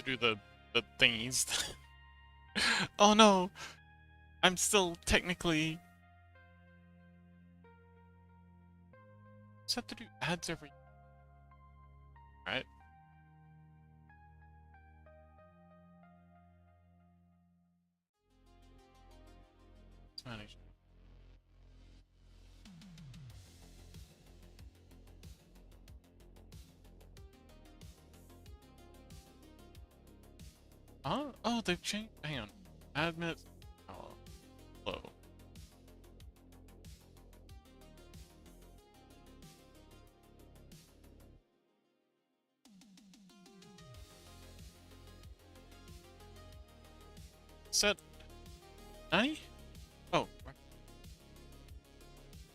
to do the thingies. Oh no! I'm still technically set to do ads every. Right? Let's manage. Oh, they've changed. Hang on. Admit. Oh, low. Set 90? Oh, right.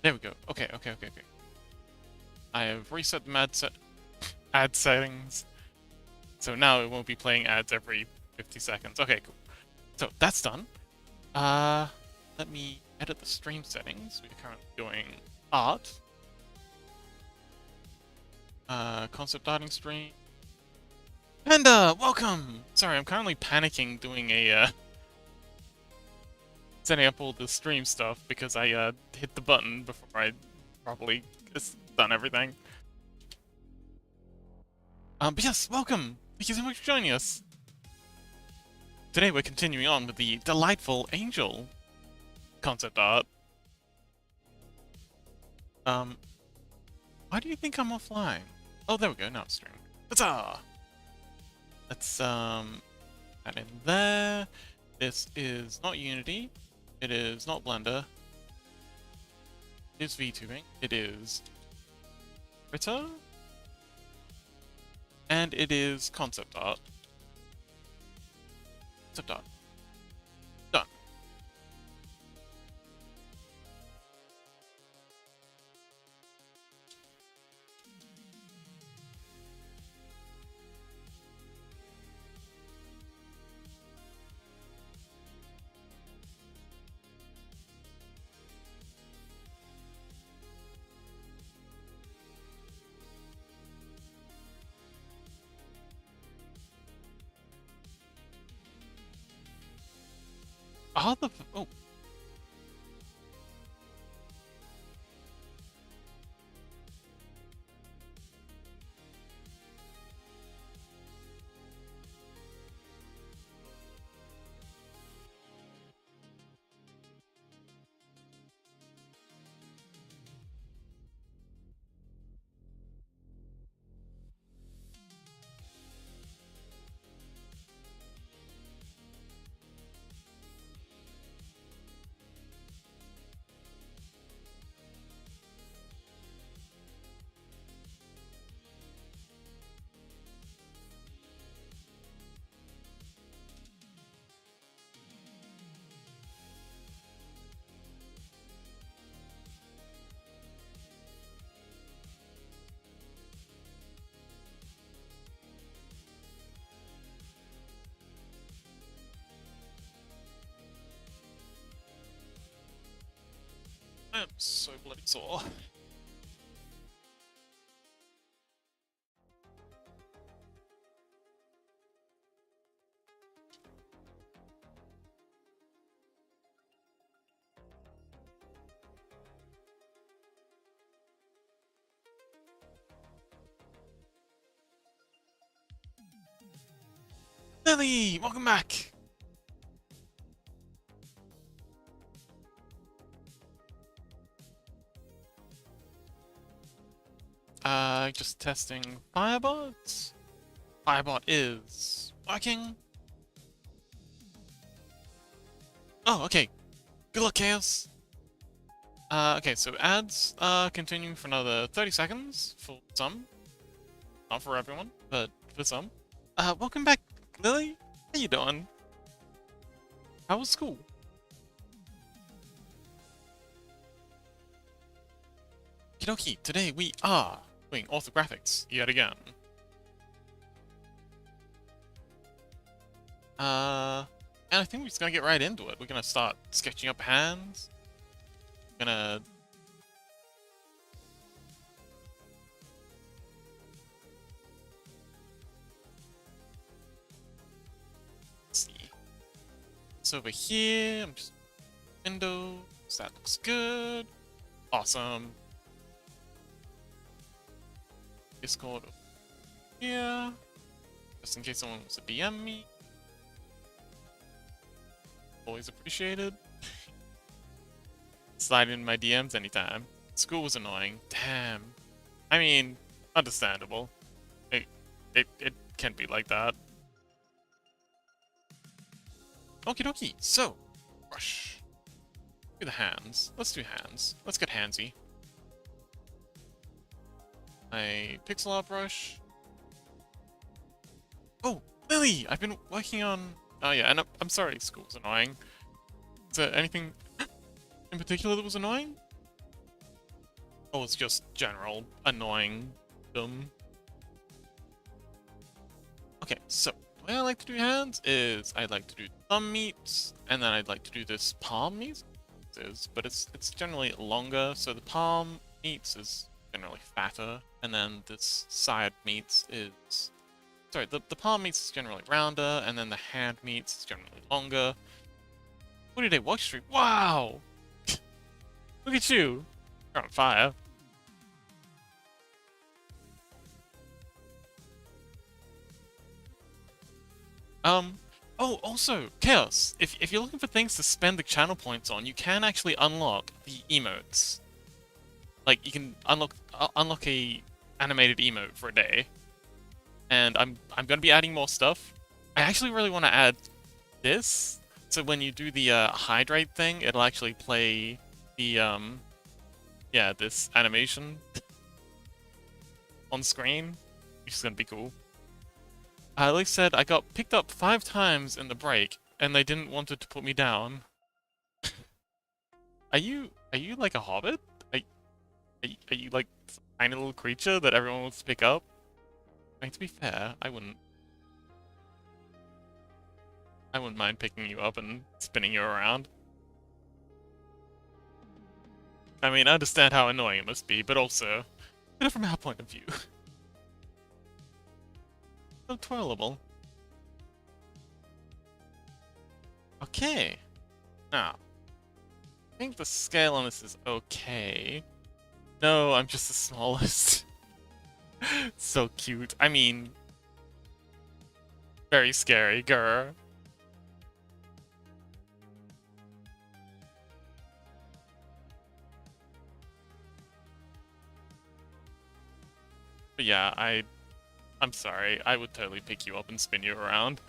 There we go. Okay. I have reset the ad settings, so now it won't be playing ads every 50 seconds. Okay, cool. So that's done. Let me edit the stream settings. We're currently doing art. Concept arting stream. And, welcome! Sorry, I'm currently panicking doing a, setting up all the stream stuff because I, hit the button before I probably done everything. But yes, welcome! Thank you so much for joining us! Today we're continuing on with the delightful angel concept art. Why do you think I'm offline? Oh, there we go, now it's streaming. Huzzah! Let's, add in there. This is not Unity. It is not Blender. It is VTubing. It is Twitter. And it is concept art. Concept art. Done. How the oh. I am so bloody sore. Lily, welcome back. Just testing Firebot. Firebot is working. Oh, okay. Good luck, Chaos. Okay, so ads continuing for another 30 seconds for some. Not for everyone, but for some. Welcome back, Lily. How you doing? How was school? Kidoki, today we are doing orthographics yet again. And I think we're just gonna get right into it. We're gonna start sketching up hands. Gonna meats over here. I'm just windows. That looks good. Awesome. Discord over here. Just in case someone wants to DM me. Always appreciated. Slide in my DMs anytime. School was annoying. Damn. I mean, understandable. It can be like that. Okie dokie. So, brush. Do the hands. Let's do hands. Let's get handsy. My pixel art brush. Oh, Lily! I've been working on... Oh yeah, and I'm sorry, school's annoying. Is there anything in particular that was annoying? Oh, it's just general annoying them. Okay, so the way I like to do hands is I like to do thumb meets, and then I'd like to do this palm meets. But it's generally longer, so the palm meets is generally fatter, and then this side meets is... Sorry, the palm meets is generally rounder, and then the hand meets is generally longer. 40-day watch stream. Wow! Look at you! You're on fire. Oh, also, Chaos, if you're looking for things to spend the channel points on, you can actually unlock the emotes. Like, you can unlock a animated emote for a day. And I'm gonna be adding more stuff. I actually really want to add this, so when you do the hydrate thing, it'll actually play the yeah, this animation on screen, which is gonna be cool. Like I said, I got picked up 5 times in the break, and they didn't want to put me down. Are you like a hobbit? Are you like some tiny little creature that everyone wants to pick up? I mean, to be fair, I wouldn't mind picking you up and spinning you around. I mean, I understand how annoying it must be, but also, look at it from our point of view. So twirlable. Okay. Now, I think the scale on this is okay. No, I'm just the smallest. So cute. I mean, very scary, grr. But yeah, I'm sorry. I would totally pick you up and spin you around.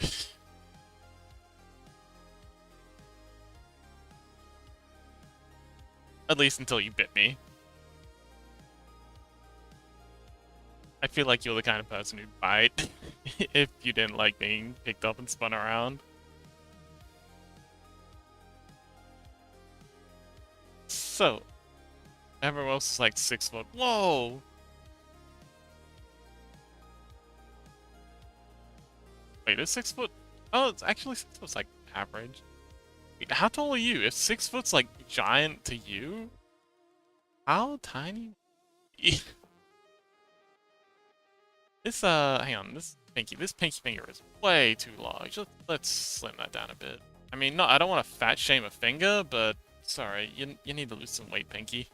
At least until you bit me. I feel like you're the kind of person who'd bite if you didn't like being picked up and spun around. So, everyone else is like 6 foot. Whoa! Wait, is 6 foot? Oh, it's actually 6 foot's like average. Wait, how tall are you? If 6 foot's like giant to you, how tiny? This hang on, this pinky finger is way too large. Let's slim that down a bit. I mean, no, I don't want to fat shame a finger, but sorry, you need to lose some weight, pinky.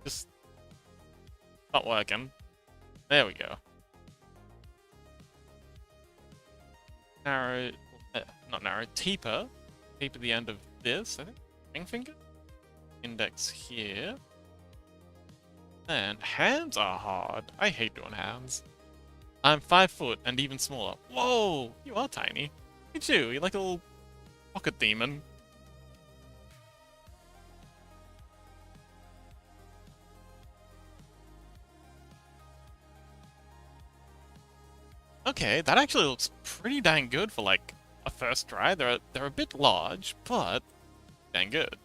Just not working. There we go. Narrow, not narrow, taper. Taper the end of this, I think. Ring finger? Index here. And hands are hard. I hate doing hands. I'm 5 foot and even smaller. Whoa! You are tiny. Look at you. You're like a little pocket demon. Okay, that actually looks pretty dang good for like a first try. They're a bit large, but dang good.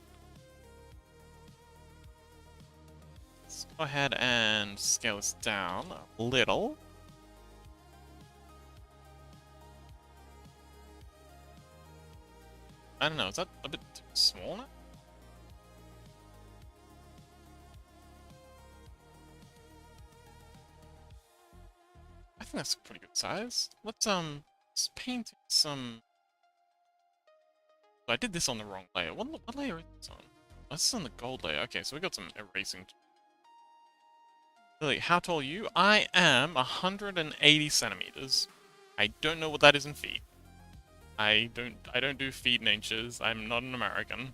Let's go ahead and scale this down a little. I don't know, is that a bit too small now? I think that's a pretty good size. Let's paint some I did this on the wrong layer. What layer is this on? Oh, this is on the gold layer. Okay, so we got some erasing. Lily, how tall are you? I am 180 centimeters. I don't know what that is in feet. I don't do feet in inches. I'm not an American.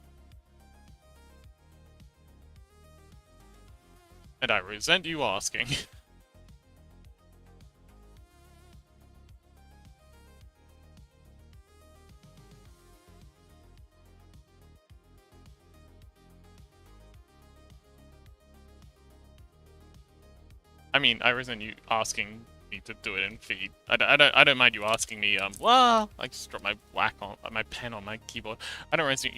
And I resent you asking. I mean, I resent you asking me to do it in feet. I don't mind you asking me, well, I just dropped my my pen on my keyboard. I don't resent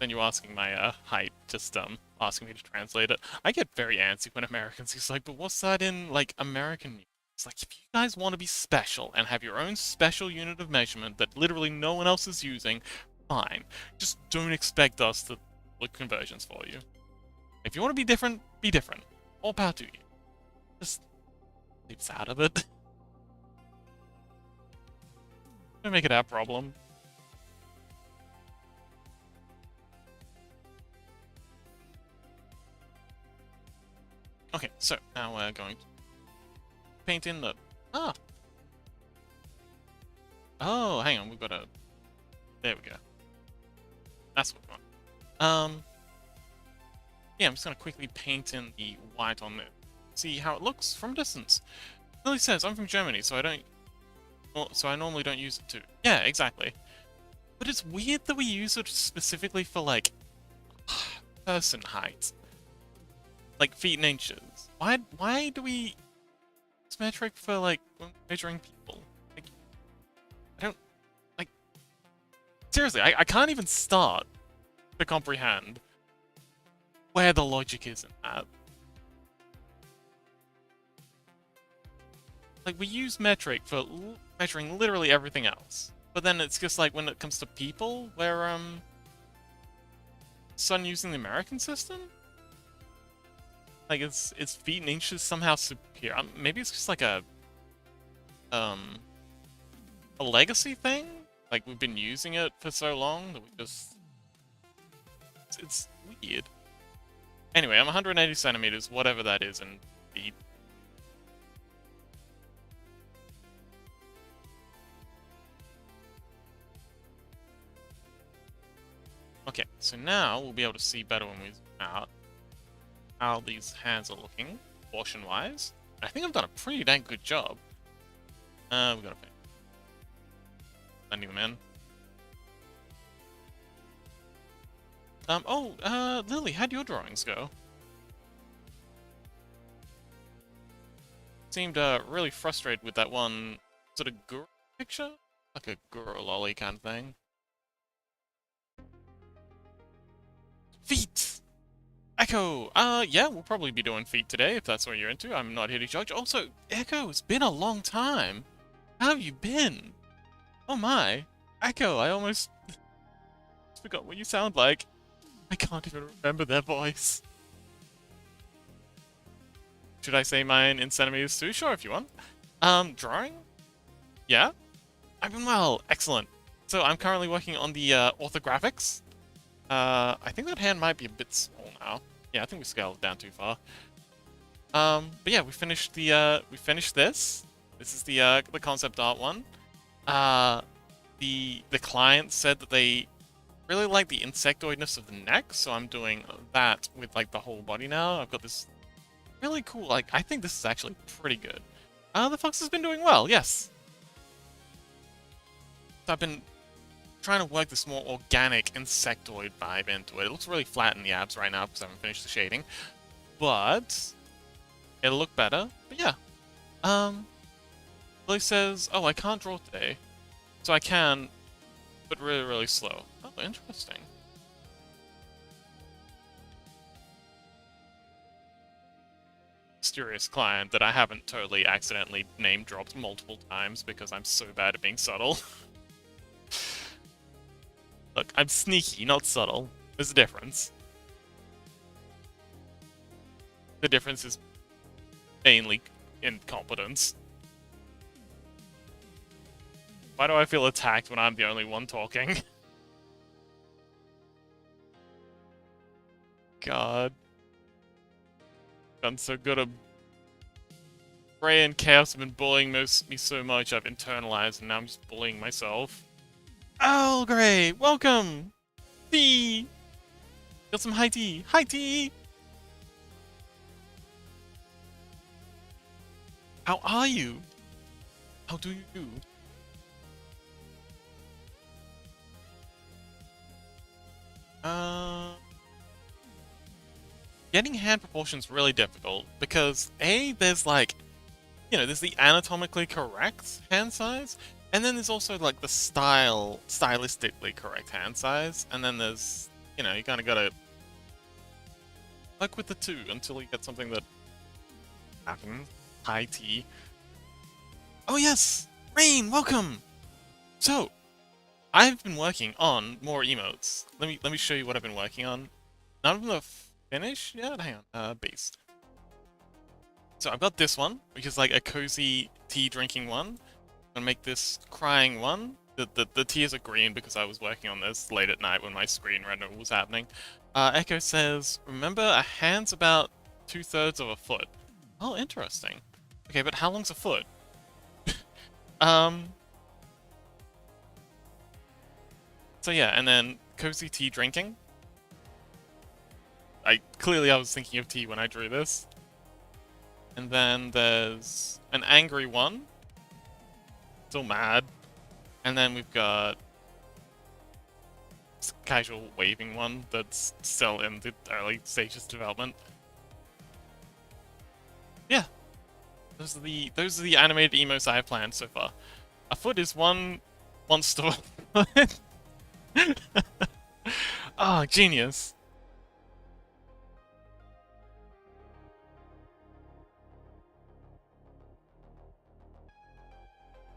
you asking my, height, just, asking me to translate it. I get very antsy when Americans use like, but what's that in, like, American units? It's like, if you guys want to be special and have your own special unit of measurement that literally no one else is using, fine. Just don't expect us to look conversions for you. If you want to be different, be different. All power to you. Just leave us out of it. Don't make it our problem. Okay, so now we're going to paint in the... Ah! Oh, hang on, we've got a... There we go. That's what we want. Yeah, I'm just gonna quickly paint in the white on it. See how it looks from distance. Lily says, I'm from Germany, so I normally don't use it too. Yeah, exactly. But it's weird that we use it specifically for, like, person height. Like, feet and inches. Why do we use metric for, like, measuring people? Like, I don't... Like... Seriously, I can't even start to comprehend where the logic is in that. Like, we use metric for measuring literally everything else. But then it's just like when it comes to people, we're, suddenly using the American system? Like, it's feet and inches somehow superior. Maybe it's just like a legacy thing? Like, we've been using it for so long that we just... It's weird. Anyway, I'm 180 centimeters, whatever that is in feet. Okay, so now we'll be able to see better when we zoom out how these hands are looking, proportion-wise. I think I've done a pretty dang good job. We gotta paint. Blending them in. Lily, how'd your drawings go? Seemed, really frustrated with that one sort of girl picture? Like a girl lolly kind of thing. Feet! Echo! Yeah, we'll probably be doing feet today, if that's what you're into. I'm not here to judge. Also, Echo, it's been a long time. How have you been? Oh my. Echo, I almost forgot what you sound like. I can't even remember their voice. Should I say mine in centimeters too? Sure, if you want. Drawing? Yeah? I've been well. Excellent. So I'm currently working on the, orthographics. I think that hand might be a bit small now. Yeah, I think we scaled it down too far. But yeah, we finished this. This is the concept art one. The client said that they really like the insectoidness of the neck, so I'm doing that with, like, the whole body now. I've got this really cool, like, I think this is actually pretty good. The fox has been doing well, yes. So I've been trying to work this more organic insectoid vibe into it. It looks really flat in the abs right now because I haven't finished the shading. But it'll look better. But yeah. Lily says, oh, I can't draw today. So I can, but really, really slow. Oh, interesting. Mysterious client that I haven't totally accidentally name-dropped multiple times because I'm so bad at being subtle. Look, I'm sneaky, not subtle. There's a difference. The difference is mainly incompetence. Why do I feel attacked when I'm the only one talking? god. Done so good at... Ray and Chaos have been bullying me so much I've internalized and now I'm just bullying myself. Oh, great! Welcome! Tea! Got some high tea! High tea! How are you? How do you do? Getting hand proportions really difficult because A, there's like, you know, there's the anatomically correct hand size, and then there's also like the stylistically correct hand size, and then there's, you know, you kind of gotta work with the two until you get something that happens. High tea. Oh yes, Rain, welcome. So, I've been working on more emotes. Let me show you what I've been working on. None of them are finished yet. Hang on, base. So I've got this one, which is like a cozy tea drinking one. I'm gonna make this crying one. The tears are green because I was working on this late at night when my screen render was happening. Echo says, remember a hand's about 2/3 of a foot. Oh, interesting. Okay, but how long's a foot? So yeah, and then cozy tea drinking. I was thinking of tea when I drew this. And then there's an angry one. Still mad. And then we've got a casual waving one that's still in the early stages of development. Yeah. Those are the animated emotes I have planned so far. A foot is one store. Oh, genius.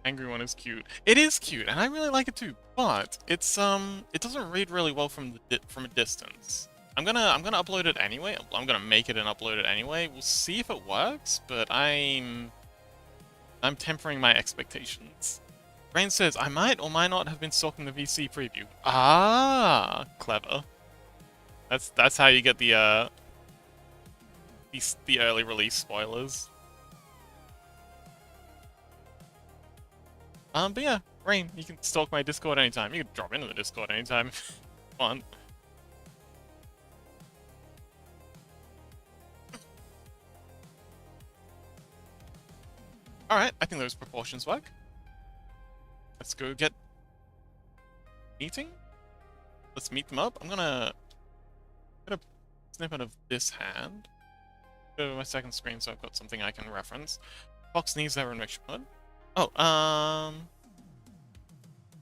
Angry one is cute. It is cute, and I really like it too. But it's it doesn't read really well from a distance. I'm gonna upload it anyway. I'm gonna make it and upload it anyway. We'll see if it works, but I'm tempering my expectations. Rain says I might or might not have been stalking the VC preview. Ah, clever. That's how you get the early release spoilers. But yeah, Rain, you can stalk my Discord anytime. You can drop into the Discord anytime if you want. Alright, I think those proportions work. Let's go get meeting. Let's meet them up. I'm gonna get a snippet of this hand. Go to my second screen so I've got something I can reference. Fox needs their enrichment mode.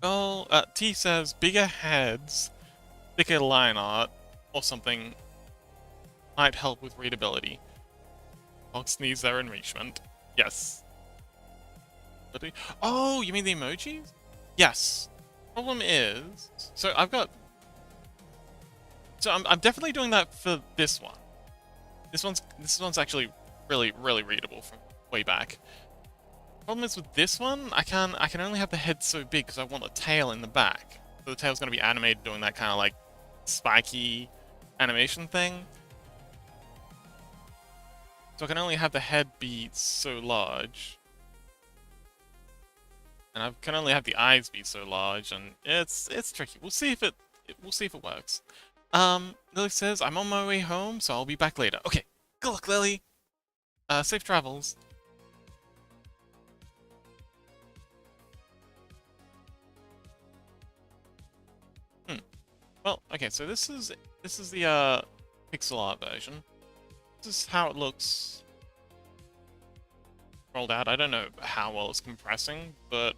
Oh, T says bigger heads, thicker line art, or something might help with readability. Fox needs their enrichment. Yes. Oh, you mean the emojis? Yes. Problem is, so I'm definitely doing that for this one. This one's actually really readable from way back. Problem is with this one, I can only have the head so big because I want the tail in the back. So the tail's going to be animated doing that kind of like spiky animation thing. So I can only have the head be so large. And I can only have the eyes be so large, and it's tricky. We'll see if it works. Lily says, I'm on my way home, so I'll be back later. Okay, good luck, Lily. Safe travels. Well, okay, so this is the pixel art version. This is how it looks rolled out. I don't know how well it's compressing, but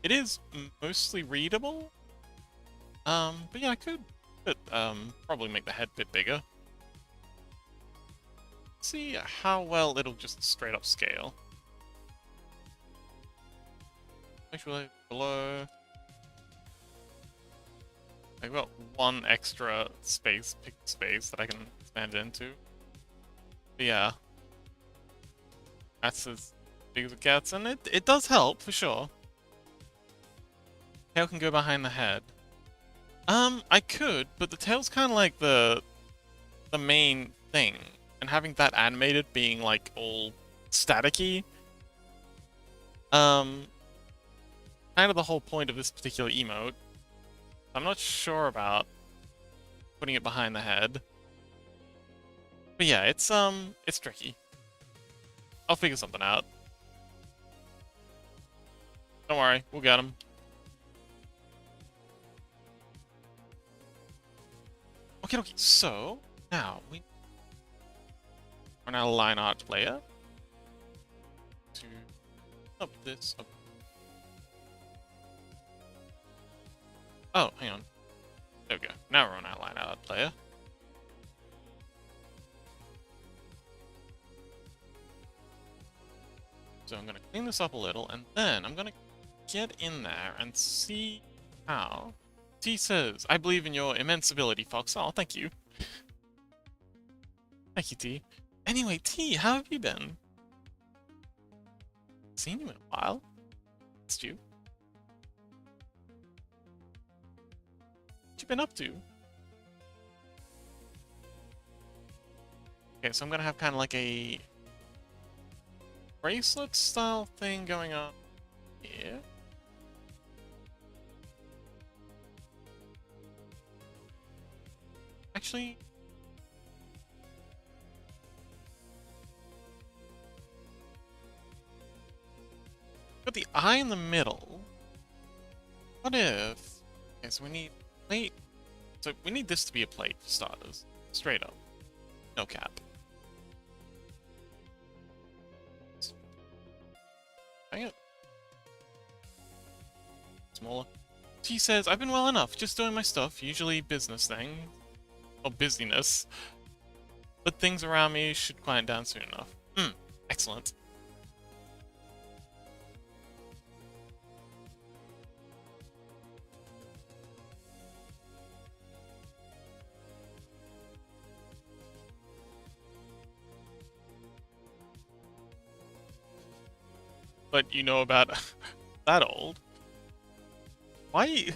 it is mostly readable. But yeah, I could probably make the head a bit bigger. See how well it'll just straight up scale. Actually, below. I've got one extra space that I can expand it into. But yeah. That's as big as it gets, and it does help, for sure. Tail can go behind the head. I could, but the tail's kind of like the the main thing. And having that animated being, like, all staticky, kind of the whole point of this particular emote. I'm not sure about putting it behind the head. But yeah, it's tricky. I'll figure something out. Don't worry, we'll get him. Okay, so now we're now a line art player to up this up. Oh, hang on. There we go. Now we're on our line art player. So I'm gonna clean this up a little, and then I'm gonna get in there and see how. T says, I believe in your immense ability, Fox. Oh, thank you. Thank you, T. Anyway, T, how have you been? Seen you in a while. It's you. What you been up to? Okay, so I'm gonna have kind of like a bracelet style thing going on here. Actually, put the eye in the middle. What if? Okay, so we need plate. So we need this to be a plate for starters. Straight up, no cap. Hang it. Smaller. T says, I've been well enough, just doing my stuff, usually business thing. Or busyness. But things around me should quiet down soon enough. Excellent. But you know about that old? Why?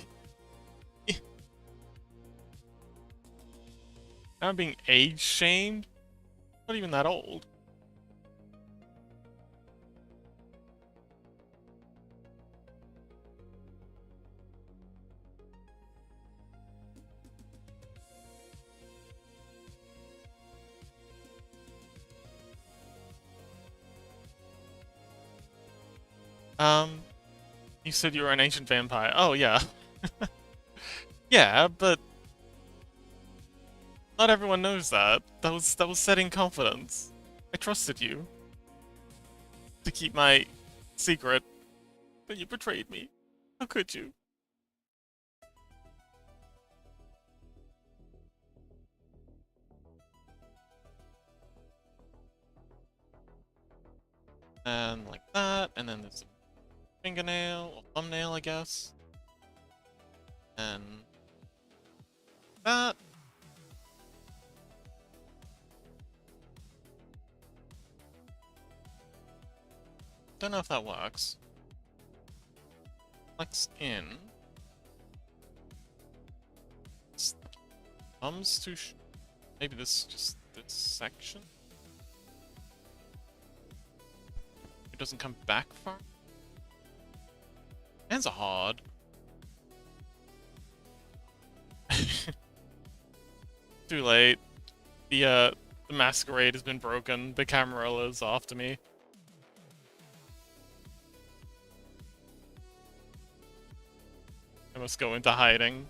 Now I'm being age shamed? Not even that old. You said you were an ancient vampire. Oh, yeah. Yeah, but not everyone knows that. That was setting confidence. I trusted you to keep my secret, but you betrayed me. How could you? And like that, and then there's a fingernail, or thumbnail, I guess. And that. Don't know if that works. Flex in. Thumbs too maybe just this section? It doesn't come back far? Hands are hard. Too late. The masquerade has been broken. The Camarilla is after me. I must go into hiding.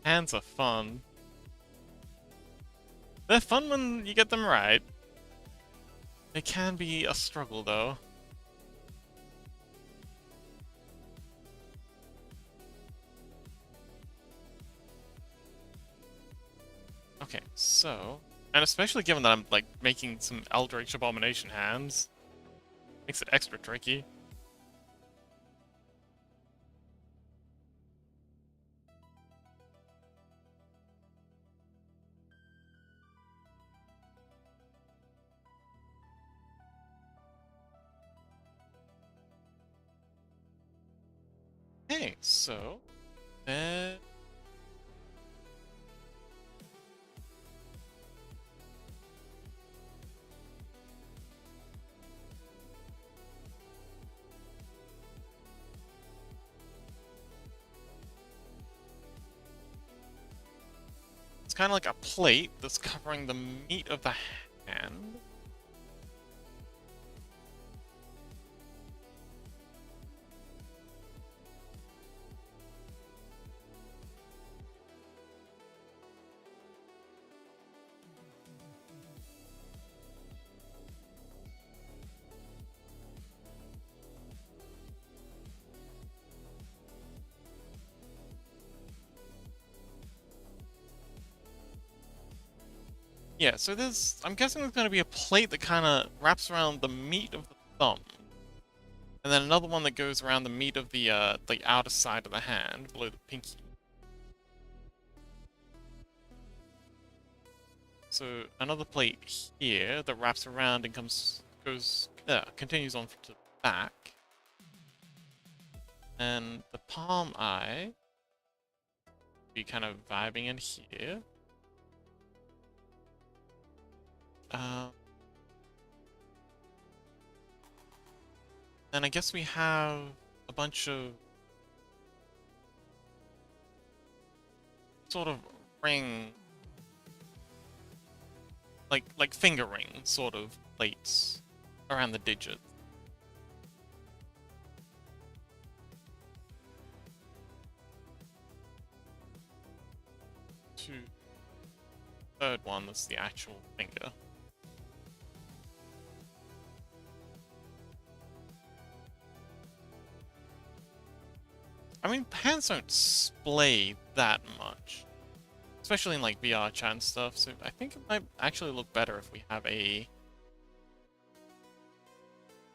Hands are fun. They're fun when you get them right. They can be a struggle, though. Okay, so... And especially given that I'm, like, making some Eldritch Abomination hands, makes it extra tricky. Okay, so then it's kind of like a plate that's covering the meat of the hand. Yeah, so I'm guessing there's going to be a plate that kind of wraps around the meat of the thumb. And then another one that goes around the meat of the outer side of the hand, below the pinky. So another plate here that wraps around and continues on to the back. And the palm eye be kind of vibing in here. Then I guess we have a bunch of sort of ring, like finger ring sort of plates around the digit. Third one, that's the actual finger. I mean, hands don't splay that much, especially in like VR chat and stuff, so I think it might actually look better if we have a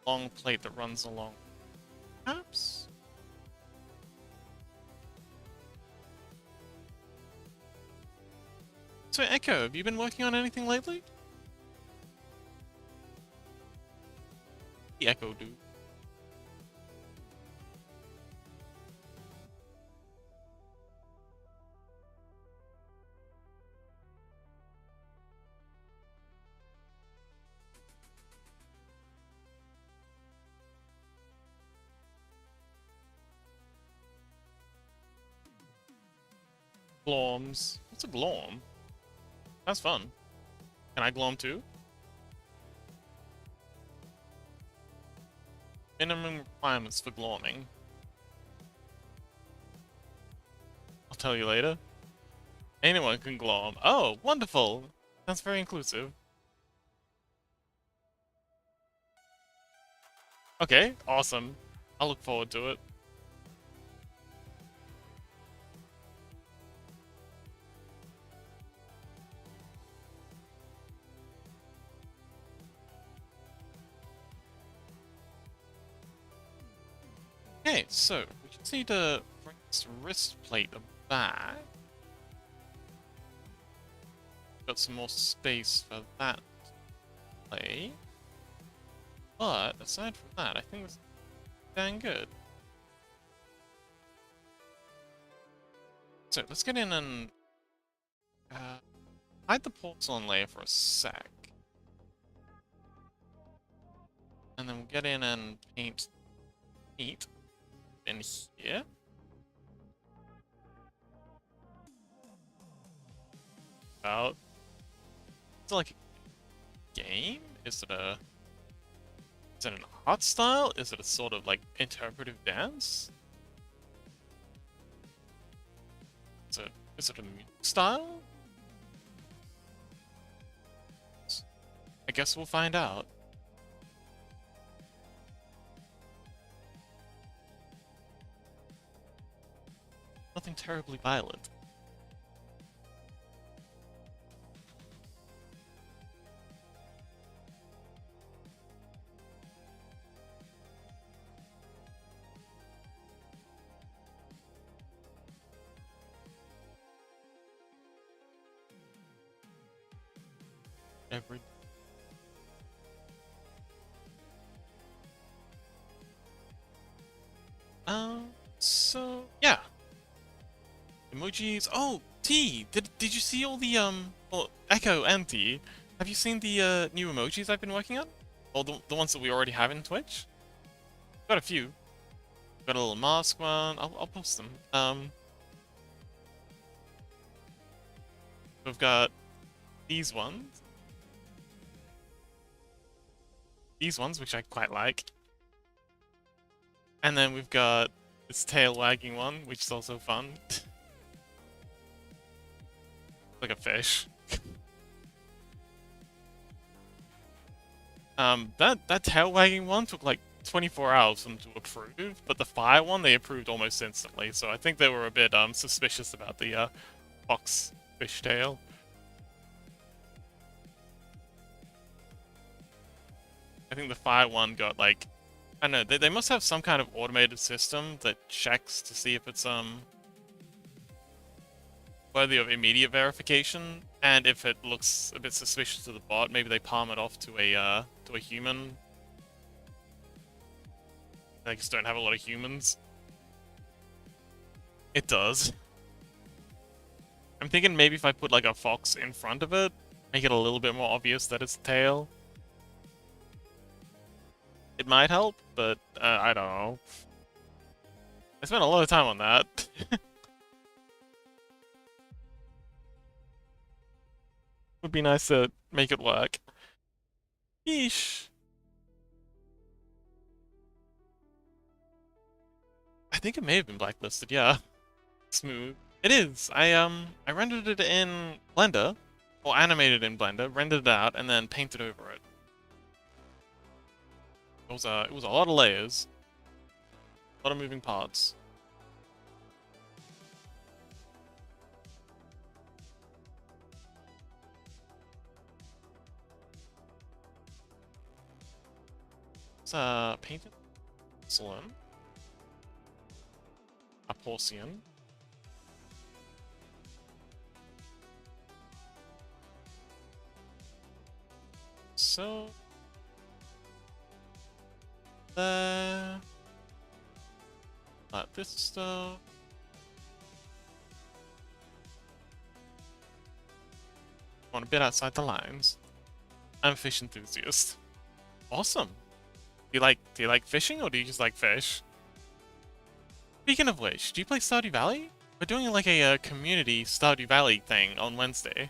long plate that runs along. Perhaps? So Echo, have you been working on anything lately? The Echo dude. Glorms. What's a glorm? That's fun. Can I glorm too? Minimum requirements for glorming. I'll tell you later. Anyone can glorm. Oh, wonderful! That's very inclusive. Okay, awesome. I'll look forward to it. Okay, so we just need to bring this wrist plate back. Got some more space for that plate. But aside from that, I think it's dang good. So let's get in and hide the porcelain layer for a sec. And then we'll get in and paint meat in here. About. Is it like a game? Is it an art style? Is it a sort of like interpretive dance? Is it a music style? I guess we'll find out. Nothing terribly violent. Every So yeah, emojis. Oh, T. Did you see all the well, Echo and T? Have you seen the new emojis I've been working on? Or the ones that we already have in Twitch? Got a few. Got a little mask one. I'll post them. We've got these ones. These ones, which I quite like. And then we've got this tail wagging one, which is also fun. Like a fish. That tail wagging one took like 24 hours for them to approve, but the fire one they approved almost instantly. So I think they were a bit suspicious about the fox fish tail. I think the fire one got like, I don't know, they must have some kind of automated system that checks to see if it's worthy of immediate verification, and if it looks a bit suspicious to the bot, maybe they palm it off to a human. They just don't have a lot of humans. It does. I'm thinking maybe if I put like a fox in front of it, make it a little bit more obvious that it's a tail. It might help, but I don't know. I spent a lot of time on that. Would be nice to make it work. Yeesh. I think it may have been blacklisted, yeah. Smooth. It is. I rendered it in Blender, or animated in Blender, rendered it out, and then painted over it. It was a lot of layers, a lot of moving parts. It's painted porcelain, a porcelain. So this stuff. Want a bit outside the lines. I'm a fish enthusiast. Awesome. Do you like fishing or do you just like fish? Speaking of which, do you play Stardew Valley? We're doing like a community Stardew Valley thing on Wednesday.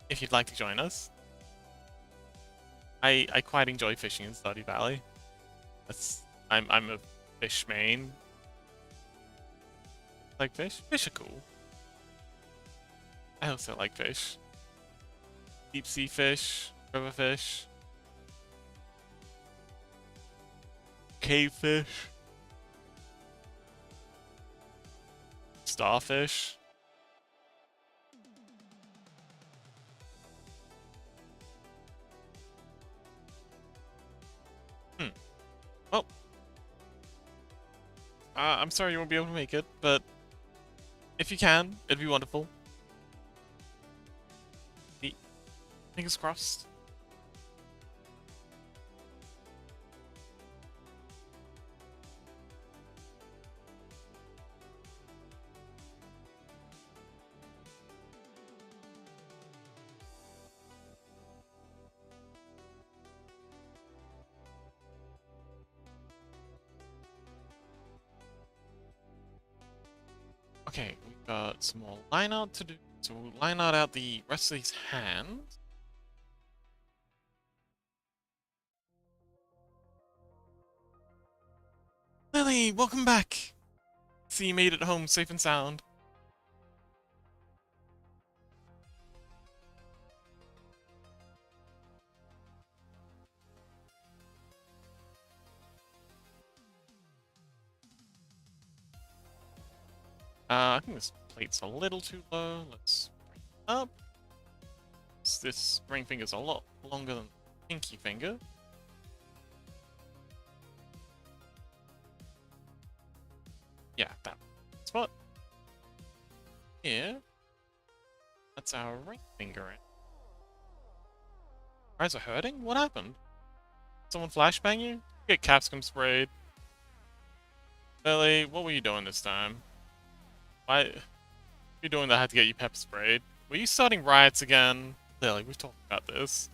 If you'd like to join us. I quite enjoy fishing in Stardew Valley. I'm a fish main. Like fish? Fish are cool. I also like fish. Deep sea fish, river fish, cave fish, starfish. Well, I'm sorry you won't be able to make it, but if you can, it'd be wonderful. Fingers crossed. Okay, we've got some more line art to do. So we'll line art out the rest of these hands. Lily, welcome back! See you made it home safe and sound. I think this plate's a little too low. Let's bring it up. This ring finger's a lot longer than the pinky finger. Yeah, that spot. Here. That's our ring finger in. Eyes are hurting? What happened? Someone flashbang you? Get capsicum sprayed. Lily, what were you doing this time? Why you doing that? I had to get you pepper sprayed. Were you starting riots again? Lily, we've talked about this.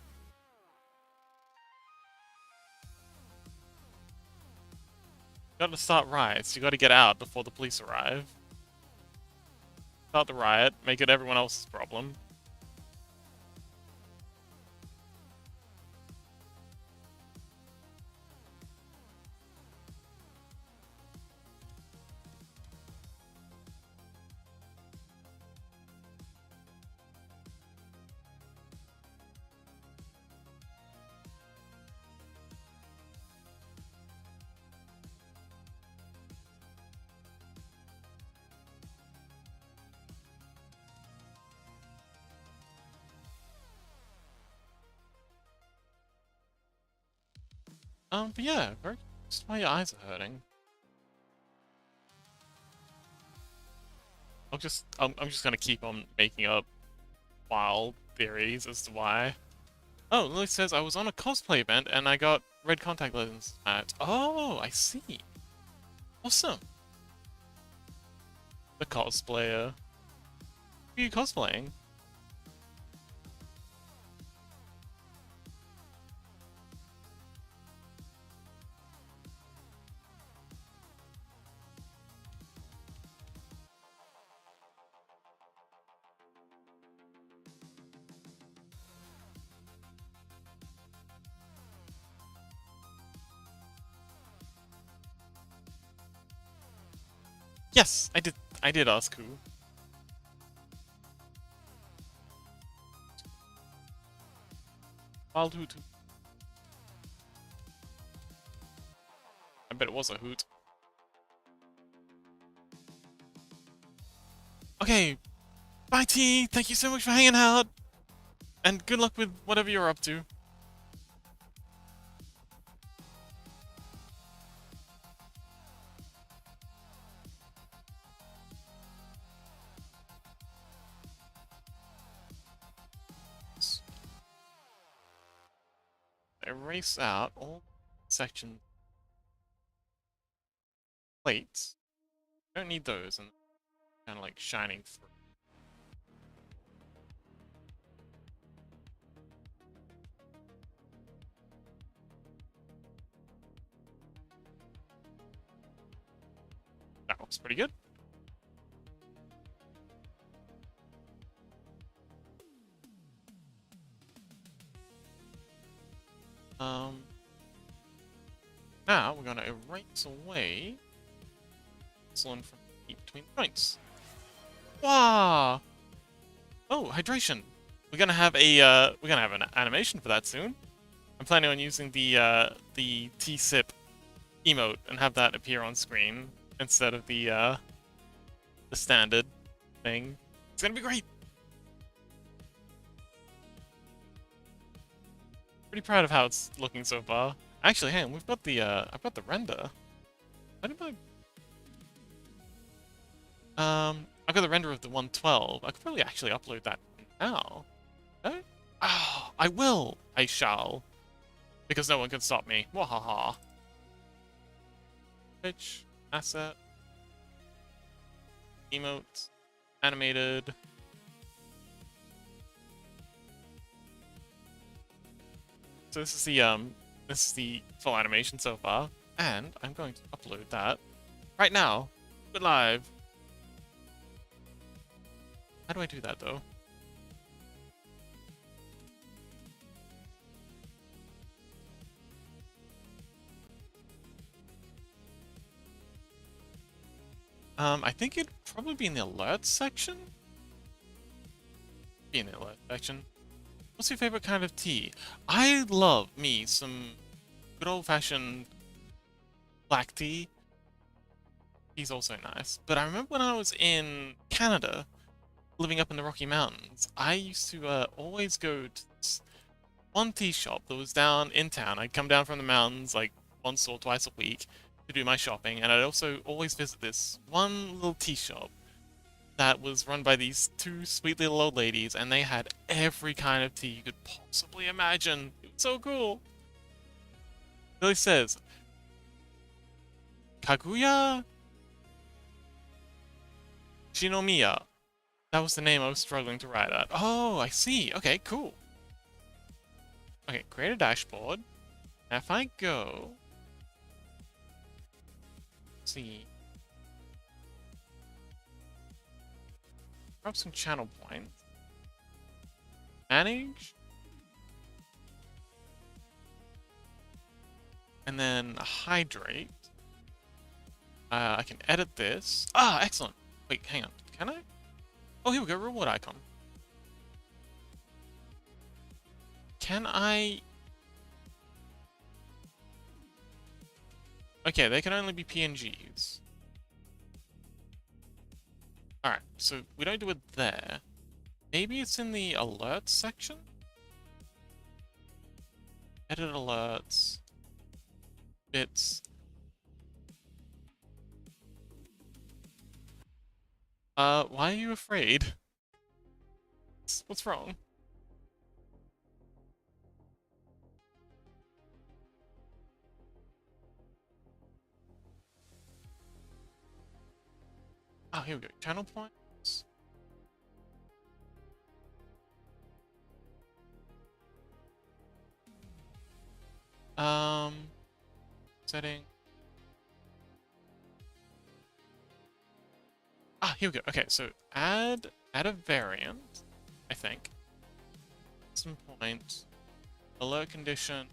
You gotta start riots. You gotta get out before the police arrive. Start the riot. Make it everyone else's problem. But yeah, very just why your eyes are hurting. I'm just gonna keep on making up wild theories as to why. Oh, Lily says I was on a cosplay event and I got red contact lenses at. Oh, I see. Awesome. The cosplayer. Who are you cosplaying? Yes, I did. I did ask who. Wild hoot. I bet it was a hoot. Okay, bye T. Thank you so much for hanging out, and good luck with whatever you're up to. Erase out all section plates. Don't need those, and kind of like shining through. That looks pretty good. Now we're gonna erase away insulin from between joints. Wow! Oh, hydration. We're gonna have an animation for that soon. I'm planning on using the T-sip emote and have that appear on screen instead of the standard thing. It's gonna be great. Pretty proud of how it's looking so far. Actually, hang on, we've got the I've got the render. What am I've got the render of the 112. I could probably actually upload that now. No? Oh, I will. I shall. Because no one can stop me. Wahaha. Pitch, asset, emote, animated. So this is the full animation so far, and I'm going to upload that right now. We're live. How do I do that though? I think it'd probably be in the alerts section. Be in the alert section. What's your favorite kind of tea? I love me some good old-fashioned black tea. Tea's also nice. But I remember when I was in Canada, living up in the Rocky Mountains, I used to always go to this one tea shop that was down in town. I'd come down from the mountains like once or twice a week to do my shopping, and I'd also always visit this one little tea shop that was run by these two sweet little old ladies, and they had every kind of tea you could possibly imagine. It was so cool. Billy says, Kaguya Shinomiya. That was the name I was struggling to write at. Oh, I see. Okay, cool. Okay, create a dashboard. Now if I go... Let's see. Grab some channel points. Manage. And then hydrate. I can edit this. Ah, excellent. Wait, hang on. Can I? Oh, here we go. Reward icon. Can I... Okay, they can only be PNGs. Alright, so we don't do it there. Maybe it's in the alerts section? Edit alerts. Bits. Why are you afraid? What's wrong? Ah, here we go. Channel points. Setting. Ah, here we go. Okay, so add a variant, I think. Some point. Alert condition.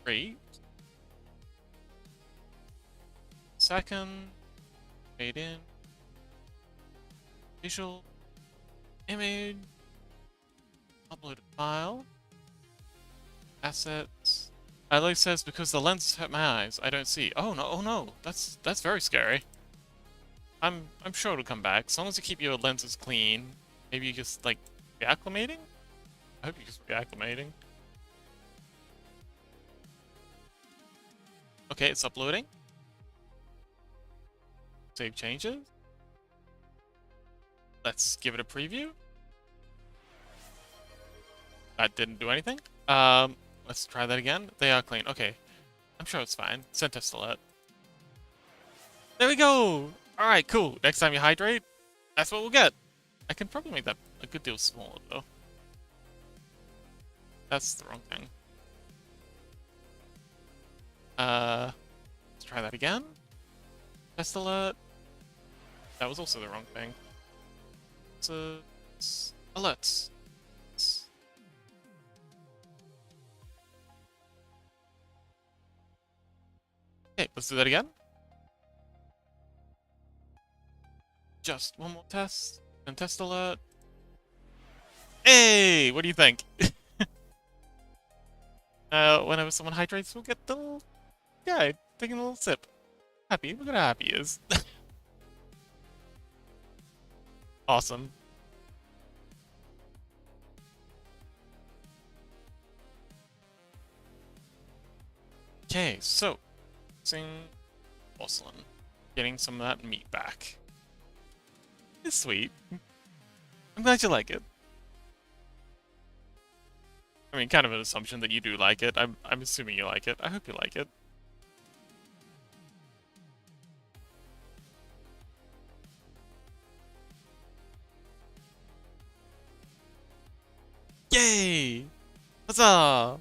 Rate. Second. Fade in. Visual. Image. Upload a file. Assets. Alex says because the lens hurt my eyes, I don't see. Oh no, oh no. That's very scary. I'm sure it'll come back. As long as you keep your lenses clean. Maybe you just like reacclimating? I hope you're just reacclimating. Okay, it's uploading. Save changes. Let's give it a preview. That didn't do anything. Let's try that again. They are clean. Okay. I'm sure it's fine. Send test alert. There we go! Alright, cool. Next time you hydrate, that's what we'll get. I can probably make that a good deal smaller, though. That's the wrong thing. Let's try that again. Test alert. That was also the wrong thing. So, alerts. Okay, let's do that again. Just one more test. And test alert. Hey! What do you think? Whenever someone hydrates, we'll get the little guy taking a little sip. Happy. Look at how happy he is. Awesome. Okay, so porcelain. Getting some of that meat back. It's sweet. I'm glad you like it. I mean, kind of an assumption that you do like it. I'm assuming you like it. I hope you like it. Yay! Huzzah!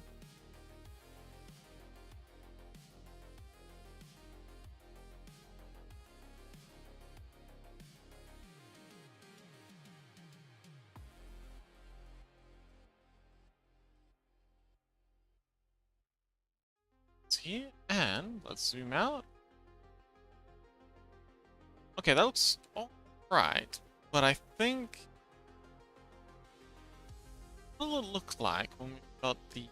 Here, and let's zoom out. Okay, that looks alright, but I think what will it look like when we've got the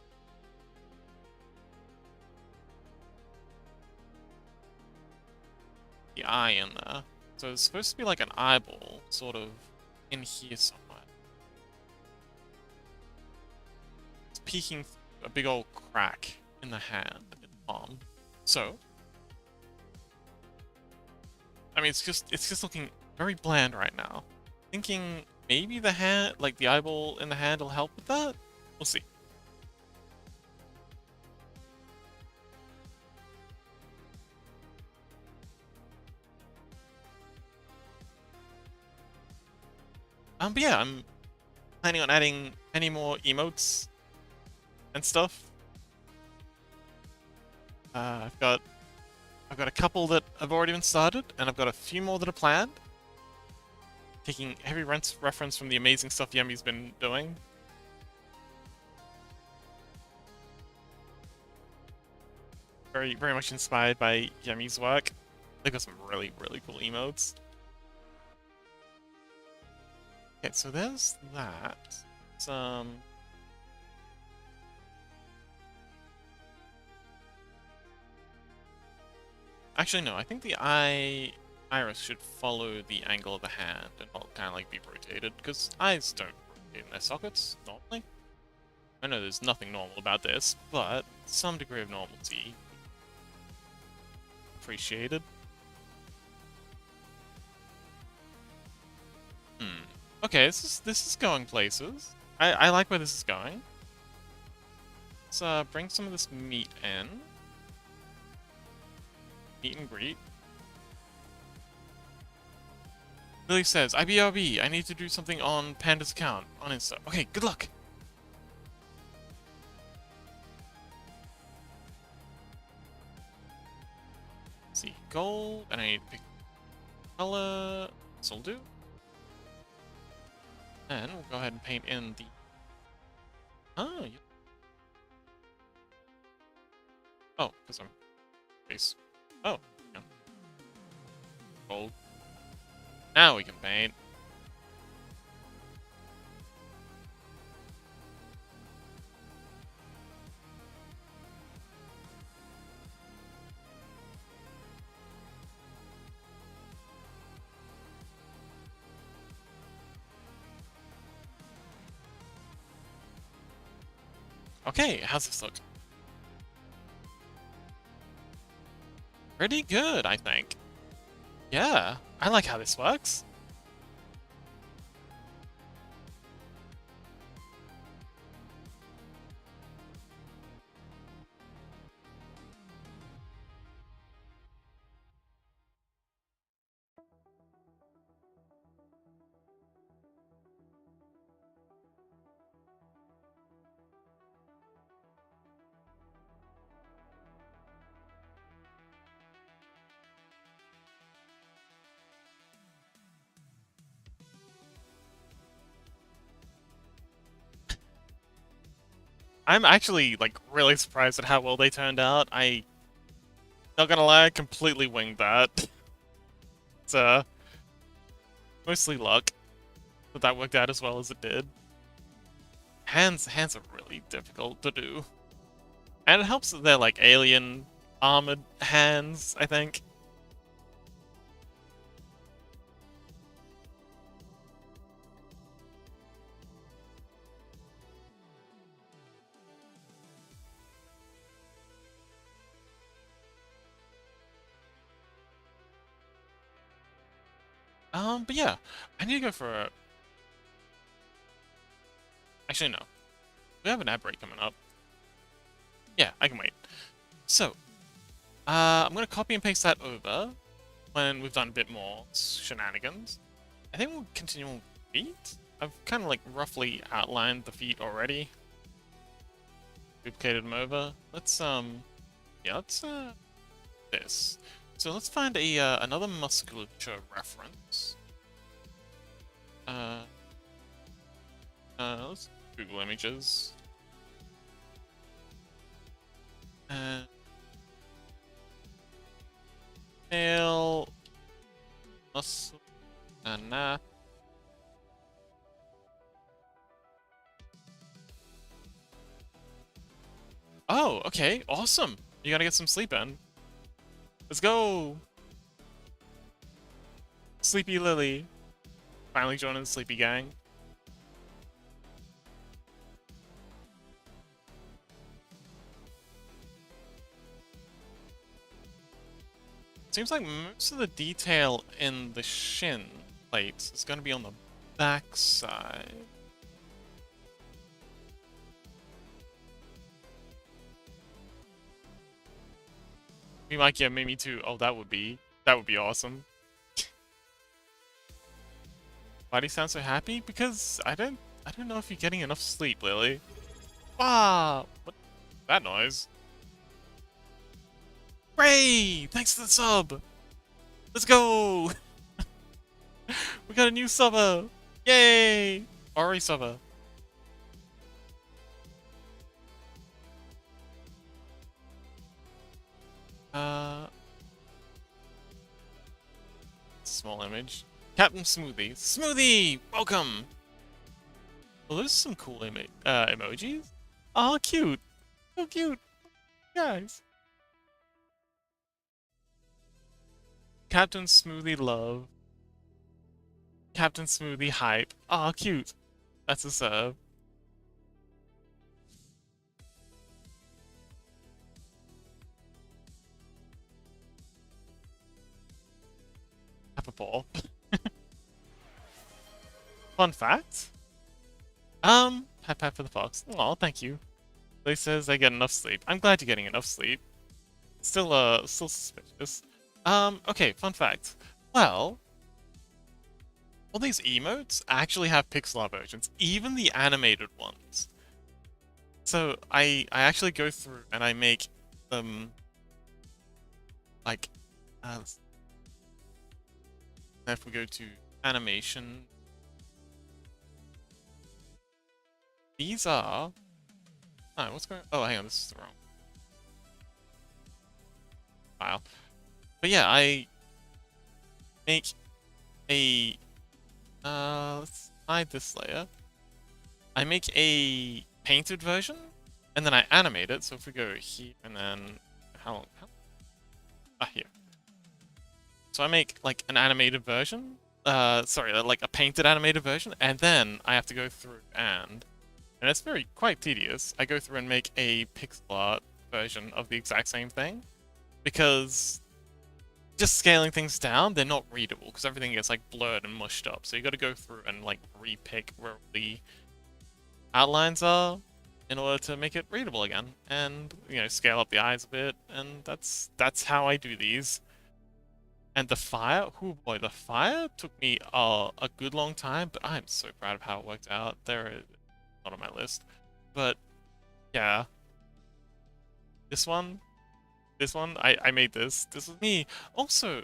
eye in there? So it's supposed to be like an eyeball, sort of in here somewhere. It's peeking through a big old crack in the hand. So, I mean, it's just looking very bland right now. Thinking maybe the hand, like the eyeball in the hand, will help with that. We'll see. But yeah, I'm planning on adding any more emotes and stuff. I've got a couple that have already been started, and I've got a few more that are planned. Taking heavy reference from the amazing stuff Yemi's been doing. Very much inspired by Yemi's work. They've got some really cool emotes. Okay, so there's that. Some. Actually, no. I think the iris should follow the angle of the hand and not kind of like be rotated, because eyes don't rotate in their sockets normally. I know there's nothing normal about this, but some degree of normalcy appreciated. Okay, this is going places. I like where this is going. Let's bring some of this meat in. Meet and greet. Lily says, IBRB, I need to do something on Panda's account on Insta. Okay, good luck. Let's see, gold, and I need to pick color. This will do. And we'll go ahead and paint in the. Oh, yeah. Oh, because I'm base. Oh, yeah. Gold. Now we can paint. Okay, how's this look? Pretty good, I think. Yeah, I like how this works. I'm actually, like, really surprised at how well they turned out. Not gonna lie, I completely winged that. It's, mostly luck that worked out as well as it did. Hands are really difficult to do. And it helps that they're, like, alien armored hands, I think. But yeah, I need to go for a... Actually, no. We have an ad break coming up. Yeah, I can wait. So, I'm gonna copy and paste that over when we've done a bit more shenanigans. I think we'll continue on feet. I've kind of like roughly outlined the feet already. Duplicated them over. Let's yeah, let's this. So let's find a another musculature reference. Let's Google images. Tail muscle and Oh, okay, awesome. You gotta get some sleep in. Let's go! Sleepy Lily. Finally joining the Sleepy Gang. Seems like most of the detail in the shin plates is gonna be on the back side. We might get Mimi too. Oh, that would be awesome. Why do you sound so happy? Because I don't know if you're getting enough sleep, Lily. Ah, what that noise? Ray! Thanks for the sub! Let's go! We got a new subber! Yay! Ori subber. Small image. Captain Smoothie. Smoothie! Welcome! Well, there's some cool emojis. Aw, cute! So cute! Guys! Captain Smoothie love. Captain Smoothie hype. Aw, cute! That's a sub. Apple. Fun fact? Pat for the fox. Aw, thank you. They says I get enough sleep. I'm glad you're getting enough sleep. Still suspicious. Okay, fun fact. Well, all these emotes actually have pixel art versions, even the animated ones. So I actually go through and I make them like if we go to animation, these are what's going on? Oh, hang on, this is the wrong file. But yeah, I make a let's hide this layer. I make a painted version, and then I animate it. So if we go here and then how here. So I make like an animated version. Sorry, like a painted animated version, and then I have to go through and it's quite tedious. I go through and make a pixel art version of the exact same thing, because just scaling things down, they're not readable because everything gets like blurred and mushed up. So you got to go through and like repick where the outlines are in order to make it readable again, and scale up the eyes a bit, and that's how I do these. And the fire, oh boy, the fire took me a good long time, but I'm so proud of how it worked out. They're not on my list, but yeah, this one, I made this. This was me. Also,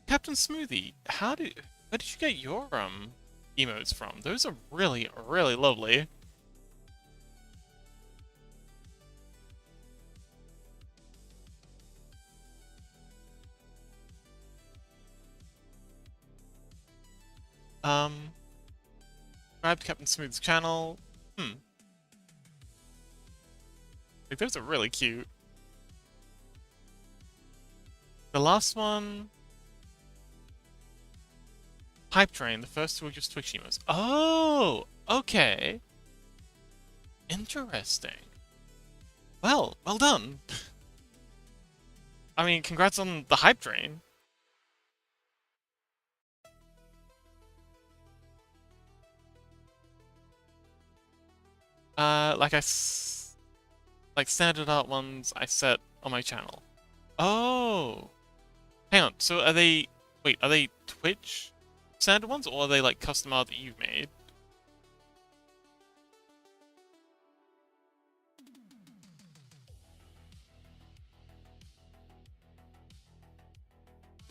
Captain Smoothie, where did you get your emotes from? Those are really, really lovely. Subscribe to Captain Smooth's channel. Like, those are really cute. The last one, Hype Train. The first two are just Twitch emotes. Oh, okay. Interesting. Well done. I mean, congrats on the Hype Train. Like standard art ones I set on my channel. Oh, hang on. So are they Twitch standard ones, or are they like custom art that you've made?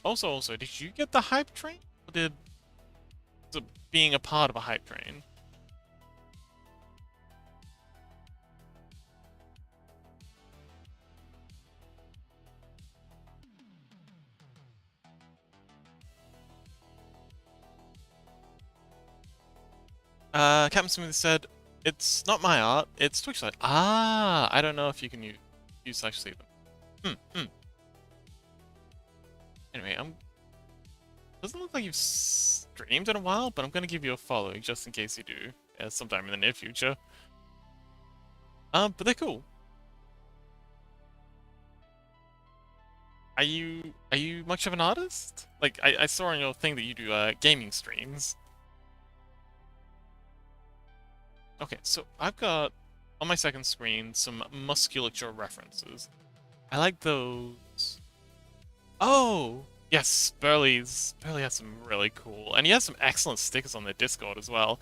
Also, did you get the Hype Train, or was it being a part of a Hype Train? Captain Smooth said, "It's not my art, it's Twitch side." Ah, I don't know if you can use actually them. Anyway, doesn't look like you've streamed in a while, but I'm gonna give you a follow just in case you do, sometime in the near future. But they're cool. Are you much of an artist? Like, I saw on your thing that you do gaming streams. Okay, so I've got on my second screen some musculature references. I like those. Oh, Yes, Burley has some really cool, and he has some excellent stickers on their Discord as well.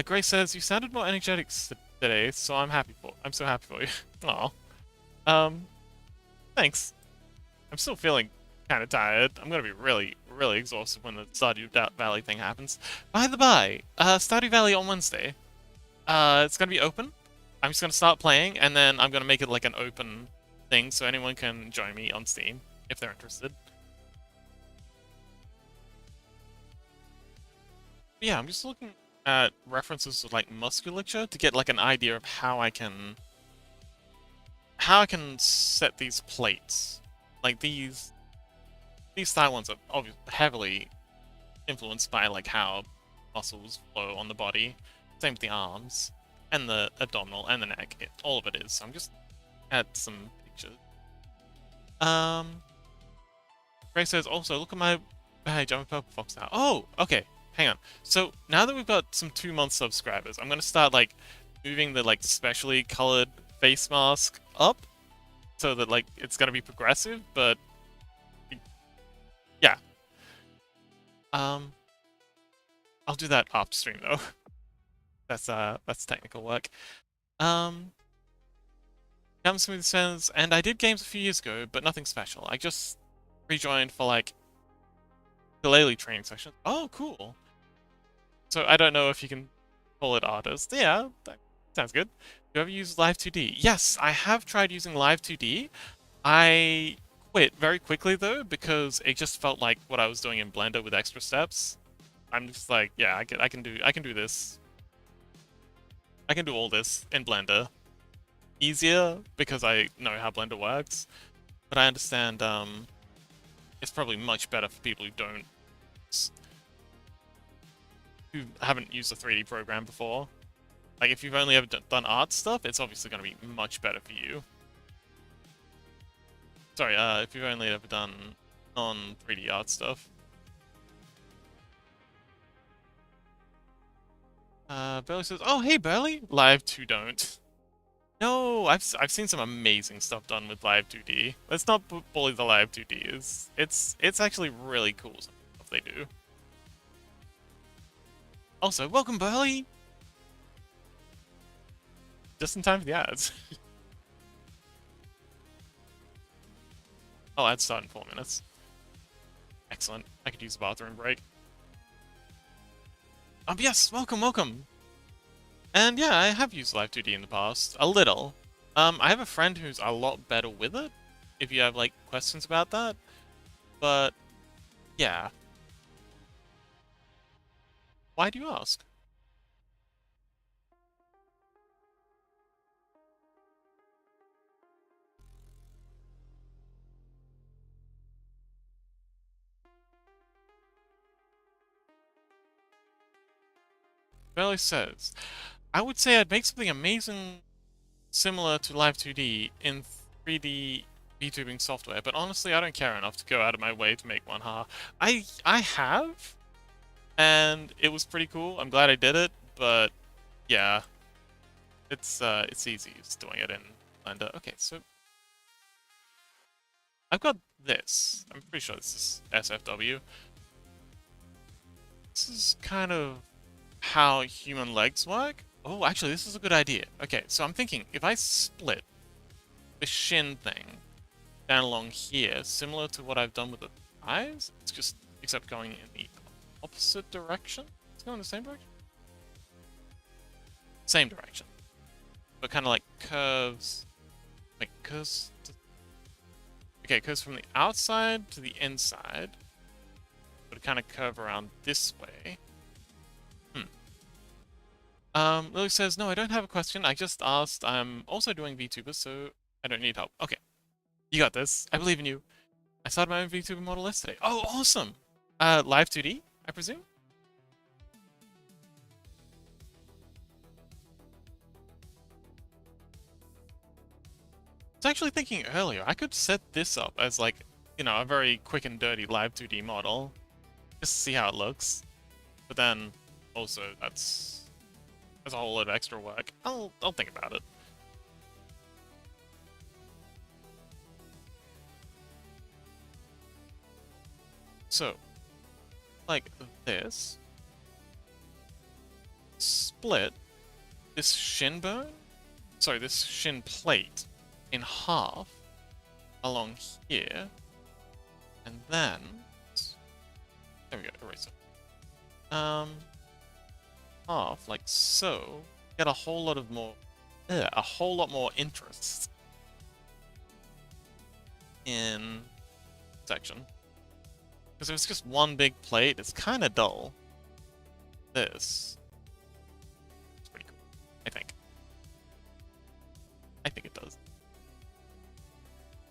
Grace says you sounded more energetic today, so I'm so happy for you. Aw. Um, thanks. I'm still feeling kind of tired. I'm gonna be really, really exhausted when the Stardew Valley thing happens. By the by, Stardew Valley on Wednesday. It's gonna be open. I'm just gonna start playing, and then I'm gonna make it like an open thing, so anyone can join me on Steam if they're interested. Yeah, I'm just looking at references to like musculature to get like an idea of how I can set these plates. Like these style ones are obviously heavily influenced by like how muscles flow on the body. Same with the arms and the abdominal and the neck. All of it is. So I'm just at some pictures. Um, Gray says also look at my page. I'm a purple fox now. Oh, okay. Hang on. So now that we've got some 2-month subscribers, I'm gonna start like moving the like specially colored face mask up so that like it's gonna be progressive, but yeah. Um, I'll do that off stream though. That's technical work. Come Smooth says, and I did games a few years ago, but nothing special. I just rejoined for like ukulele training sessions. Oh, cool. So I don't know if you can call it artist. Yeah, that sounds good. Do you ever use Live 2D? Yes, I have tried using Live 2D. I quit very quickly though because it just felt like what I was doing in Blender with extra steps. I'm just like, yeah, I can do this. I can do all this in Blender. Easier because I know how Blender works, but I understand it's probably much better for people who haven't used a 3D program before. Like if you've only ever done art stuff, it's obviously going to be much better for you. Sorry, if you've only ever done non-3D art stuff. Burley says, "Oh, hey, Burley! Live 2 don't." No, I've seen some amazing stuff done with Live 2D. Let's not bully the Live 2D. It's actually really cool stuff they do. Also, welcome, Burley! Just in time for the ads. Oh, ads start in 4 minutes. Excellent. I could use a bathroom break. Yes, welcome, welcome! And yeah, I have used Live 2D in the past. A little. I have a friend who's a lot better with it, if you have, like, questions about that. But, yeah. Why do you ask? Barely says, I would say I'd make something amazing similar to Live 2D in 3D VTubing software, but honestly, I don't care enough to go out of my way to make one, huh? I have, and it was pretty cool. I'm glad I did it, but yeah, it's easy just doing it in Blender. Okay, so I've got this. I'm pretty sure this is SFW. This is kind of how human legs work. Oh, actually, this is a good idea. Okay, so I'm thinking, if I split the shin thing down along here, similar to what I've done with the thighs, it's just, except going in the opposite direction? It's going in the same direction? Same direction. But kind of like curves, okay, it curves from the outside to the inside, but it kind of curve around this way. Lily says, no, I don't have a question. I just asked. I'm also doing VTuber, so I don't need help. Okay. You got this. I believe in you. I started my own VTuber model yesterday. Oh, awesome! Live 2D, I presume? I was actually thinking earlier, I could set this up as like, you know, a very quick and dirty Live 2D model. Just to see how it looks. But then, also, that's a whole lot of extra work. I'll think about it. So, like this, split this shin bone, sorry, this shin plate in half along here, and then, there we go, eraser. Half, like so, get a whole lot of more, a whole lot more interest in section. Because if it's just one big plate, it's kind of dull. This is pretty cool, I think. I think it does.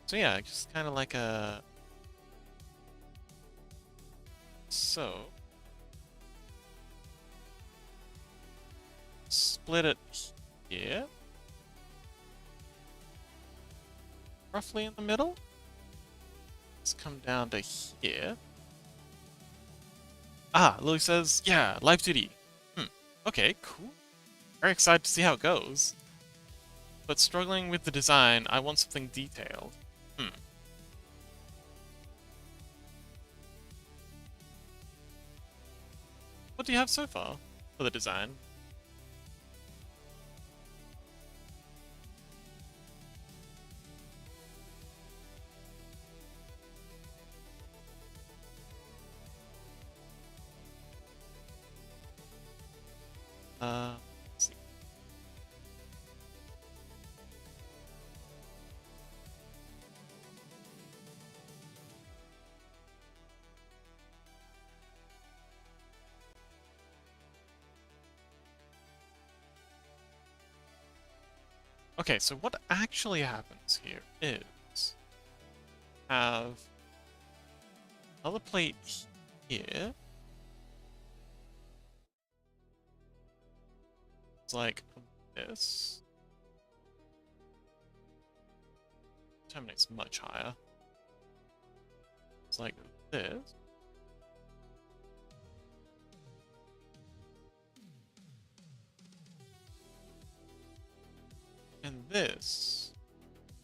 So yeah, just kind of like a... So... Split it here. Roughly in the middle. Let's come down to here. Ah, Lily says, yeah, live duty. Okay, cool. Very excited to see how it goes. But struggling with the design, I want something detailed. What do you have so far for the design? Let's see. Okay, so what actually happens here is have another plate here. It's like this. Terminate's much higher. It's like this. And this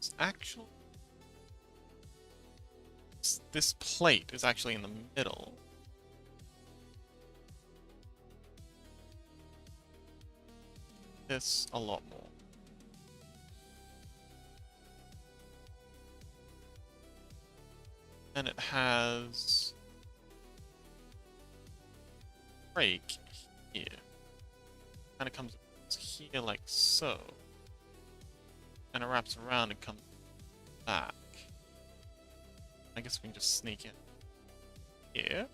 is actually... This plate is actually in the middle. This a lot more. And it has break here. And it comes here like so. And it wraps around and comes back. I guess we can just sneak in here.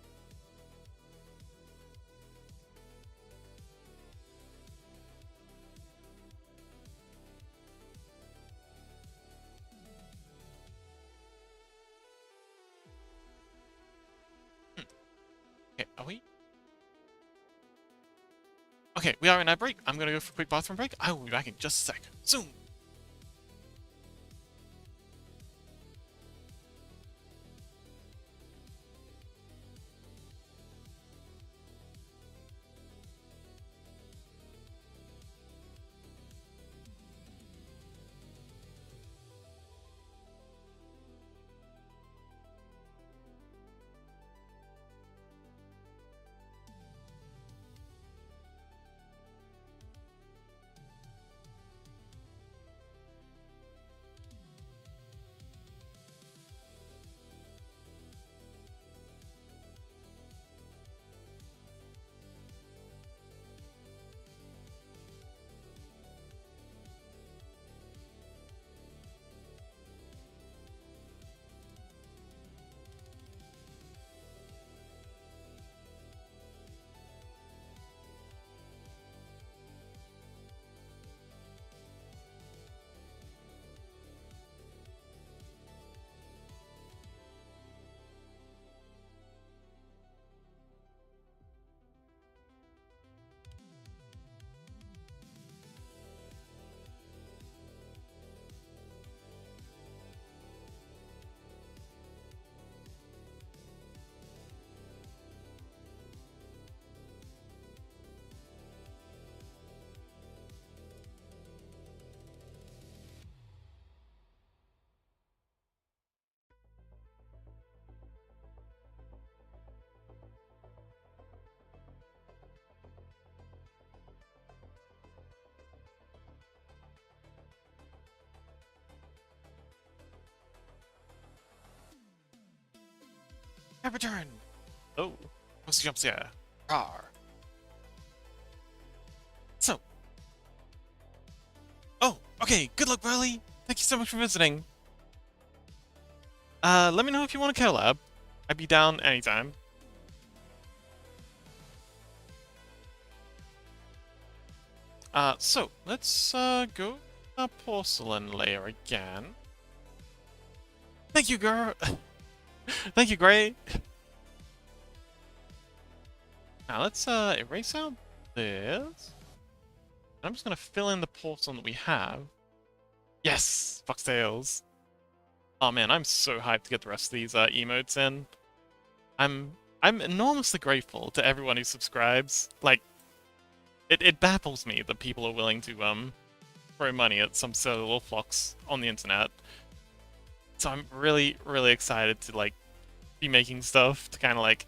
Okay, are we? Okay, we are in our break. I'm gonna go for a quick bathroom break. I will be back in just a sec. Soon! have returned! Oh, what's the jump scare? Rawr. So. Oh, okay, good luck, Burley! Thank you so much for visiting. Let me know if you want a collab. I'd be down anytime. So, let's, go porcelain layer again. Thank you, girl! Thank you, Gray! Now, let's, erase out this. I'm just gonna fill in the porcelain that we have. Yes! Foxtails! Oh man, I'm so hyped to get the rest of these, emotes in. I'm enormously grateful to everyone who subscribes. Like, it baffles me that people are willing to, throw money at some silly little fox on the internet. So I'm really, really excited to, like, be making stuff to kind of, like,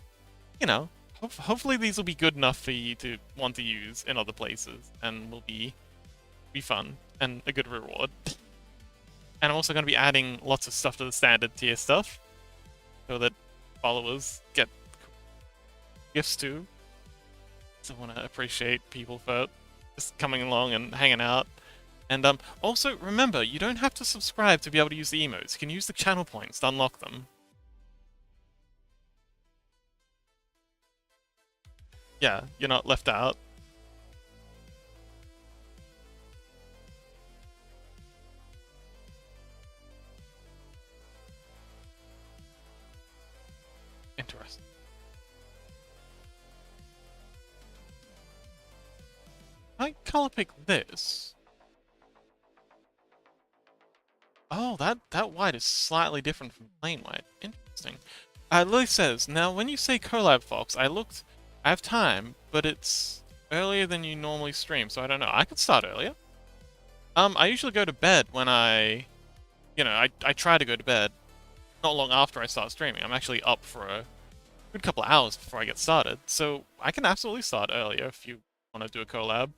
you know, hopefully these will be good enough for you to want to use in other places, and will be fun, and a good reward. And I'm also going to be adding lots of stuff to the standard tier stuff, so that followers get gifts too. So I want to appreciate people for just coming along and hanging out. And also, remember, you don't have to subscribe to be able to use the emotes. You can use the channel points to unlock them. Yeah, you're not left out. Interesting. I color pick this. Oh, that white is slightly different from plain white. Interesting. Lily says, now when you say collab Fox, I have time, but it's earlier than you normally stream, so I don't know. I could start earlier. I usually go to bed when I try to go to bed not long after I start streaming. I'm actually up for a good couple of hours before I get started, so I can absolutely start earlier if you want to do a collab.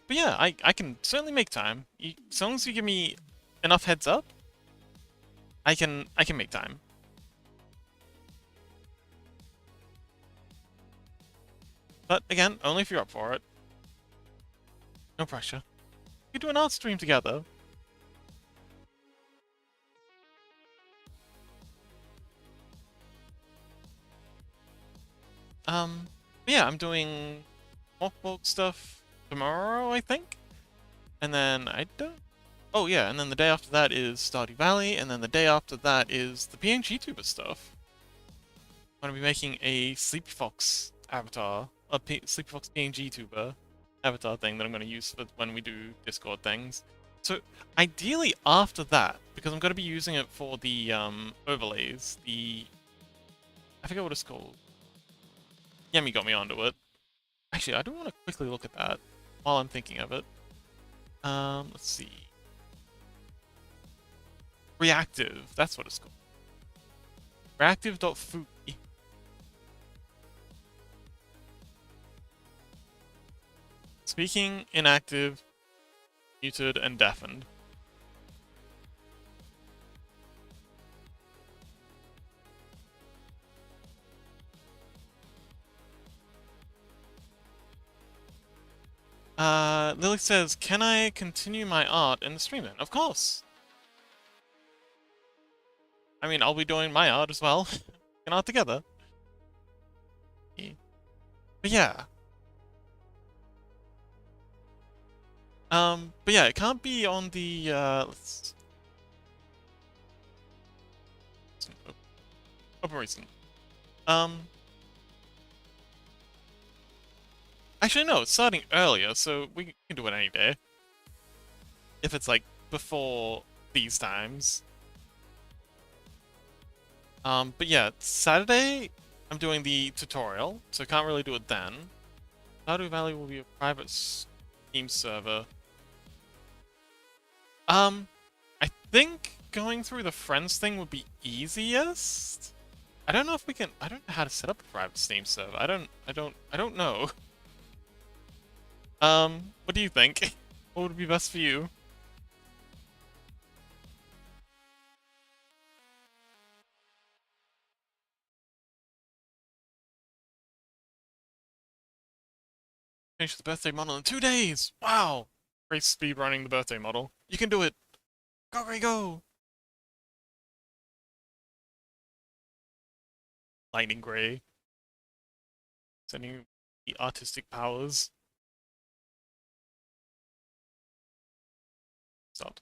But yeah, I can certainly make time. As long as you give me enough heads up, I can make time. But again, only if you're up for it. No pressure. We could do an art stream together. But yeah, I'm doing mockbook stuff tomorrow, I think. And then I don't... Oh yeah, and then the day after that is Stardew Valley, and then the day after that is the PNG-tuber stuff. I'm gonna be making a Sleepy Fox avatar, a Sleepy Fox PNG-tuber avatar thing that I'm gonna use for when we do Discord things. So ideally after that, because I'm gonna be using it for the overlays, I forget what it's called. Yemi got me onto it. Actually, I do want to quickly look at that while I'm thinking of it. Let's see. Reactive, that's what it's called. Reactive.foo. Speaking, inactive, muted, and deafened. Lily says, can I continue my art in the stream then? Of course! I mean, I'll be doing my art as well. We can art together. But yeah. But yeah, it can't be on the, let's... Operation. Actually, no, it's starting earlier, so we can do it any day. If it's, like, before these times. But yeah, Saturday, I'm doing the tutorial, so I can't really do it then. Stardew Valley will be a private Steam server. I think going through the friends thing would be easiest. I don't know if we can. I don't know how to set up a private Steam server. I don't know. What do you think? What would be best for you? Finish the birthday model in 2 days! Wow! Great speed running the birthday model. You can do it! Go, Ray, go! Lightning Gray. Sending the artistic powers. Stop.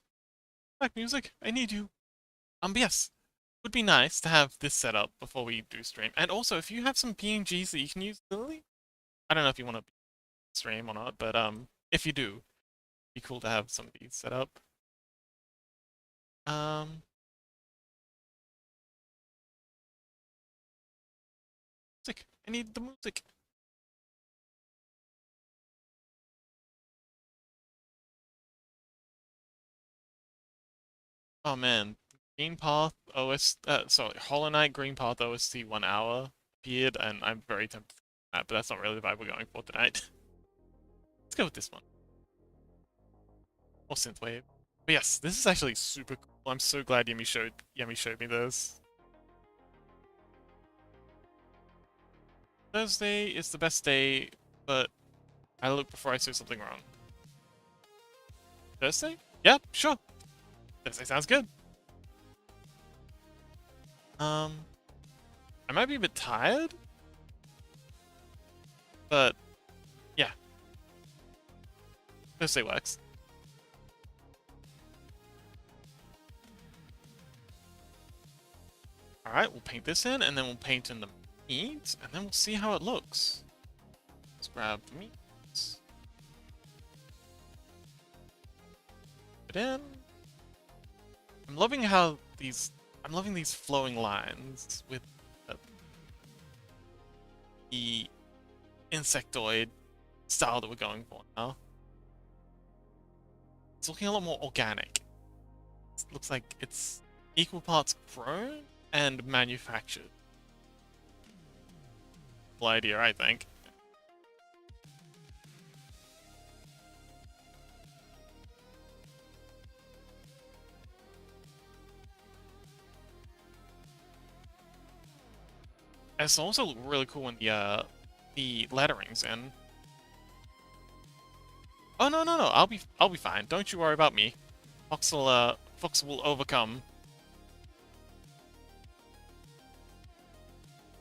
Back music, I need you. But yes. Would be nice to have this set up before we do stream. And also, if you have some PNGs that you can use, Lily, I don't know if you want to stream or not, but if you do, it'd be cool to have some of these set up. Um, music. I need the music. Oh man, Green Path sorry, Hollow Knight Green Path OST 1 hour appeared, and I'm very tempted to that, but that's not really the vibe we're going for tonight. Let's go with this one. Or Synthwave. But yes, this is actually super cool. I'm so glad Yemi showed me this. Thursday is the best day, but I look before I say something wrong. Thursday? Yeah, sure. Thursday sounds good. I might be a bit tired, but yeah, Thursday works. Alright, we'll paint this in, and then we'll paint in the meat, and then we'll see how it looks. Let's grab the meat. Put it in. I'm loving these flowing lines with the insectoid style that we're going for now. It's looking a lot more organic. It looks like it's equal parts grown and manufactured. Cool idea, I think. It's also really cool when the lettering's in. Oh no, I'll be fine. Don't you worry about me. Fox will overcome.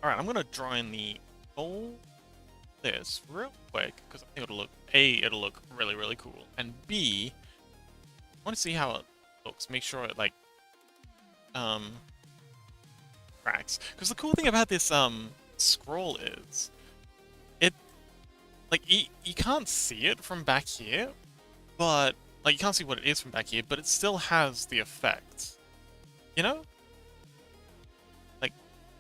Alright, I'm gonna draw in the whole this real quick, because I think it'll look really, really cool. And B, I wanna see how it looks. Make sure it like cracks. Because the cool thing about this scroll is like you can't see it from back here, but like you can't see what it is from back here, but it still has the effect. You know? Like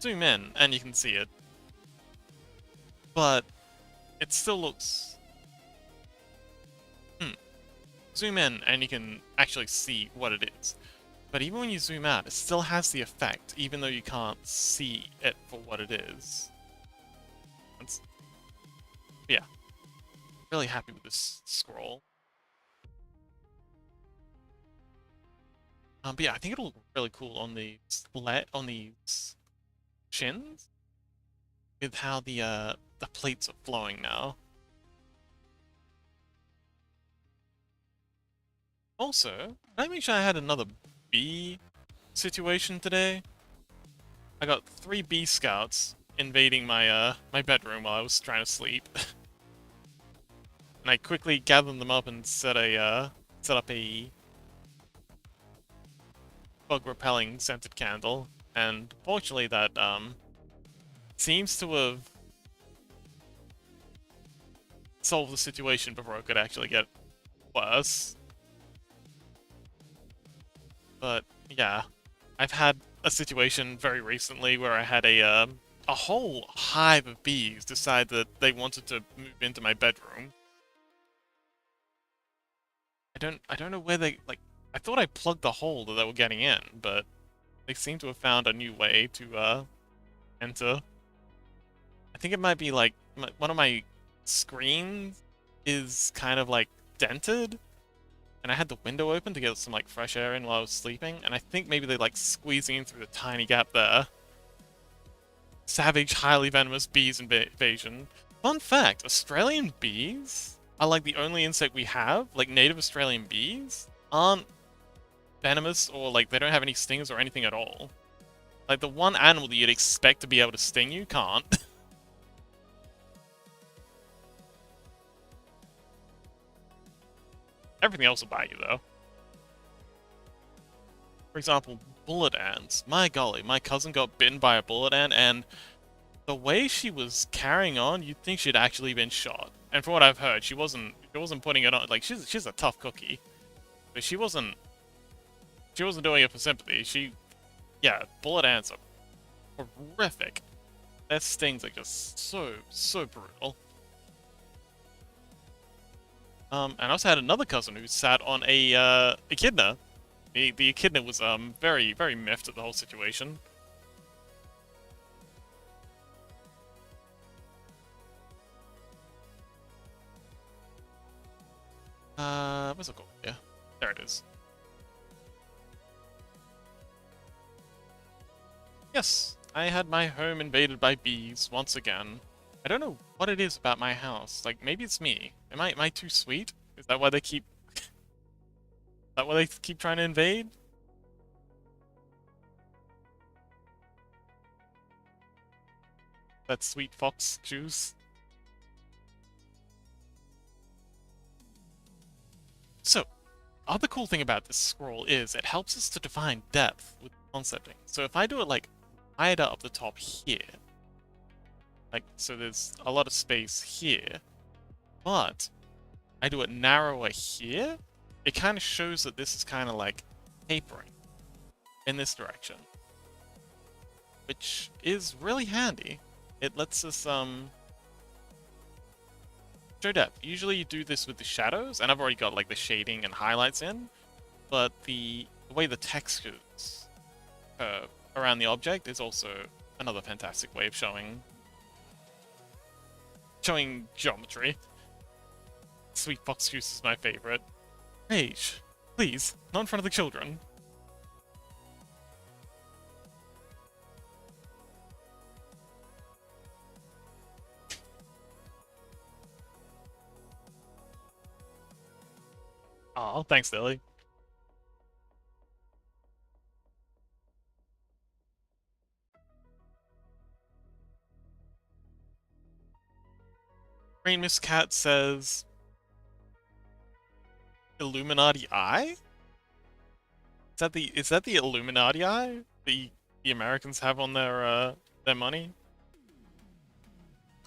zoom in and you can see it. But it still looks zoom in and you can actually see what it is. But even when you zoom out, it still has the effect, even though you can't see it for what it is. Yeah. Really happy with this scroll. But yeah, I think it'll look really cool on these shins with how the plates are flowing now. Also, did I mention I had another bee situation today? I got 3 bee scouts invading my bedroom while I was trying to sleep. And I quickly gathered them up and set up a bug repelling scented candle. And fortunately that seems to have solved the situation before it could actually get worse. But yeah, I've had a situation very recently where I had a whole hive of bees decide that they wanted to move into my bedroom. I don't know where they like. I thought I plugged the hole that they were getting in, but they seem to have found a new way to enter. I think it might be like one of my screens is kind of like dented, and I had the window open to get some like fresh air in while I was sleeping, and I think maybe they like squeezing in through the tiny gap there. Savage, highly venomous bees invasion. Fun fact, Australian bees are like the only insect we have, like native Australian bees, aren't venomous or like they don't have any stings or anything at all. Like the one animal that you'd expect to be able to sting you can't. Everything else will bite you though. For example, bullet ants. My golly, my cousin got bitten by a bullet ant, and the way she was carrying on, you'd think she'd actually been shot. And from what I've heard, she wasn't putting it on. Like she's a tough cookie, but she wasn't doing it for sympathy. Yeah, bullet ants are horrific. Their stings are just so brutal. And I also had another cousin who sat on a echidna. The echidna was very miffed at the whole situation. What's it called? Yeah, there it is. Yes, I had my home invaded by bees once again. I don't know what it is about my house. Like maybe it's me. Am I too sweet? Is that why they keep? Is that why they keep trying to invade? That sweet fox juice. So, other cool thing about this scroll is it helps us to define depth with concepting. So if I do it like wider up the top here, like so there's a lot of space here, but I do it narrower here, it kind of shows that this is kind of like tapering in this direction, which is really handy. It lets us show depth. Usually you do this with the shadows, and I've already got like the shading and highlights in, but the way the textures around the object is also another fantastic way of showing geometry. Sweet fox juice is my favorite. Rage, please, not in front of the children. Oh, thanks, Lily. Green Miss Cat says Illuminati Eye? Is that the Illuminati Eye the Americans have on their money?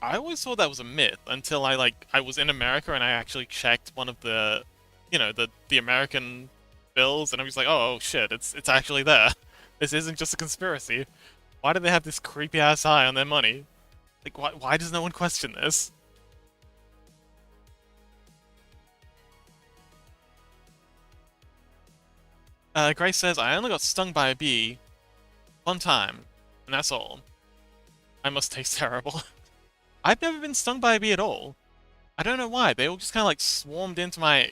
I always thought that was a myth until I was in America and I actually checked one of the the American bills, and I was like, oh shit, it's actually there. This isn't just a conspiracy. Why do they have this creepy ass eye on their money? Like why does no one question this? Grace says, I only got stung by a bee one time, and that's all. I must taste terrible. I've never been stung by a bee at all. I don't know why. They all just kind of like swarmed into my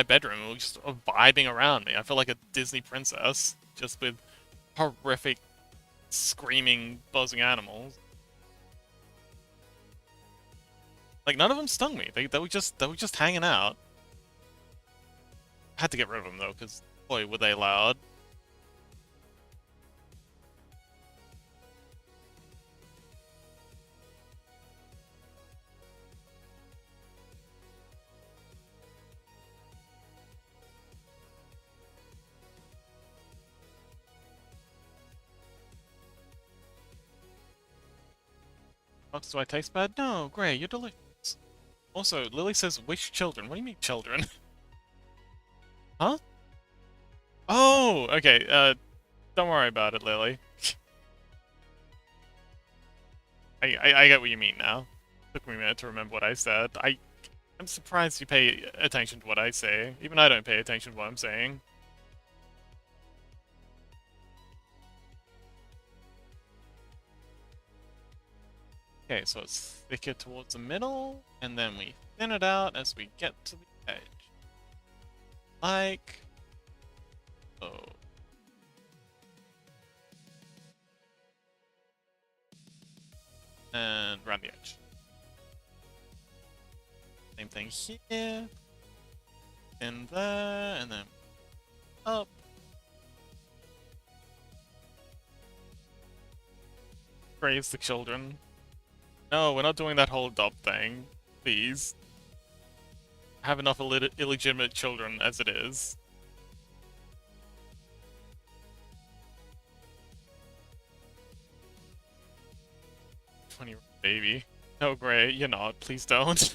bedroom and were just vibing around me. I feel like a Disney princess, just with horrific, screaming, buzzing animals. Like none of them stung me. They were just hanging out. I had to get rid of them though, because boy, were they loud. Fox, do I taste bad? No, Gray, you're delicious. Also, Lily says, wish children. What do you mean, children? Huh? Oh, okay, don't worry about it, Lily. I get what you mean now. Took me a minute to remember what I said. I'm surprised you pay attention to what I say. Even I don't pay attention to what I'm saying. Okay, so it's thicker towards the middle, and then we thin it out as we get to the edge. Like... oh. And around the edge. Same thing here. In there, and then up. Raise the children. No, we're not doing that whole adopt thing. Please. I have enough illegitimate children as it is. 20-year-old baby. No, Gray, you're not. Please don't.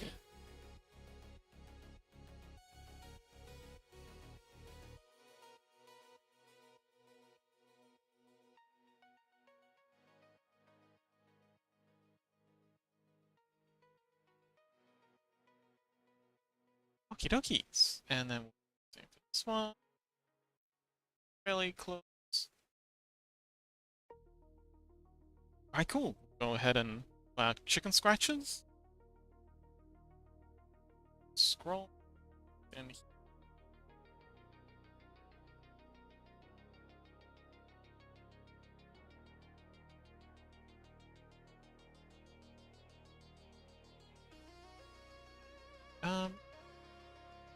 Okie dokies. And then same for this one. Fairly close. Alright, cool. Go ahead and chicken scratches. Scroll. And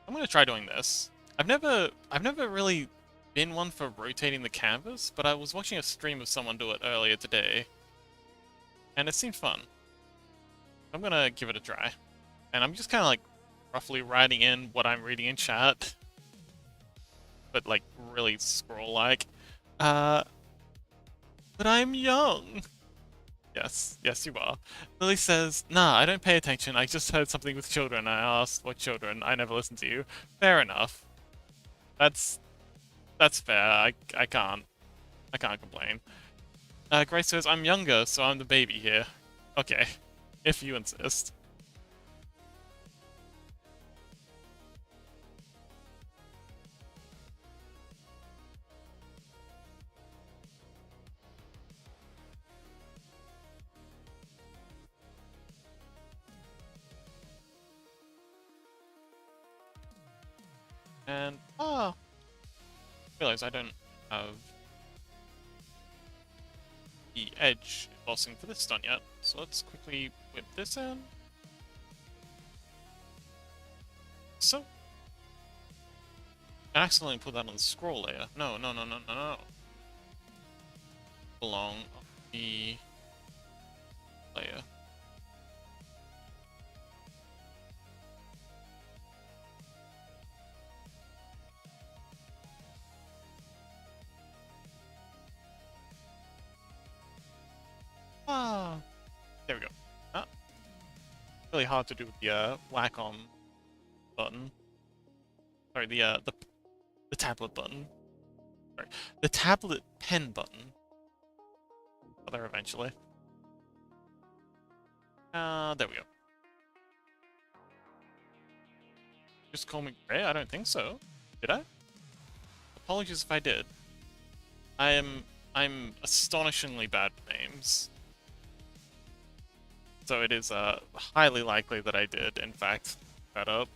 I'm gonna try doing this. I've never really been one for rotating the canvas, but I was watching a stream of someone do it earlier today, and it seemed fun. I'm gonna give it a try. And I'm just kind of like roughly writing in what I'm reading in chat, but like really scroll-like. But I'm young. Yes, yes you are. Lily says, nah, I don't pay attention. I just heard something with children. I asked what children. I never listened to you. Fair enough. That's fair. I can't complain. Grace says, I'm younger, so I'm the baby here. Okay, if you insist. And, realize I don't have the edge embossing for this done yet, so let's quickly whip this in. So, I accidentally put that on the scroll layer. No. Belong on the layer. There we go. Really hard to do with the whack on button. Sorry, the tablet button. Sorry, the tablet pen button. Got there eventually. There we go. Just call me Gray? I don't think so. Did I? Apologies if I did. I'm astonishingly bad with names. So it is highly likely that I did, in fact, that up.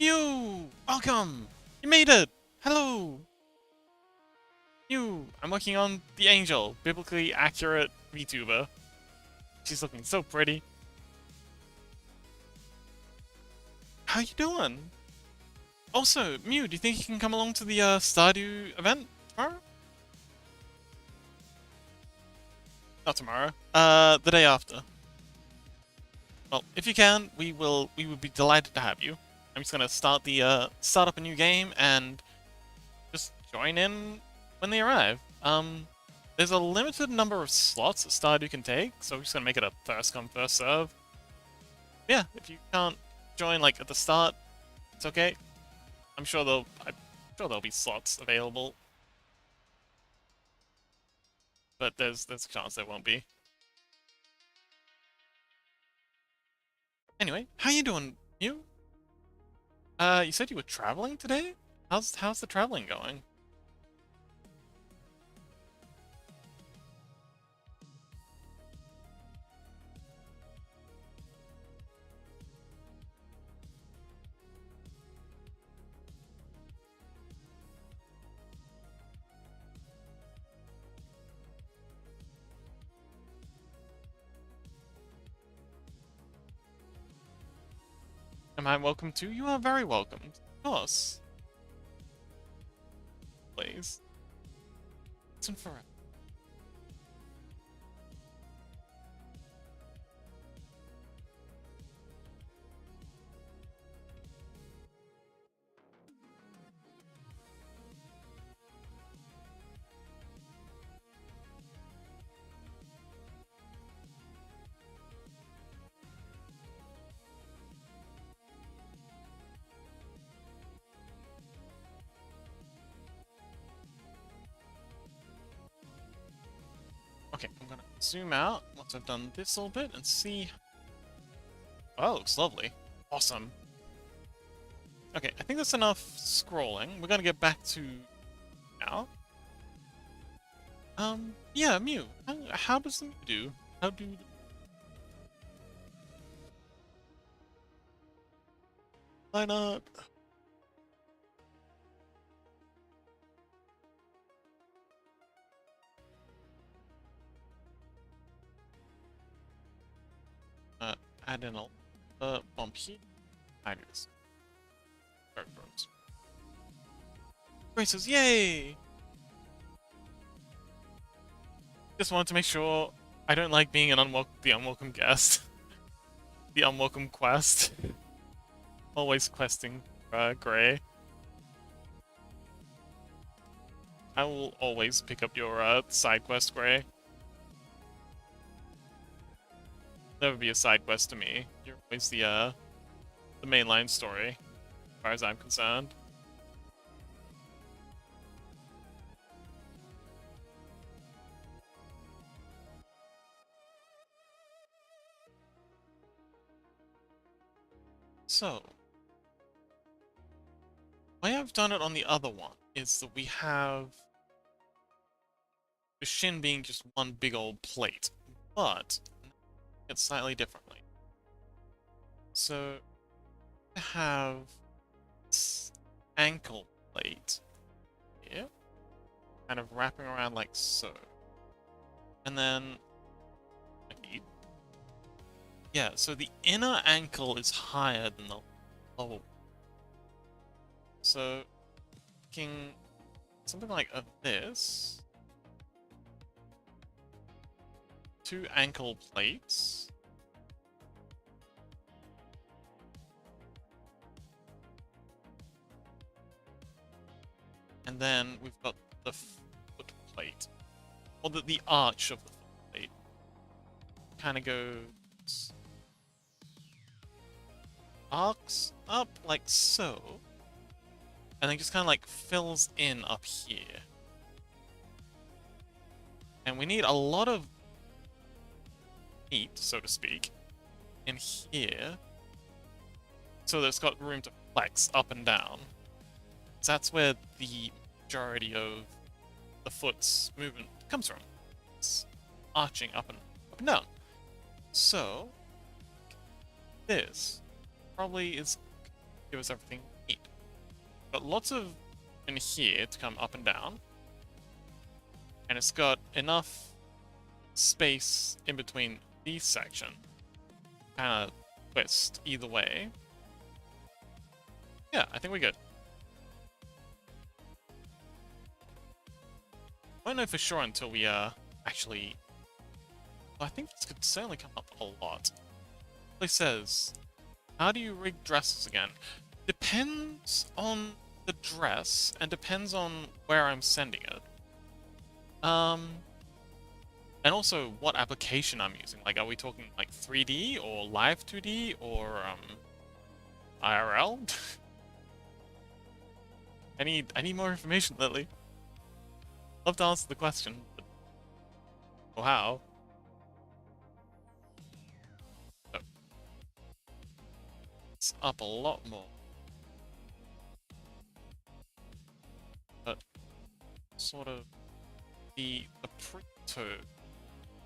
You! Welcome! You made it! Hello! You! I'm working on the Angel, biblically accurate Vtuber. She's looking so pretty. How you doing? Also, Mew, do you think you can come along to the Stardew event tomorrow? Not tomorrow. The day after. Well, if you can, we would be delighted to have you. I'm just gonna start up a new game and just join in when they arrive. There's a limited number of slots that Stardew can take, so we're just gonna make it a first come, first serve. Yeah, if you can't join like at the start, it's okay. I'm sure there'll be slots available, but there's a chance there won't be. Anyway, how you doing, you? You said you were traveling today? How's the traveling going? Am I welcome too? You are very welcome. Of course. Please. Listen forever. Okay, I'm gonna zoom out once I've done this little bit and see. Oh, looks lovely. Awesome. Okay, I think that's enough scrolling. We're gonna get back to now. Yeah, Mew. How does it do? How do? Why not? Add in a bump here. I do this. Braces, yay! Just wanted to make sure I don't like being the unwelcome guest. The unwelcome quest. Always questing Gray. I will always pick up your side quest, Gray. Never be a side quest to me. You're always the mainline story, as far as I'm concerned. So, the way I've done it on the other one is that we have the shin being just one big old plate, but it's slightly differently. So, I have this ankle plate here, kind of wrapping around like so. And then, yeah, so the inner ankle is higher than the lower. So, making something like this. 2 ankle plates. And then we've got the foot plate. Or the arch of the foot plate. Kind of goes... arcs up like so. And then just kind of like fills in up here. And we need a lot of meat, so to speak, in here. So that it's got room to flex up and down. So that's where the majority of the foot's movement comes from. It's arching up and down. So, this probably is give us everything we need. Got lots of in here to come up and down. And it's got enough space in between these sections. Kind of twist either way. Yeah, I think we're good. I don't know for sure until we actually... Well, I think this could certainly come up a lot. It says, how do you rig dresses again? Depends on the dress, and depends on where I'm sending it. And also what application I'm using. Like, are we talking like 3D or live 2D or IRL? I need more information, Lily. Love to answer the question, but oh, how? Oh, it's up a lot more. But sort of the pre-to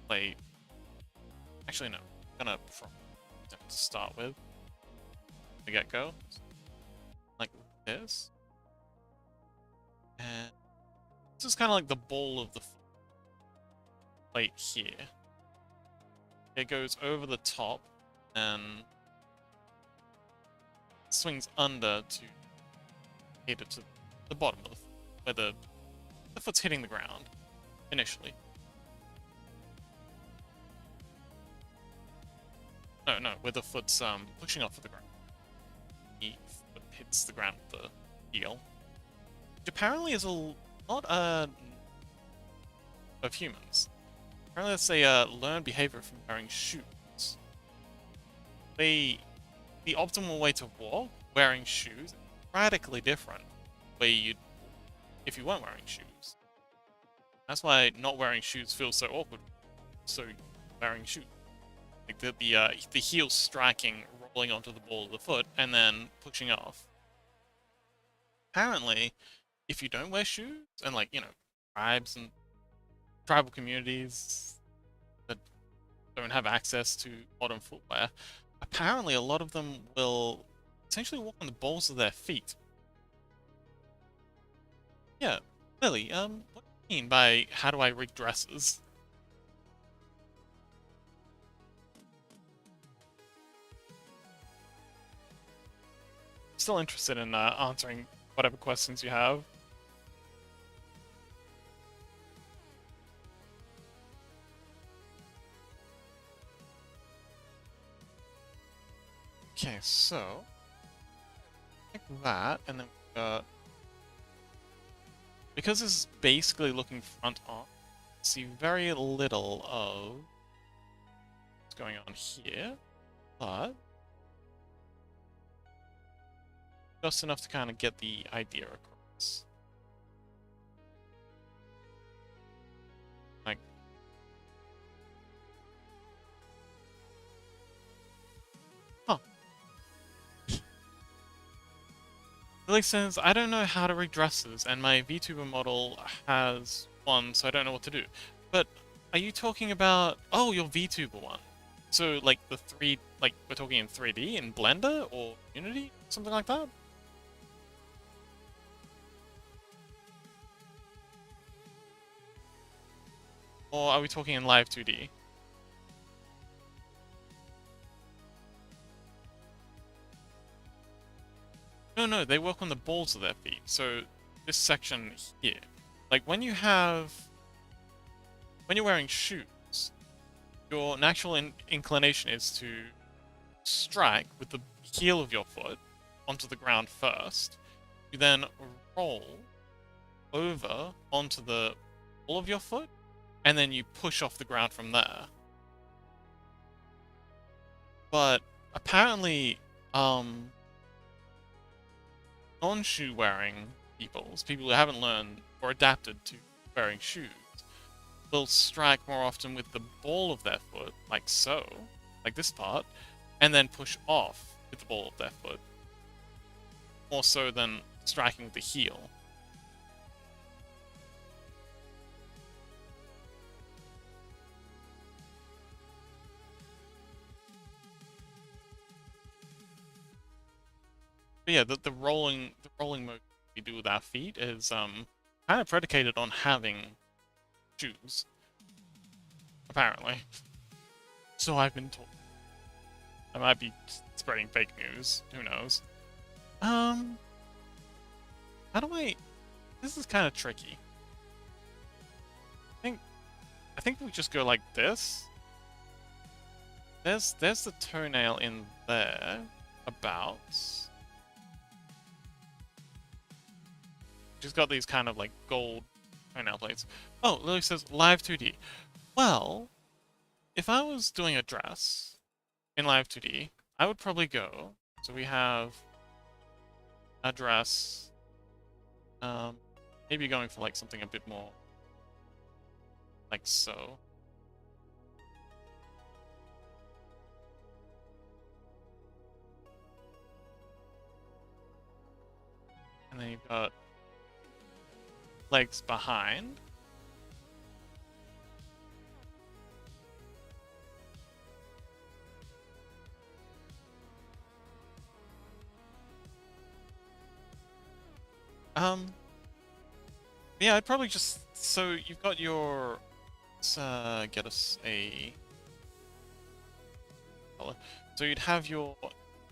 play. Actually, no. I'm gonna to start with the get-go, like this, and this is kind of like the ball of the plate here. It goes over the top and swings under to hit it to the bottom of the foot, where the foot's hitting the ground initially. No, where the foot's pushing off of the ground. The foot hits the ground with the heel. Which apparently is a lot of humans. Apparently that's a learned behavior from wearing shoes. The optimal way to walk wearing shoes is radically different where you'd if you weren't wearing shoes. That's why not wearing shoes feels so awkward. So wearing shoes. Like the heel striking, rolling onto the ball of the foot, and then pushing off. Apparently, if you don't wear shoes, and like, you know, tribes and tribal communities that don't have access to modern footwear, apparently a lot of them will essentially walk on the balls of their feet. Yeah, Lily, what do you mean by how do I rig dresses? Still interested in answering whatever questions you have. Okay, so like that, and then we got because this is basically looking front on, see very little of what's going on here, but just enough to kind of get the idea across. Like, huh. Lily says, I don't know how to rig dresses, and my Vtuber model has one, so I don't know what to do. But are you talking about, oh, your Vtuber one? So, like, like, we're talking in 3D, in Blender, or Unity? Something like that? Or are we talking in live 2D? No, they work on the balls of their feet. So this section here, like when you're wearing shoes, your natural inclination is to strike with the heel of your foot onto the ground first. You then roll over onto the ball of your foot, and then you push off the ground from there. But apparently, non-shoe wearing people who haven't learned or adapted to wearing shoes, will strike more often with the ball of their foot, like so, like this part, and then push off with the ball of their foot, more so than striking with the heel. But yeah, the rolling motion we do with our feet is kind of predicated on having shoes, apparently. So I've been told. I might be spreading fake news. Who knows? How do I? This is kind of tricky. I think we just go like this. There's the toenail in there, about. She's got these kind of like gold toenail plates. Oh, Lily says live 2D. Well, if I was doing a dress in live 2D, I would probably go So we have address. Maybe going for like something a bit more like so. And then you've got legs behind. Yeah, I'd probably just... So you've got your... Let's get us a color. So you'd have your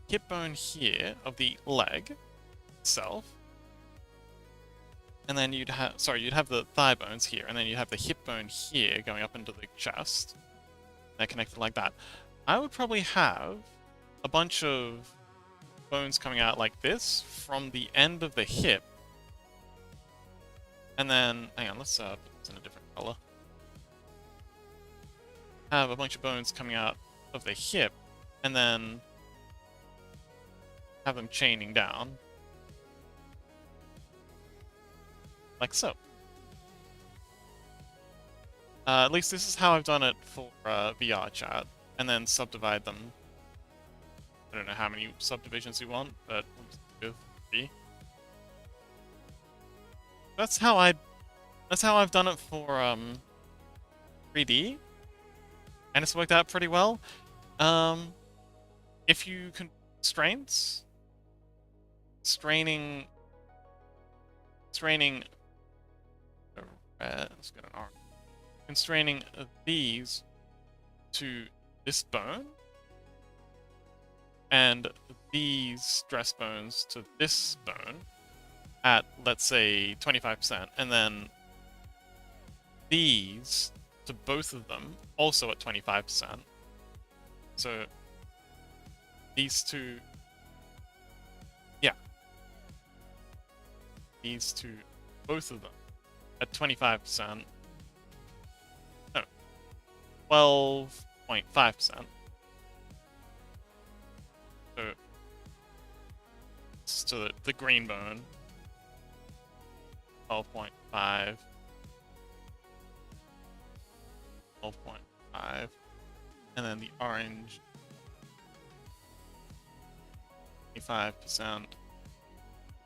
hip bone here of the leg itself. And then you'd have... Sorry, you'd have the thigh bones here, and then you'd have the hip bone here going up into the chest. They're connected like that. I would probably have a bunch of bones coming out like this from the end of the hip. And then, hang on, let's put this in a different color. Have a bunch of bones coming out of the hip, and then have them chaining down. Like so. At least this is how I've done it for VR chat, and then subdivide them. I don't know how many subdivisions you want, but we'll just do 3. That's how I've done it for 3D, and it's worked out pretty well. If you constraints, straining, let's get an R. Constraining these to this bone, and these stress bones to this bone at, let's say, 25%, and then these to both of them also at 25%. So these two, yeah, these two, both of them at 25%. No, 12.5%. So it's to the green bone. 12.5, 12.5, and then the orange 25%.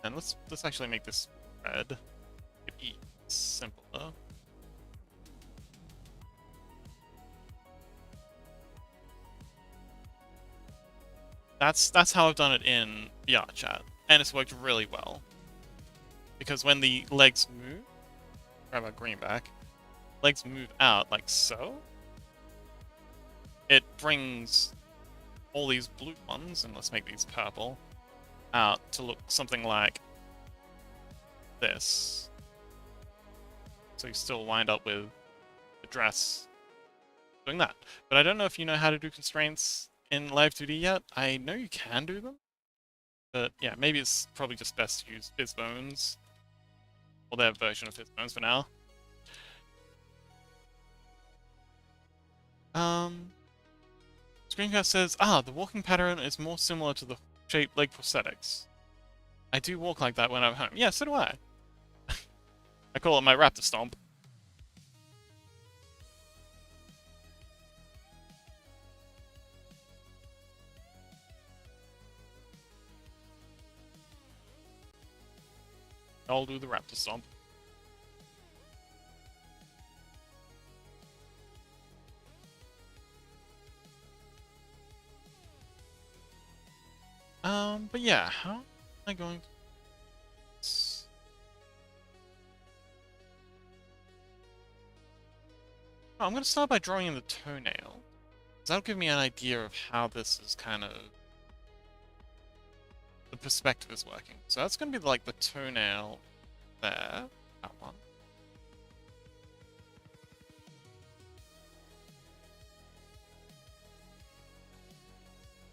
And let's actually make this red. It'd be simpler. That's how I've done it in VR chat, and it's worked really well. Because when the legs move, grab our green back, legs move out like so, it brings all these blue ones, and let's make these purple, out to look something like this. So you still wind up with the dress doing that. But I don't know if you know how to do constraints in Live 2D yet. I know you can do them, but yeah, maybe it's probably just best to use Fizzbones. Or their version of Fizzbones for now. Screencast says, the walking pattern is more similar to the shaped leg prosthetics. I do walk like that when I'm home. Yeah, so do I. I call it my raptor stomp. I'll do the raptor stomp. But yeah, how am I going to... Oh, I'm going to start by drawing in the toenail. That'll give me an idea of how this is kind of... the perspective is working. So that's going to be like the toenail there. That one.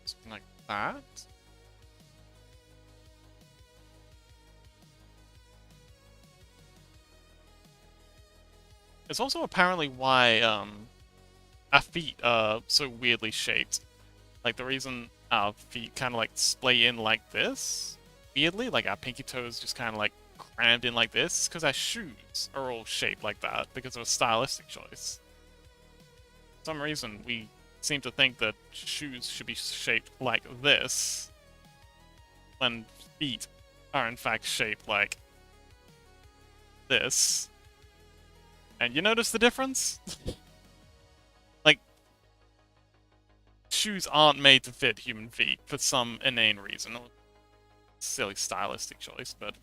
Something like that. It's also apparently why our feet are so weirdly shaped. Like the reason our feet kind of like splay in like this. Weirdly, like our pinky toes just kind of like crammed in like this, because our shoes are all shaped like that because of a stylistic choice. For some reason, we seem to think that shoes should be shaped like this, when feet are in fact shaped like this. And you notice the difference? Like, shoes aren't made to fit human feet for some inane reason. Silly stylistic choice, but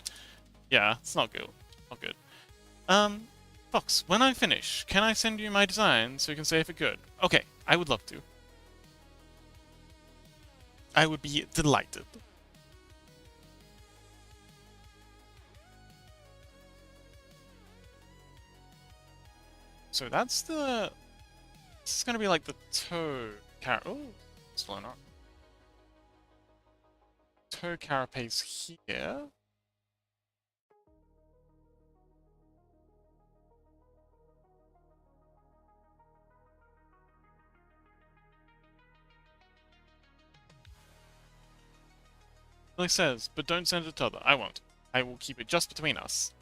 yeah, it's not good. Not good. Fox, when I finish, can I send you my design so you can say if it's good? Okay, I would love to. I would be delighted. So that's the... This is gonna be like the toe... Oh, it's blown up. Toe carapace here. It says, but don't send it to other. I won't. I will keep it just between us.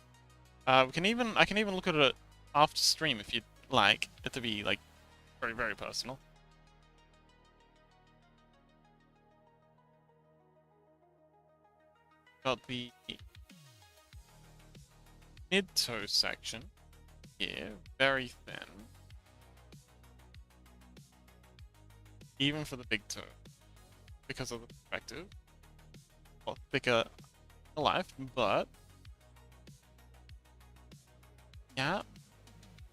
I can even look at it after stream if you'd like it to be like very, very personal. Got the mid-toe section here, very thin. Even for the big toe. Because of the perspective. Well, thicker alive, but yeah.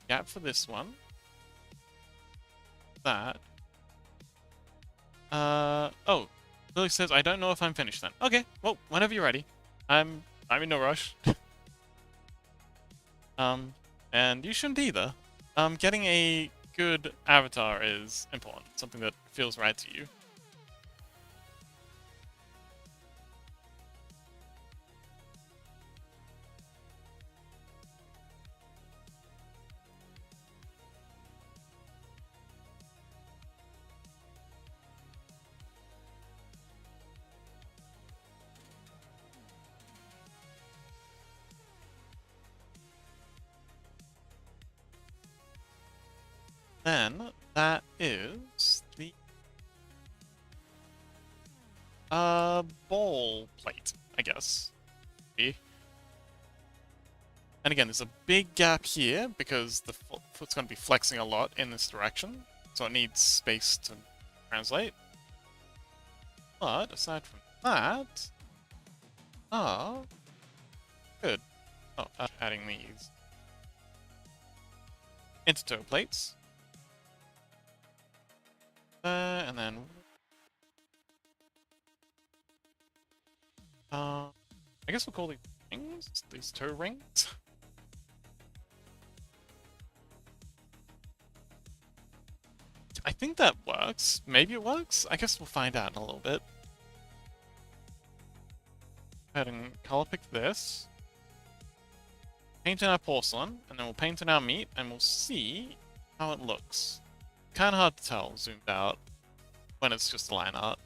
Gap for this one. That. Oh. Lily says, I don't know if I'm finished then. Okay, well, whenever you're ready. I'm in no rush. And you shouldn't either. Getting a good avatar is important. Something that feels right to you. Then, that is the ball plate, I guess. And again, there's a big gap here because the foot's going to be flexing a lot in this direction, so it needs space to translate. But aside from that, good. Oh, adding these intertoe plates. And then I guess we'll call these rings, these toe rings. I think that works. Maybe it works? I guess we'll find out in a little bit. Go ahead and color pick this. Paint in our porcelain, and then we'll paint in our meat, and we'll see how it looks. Kinda hard to tell, zoomed out, when it's just line art.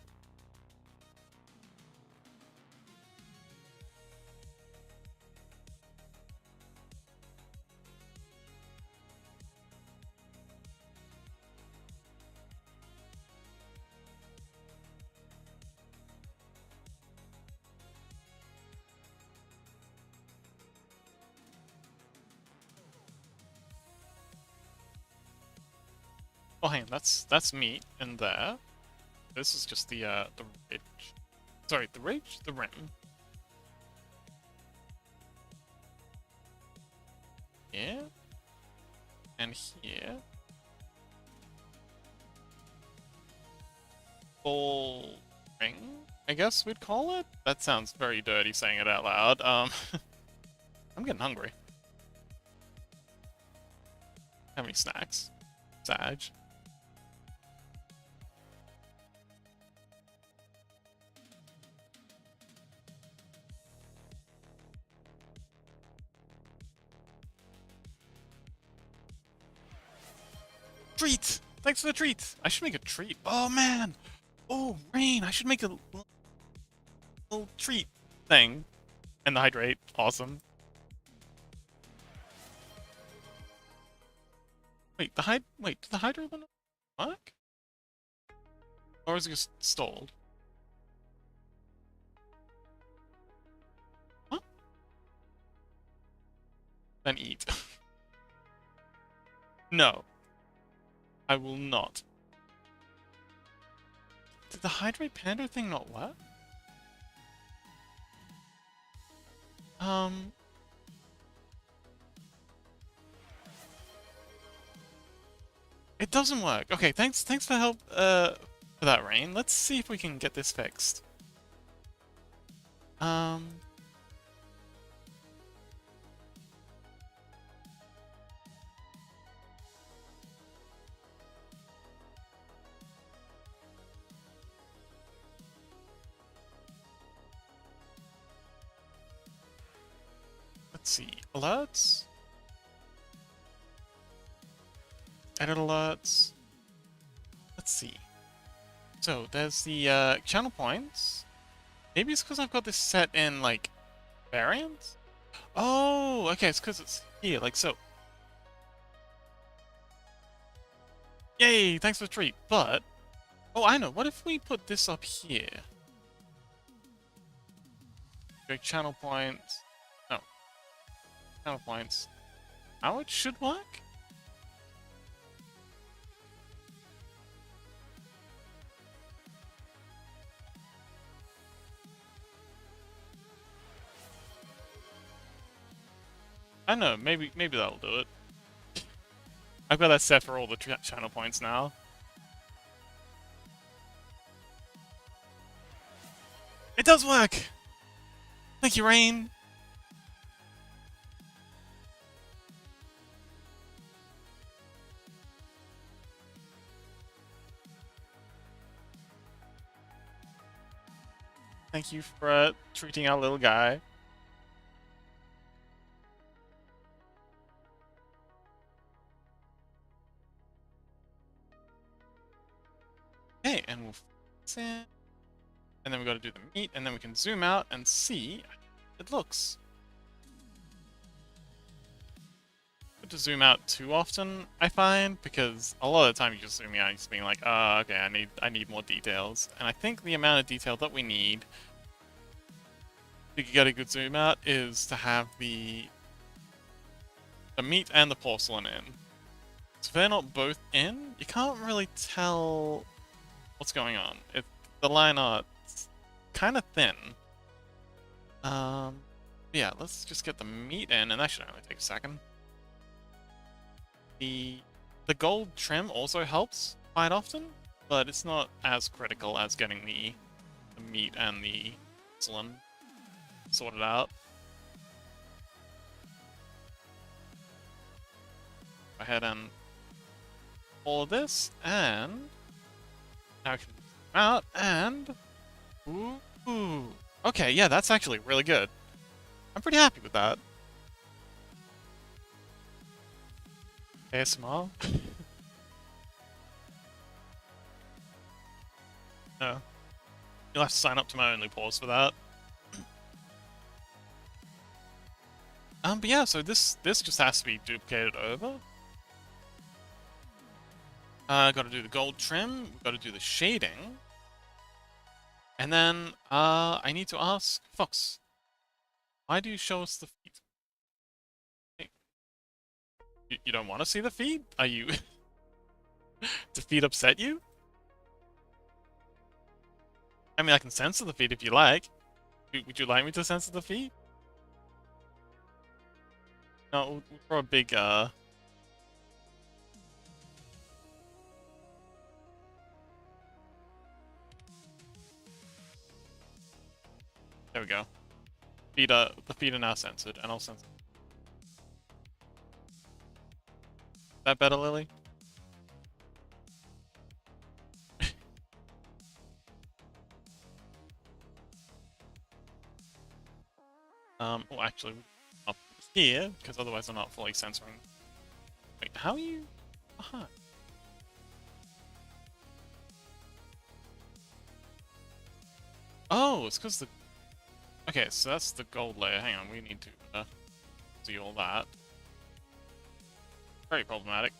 Oh, hang on, that's meat in there. This is just the ridge. Sorry, the ridge? The rim. Here. And here. Ball ring, I guess we'd call it? That sounds very dirty saying it out loud. I'm getting hungry. How many snacks? Sag. Treat! Thanks for the treat! I should make a treat. Oh man! Oh, rain! I should make a little treat thing. And the hydrate. Awesome. Wait, did the hydrate one work? Or is it just stalled? Huh? Then eat. No, I will not. Did the hydrate panda thing not work? Um, it doesn't work. Okay, thanks for help, for that, Rain. Let's see if we can get this fixed. Um, let's see. Alerts? Edit alerts. Let's see. So, there's the, channel points. Maybe it's because I've got this set in, like, variants? Oh, okay, it's because it's here, like so. Yay, thanks for the treat, but... Oh, I know, what if we put this up here? Go channel points. No. Channel points. How it should work? I don't know, maybe that'll do it. I've got that set for all the channel points now. It does work! Thank you, Rain! Thank you for treating our little guy. Okay, and we'll fix it. And then we gotta do the meat, and then we can zoom out and see it looks. Good to zoom out too often, I find, because a lot of the time you just zoom out and just being like, okay, I need more details. And I think the amount of detail that we need to get a good zoom out is to have the meat and the porcelain in. So if they're not both in, you can't really tell what's going on. The line art's kind of thin. Yeah, let's just get the meat in, and that should only take a second. The gold trim also helps quite often, but it's not as critical as getting the meat and the porcelain sorted out. Go ahead and all of this, and now I can zoom out, and ooh. Okay, yeah, that's actually really good. I'm pretty happy with that. ASMR? No. You'll have to sign up to my only pause for that. But yeah, so this just has to be duplicated over. Gotta do the gold trim, gotta do the shading. And then, I need to ask Fox, why do you show us the feet? Hey, you don't want to see the feet? Are you... Do feet upset you? I mean, I can censor the feet if you like. Would you like me to censor the feet? No, we'll throw a big, There we go. The feet are now censored, and I'll censor. Is that better, Lily? Well, actually, up here, because otherwise I'm not fully censoring. Wait, how are you behind? it's because the... Okay, so that's the gold layer. Hang on, we need to see all that. Very problematic.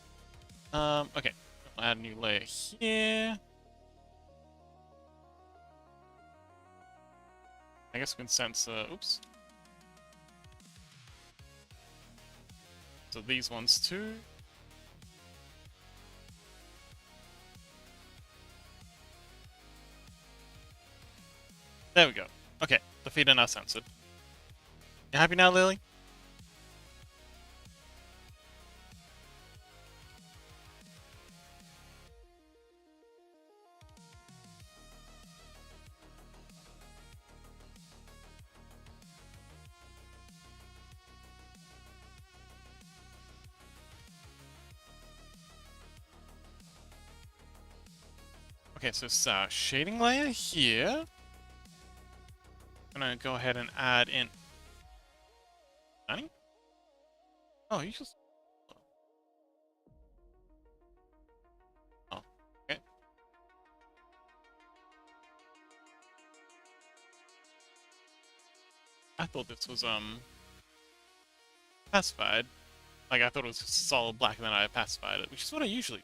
Okay. I'll add a new layer here. I guess we can censor... Oops. So these ones too. There we go. Okay, the feet are now censored. You happy now, Lily? Okay, so it's shading layer here. I'm gonna go ahead and add in... Nani? Oh, you just... Oh, okay. I thought this was, pacified. Like, I thought it was just solid black and then I pacified it, which is what I usually...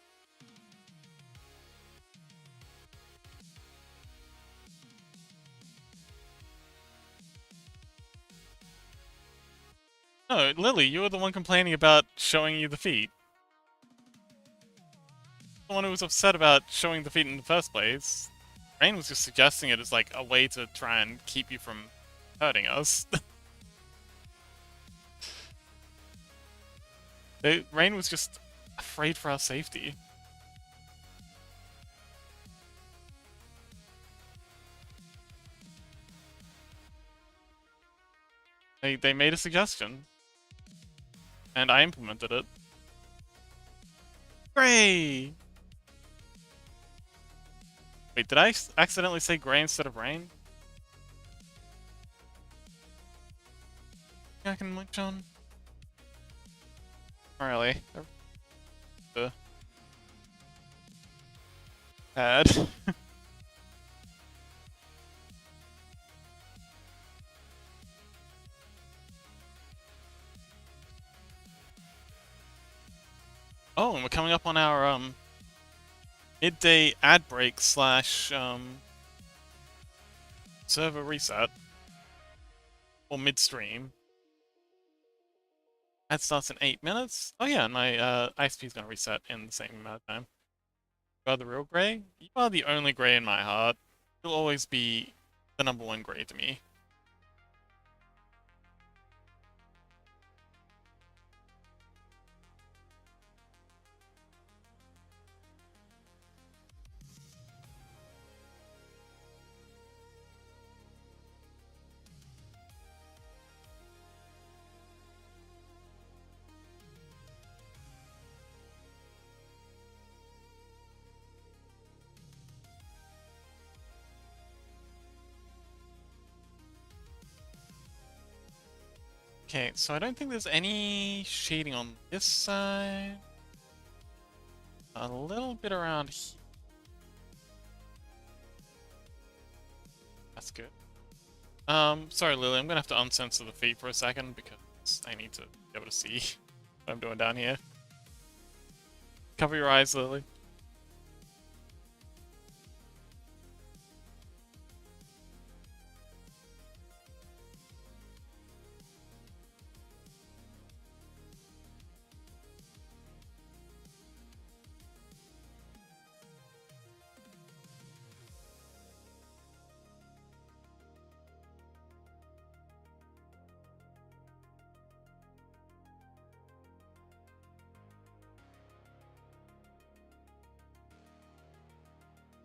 No, Lily, you were the one complaining about showing you the feet. The one who was upset about showing the feet in the first place. Rain was just suggesting it as, like, a way to try and keep you from hurting us. Rain was just afraid for our safety. They made a suggestion. And I implemented it. Gray! Wait, did I accidentally say gray instead of rain? Yeah, I can link on. Not really. Bad. Oh, and we're coming up on our midday ad break slash server reset. Or midstream. Ad starts in 8 minutes. Oh yeah, and my ISP is gonna reset in the same amount of time. You are the real Gray? You are the only Gray in my heart. You'll always be the #1 Gray to me. Okay, so I don't think there's any shading on this side. A little bit around here. That's good. Sorry Lily, I'm gonna have to uncensor the feet for a second because I need to be able to see what I'm doing down here. Cover your eyes, Lily.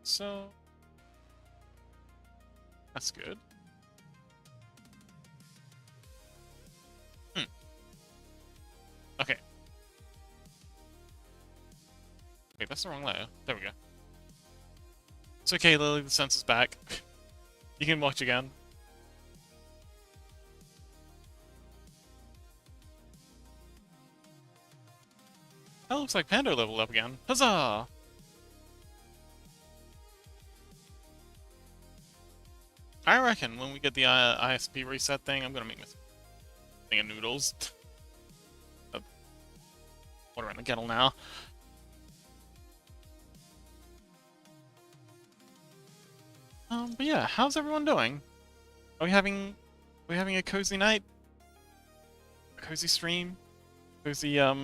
So that's good. Okay. Wait, that's the wrong layer. There we go. It's okay, Lily, the sensor's back. You can watch again. That looks like Pando leveled up again. Huzzah! I reckon when we get the ISP reset thing, I'm gonna make this thing of noodles. Water in the kettle now. But yeah, how's everyone doing? Are we having a cozy night? A cozy stream? Cozy, I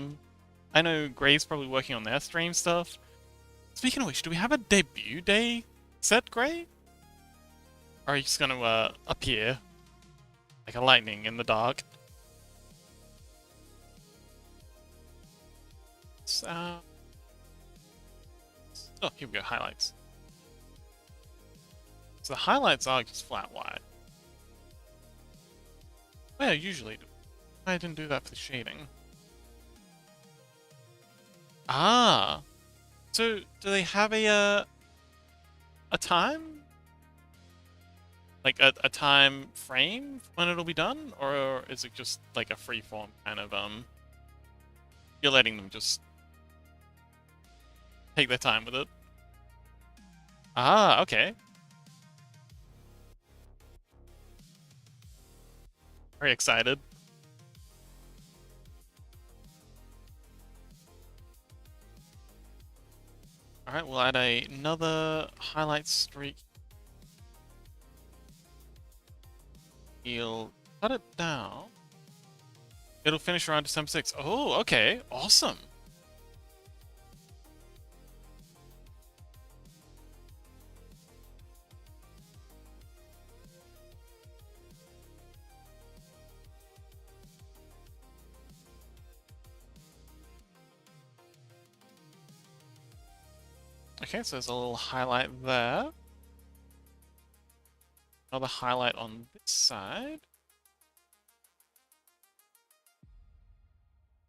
know Gray's probably working on their stream stuff. Speaking of which, do we have a debut day set, Gray? Or are you just gonna, appear like a lightning in the dark? So, oh, here we go, highlights. So the highlights are just flat white. Well, yeah, usually do. I didn't do that for the shading. Ah! So, do they have a time? Like a time frame when it'll be done? Or is it just like a freeform kind of, you're letting them just take their time with it? Ah, okay. Very excited. Alright, we'll add another highlight streak. He'll cut it down. It'll finish around December 6th. Oh, okay. Awesome. Okay, so there's a little highlight there. Another highlight on this side.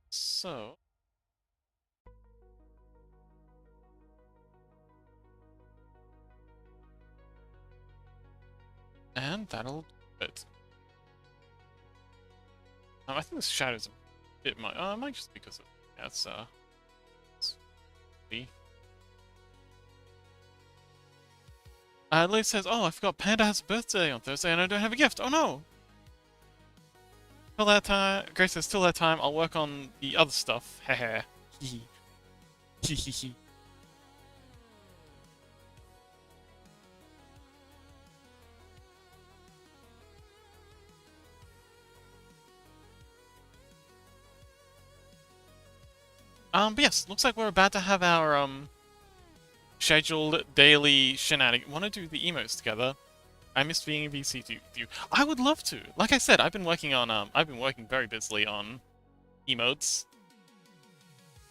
So... and that'll do it. I think this shadow's a bit much. It might just be because of... yeah, it's Liz says, oh, I forgot Panda has a birthday on Thursday and I don't have a gift. Oh no! Till that time, Grace says, till that time, I'll work on the other stuff. Hehe. Hee hee hee. But yes, looks like we're about to have our, scheduled daily shenanigans. Want to do the emotes together? I miss being in VC with you. I would love to. Like I said, I've been working very busily on emotes.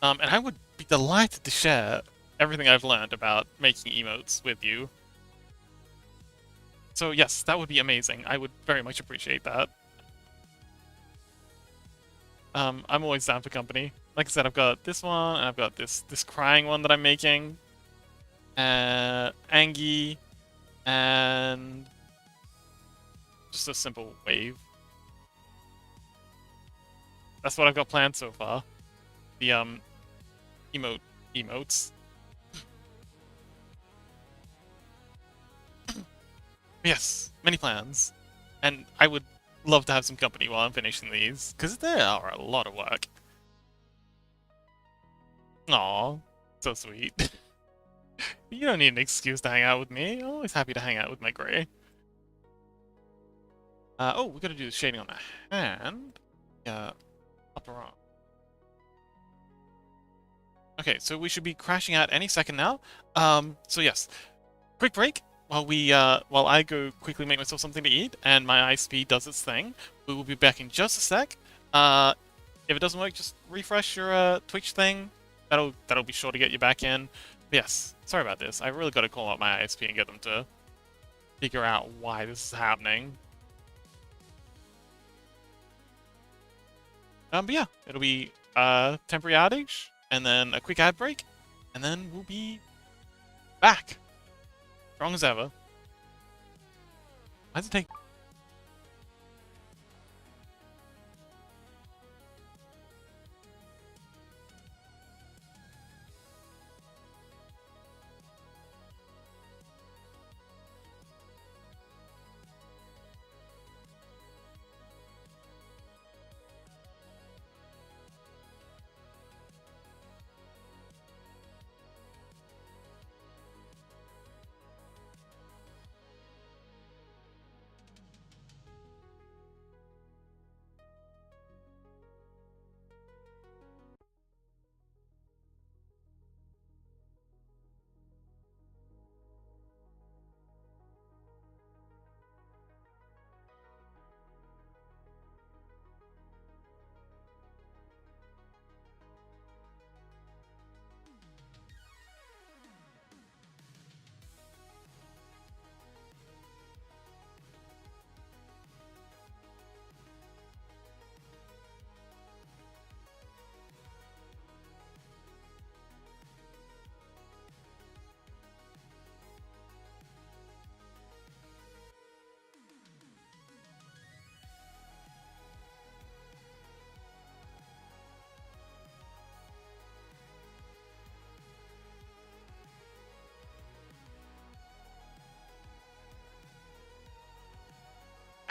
And I would be delighted to share everything I've learned about making emotes with you. So yes, that would be amazing. I would very much appreciate that. I'm always down for company. Like I said, I've got this one, and I've got this crying one that I'm making. Angie, and just a simple wave. That's what I've got planned so far. The emotes. Yes, many plans. And I would love to have some company while I'm finishing these, because they are a lot of work. Aw, so sweet. You don't need an excuse to hang out with me. I'm always happy to hang out with my Gray. Oh, we gotta do the shading on the hand. Upper arm. Okay, so we should be crashing out any second now. So yes, quick break while I go quickly make myself something to eat and my ISP does its thing. We will be back in just a sec. If it doesn't work, just refresh your Twitch thing. That'll be sure to get you back in. But yes, sorry about this. I really got to call out my ISP and get them to figure out why this is happening. But yeah, it'll be a temporary outage, and then a quick ad break, and then we'll be back. Strong as ever. Why does it take...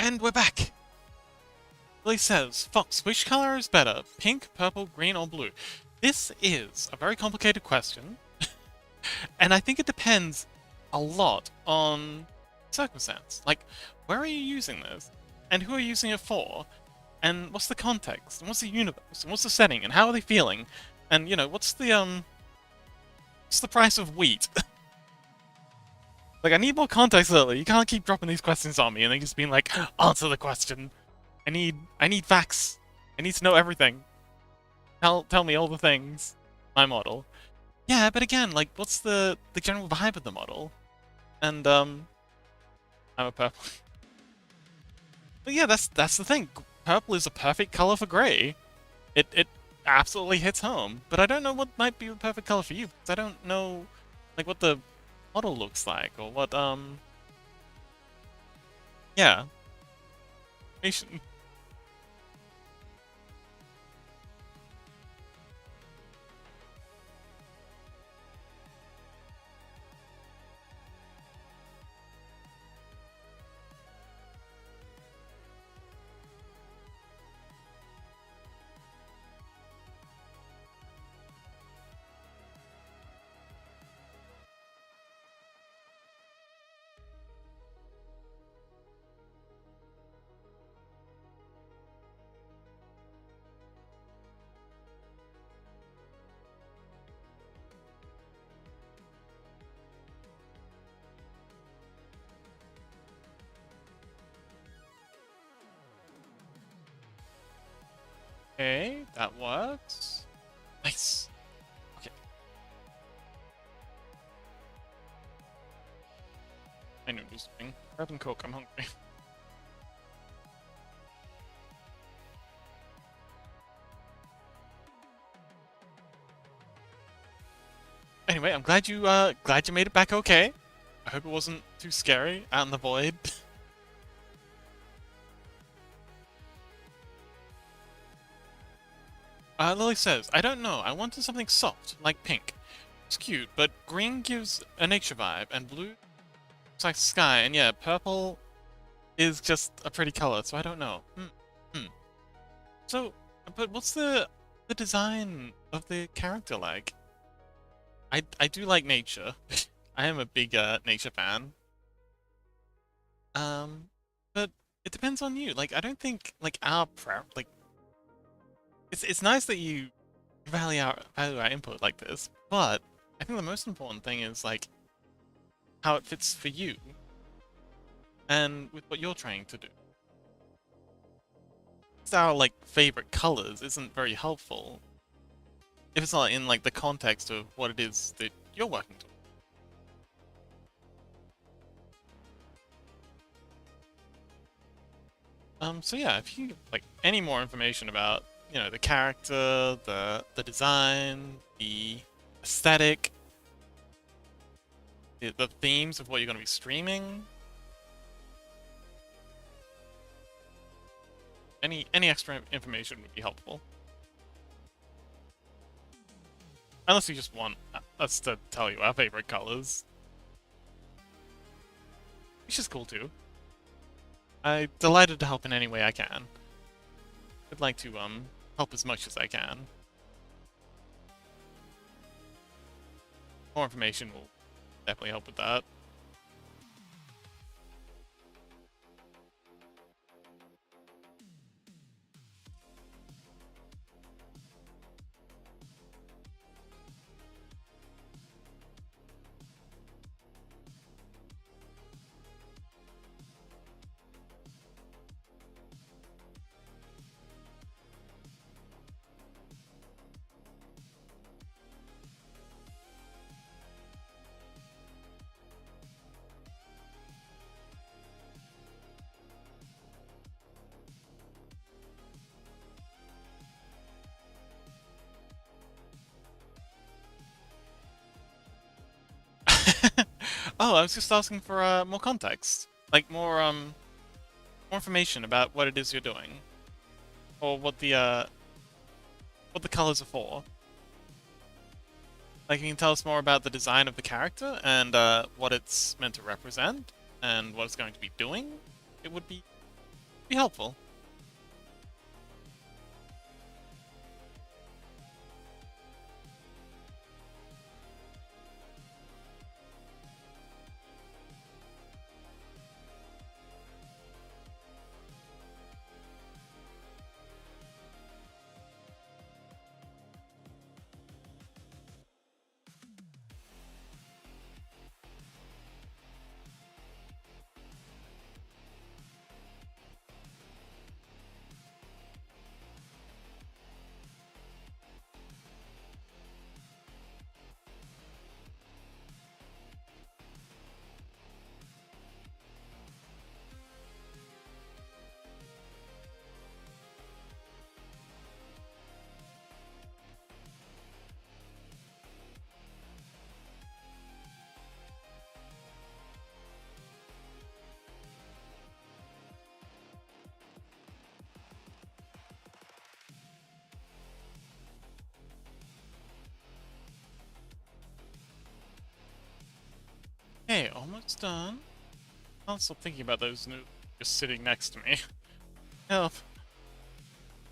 And we're back! Lily says, Fox, which color is better? Pink, purple, green, or blue? This is a very complicated question. And I think it depends a lot on circumstance. Like, where are you using this? And who are you using it for? And what's the context? And what's the universe? And what's the setting? And how are they feeling? And, you know, what's the price of wheat? Like, I need more context, Lily. You can't keep dropping these questions on me and then just being like, answer the question. I need facts. I need to know everything. Tell me all the things. My model. Yeah, but again, like, what's the general vibe of the model? And, I'm a purple. But yeah, that's the thing. Purple is a perfect color for grey. It absolutely hits home. But I don't know what might be the perfect color for you, because I don't know, like, what the model looks like, or what, yeah. Okay, that works. Nice. Okay. I know this thing. Grab and Coke, I'm hungry. Anyway, I'm glad you made it back okay. I hope it wasn't too scary out in the void. Lily says, I don't know, I wanted something soft, like pink. It's cute, but green gives a nature vibe, and blue looks like sky, and yeah, purple is just a pretty color, so I don't know. So, but what's the design of the character like? I do like nature. I am a big nature fan. But it depends on you. Like, I don't think like like it's nice that you value our input like this, but I think the most important thing is like how it fits for you and with what you're trying to do. Our like favorite colors isn't very helpful if it's not in like the context of what it is that you're working towards. So yeah, if you like any more information about, you know, the character, the design, the aesthetic, the themes of what you're going to be streaming, any extra information would be helpful. Unless you just want us to tell you our favorite colors, which is cool too. I'm delighted to help in any way I can. I'd like to help as much as I can. More information will definitely help with that. Oh, I was just asking for more context, like more information about what it is you're doing, or what the colors are for. Like, you can tell us more about the design of the character and what it's meant to represent and what it's going to be doing. It would be Be helpful. Hey, almost done. Can't stop thinking about those noobs just sitting next to me. Help.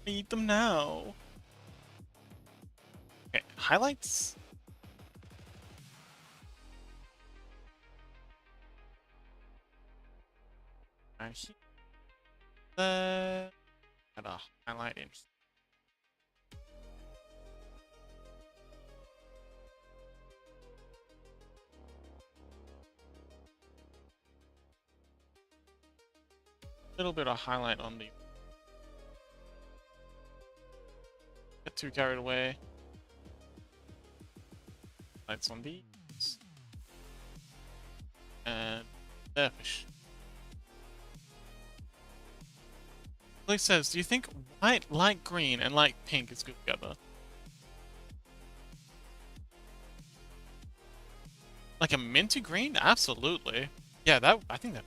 I need them now. Okay, highlights? Right here. Got a highlight in. Little bit of highlight on the. Get too carried away. Lights on these. And there. Blake says, do you think white, light green, and light pink is good together? Like a minty green? Absolutely. Yeah, that I think that.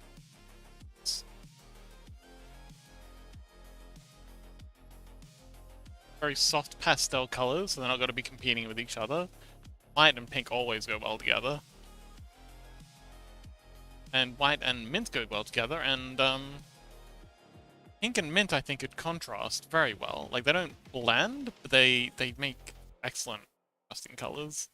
Very soft pastel colors, so they're not going to be competing with each other. White and pink always go well together. And white and mint go well together, and pink and mint I think could contrast very well. Like they don't blend, but they make excellent contrasting colors.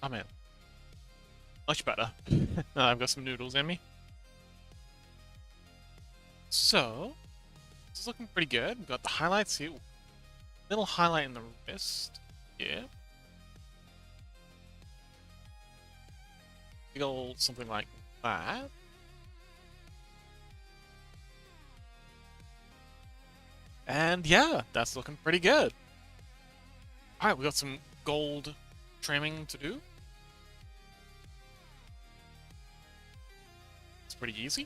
I'm in. Much better. Now I've got some noodles in me. So, this is looking pretty good. We've got the highlights here. Little highlight in the wrist. Yeah. Big old something like that. And yeah, that's looking pretty good. Alright, we got some gold trimming to do. It's pretty easy.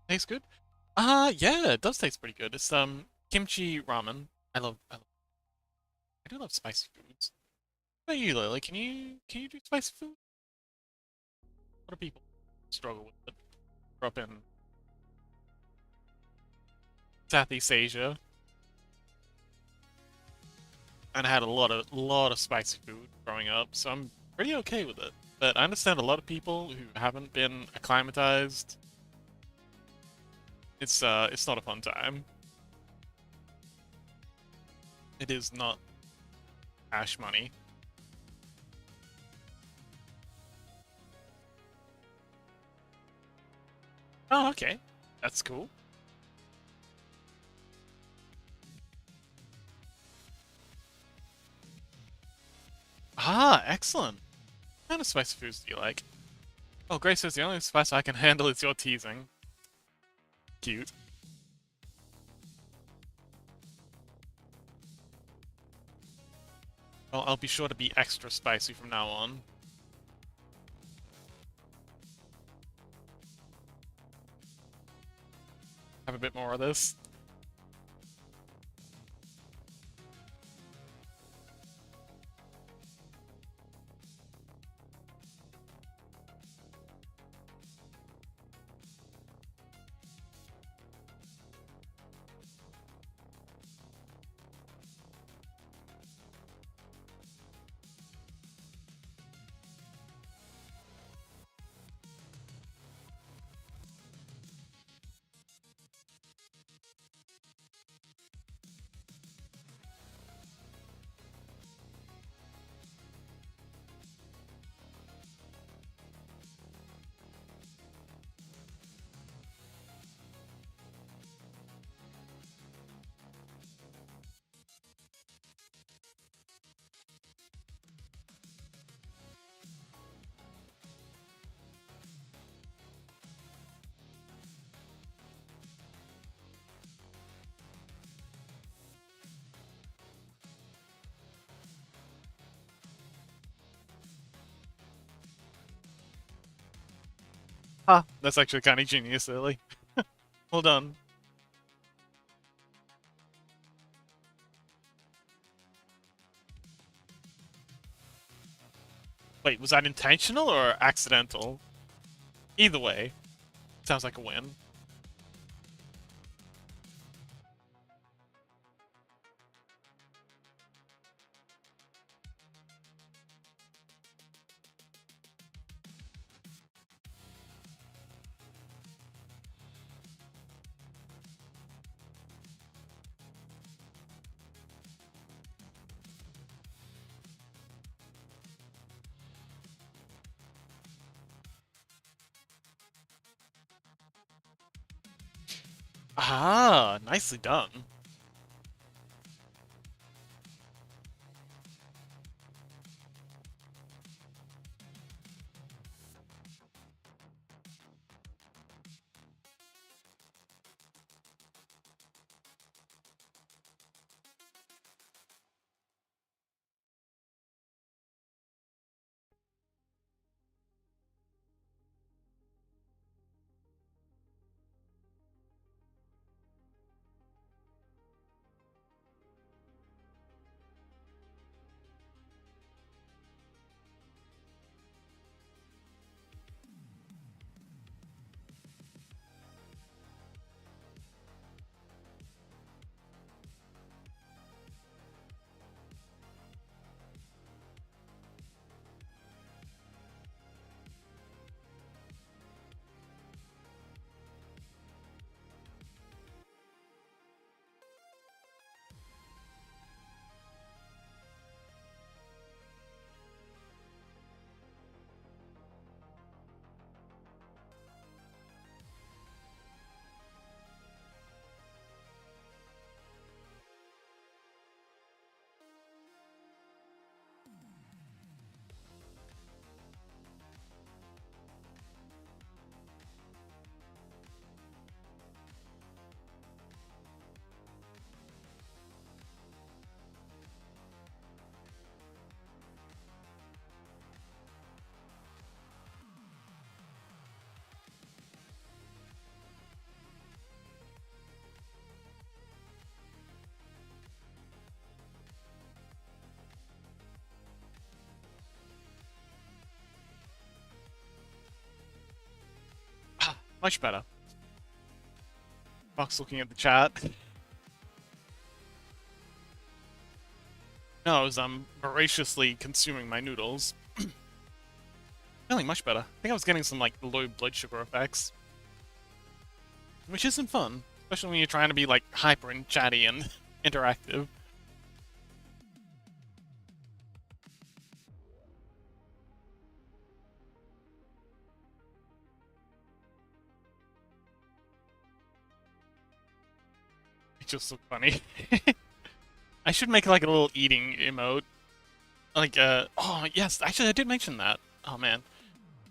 Tastes good. Yeah, it does taste pretty good. It's kimchi ramen. I do love spicy foods. What about you, Lily? Can you do spicy food? A lot of people struggle with it. Grew up in Southeast Asia, and I had a lot of spicy food growing up, so I'm pretty okay with it. But I understand a lot of people who haven't been acclimatized. It's not a fun time. It is not cash money. Oh, okay. That's cool. Ah, excellent. What kind of spicy foods do you like? Oh, Grace says the only spice I can handle is your teasing. Cute. Well, I'll be sure to be extra spicy from now on. Have a bit more of this. Ah, that's actually kind of genius, Lily. Well done. Wait, was that intentional or accidental? Either way, sounds like a win. Ah, nicely done. Much better. Fox looking at the chat. No, I was voraciously consuming my noodles. Feeling much better. I think I was getting some like low blood sugar effects. Which isn't fun. Especially when you're trying to be like hyper and chatty and interactive. It just looked funny. I should make like a little eating emote. Like, oh yes, actually I did mention that. Oh man.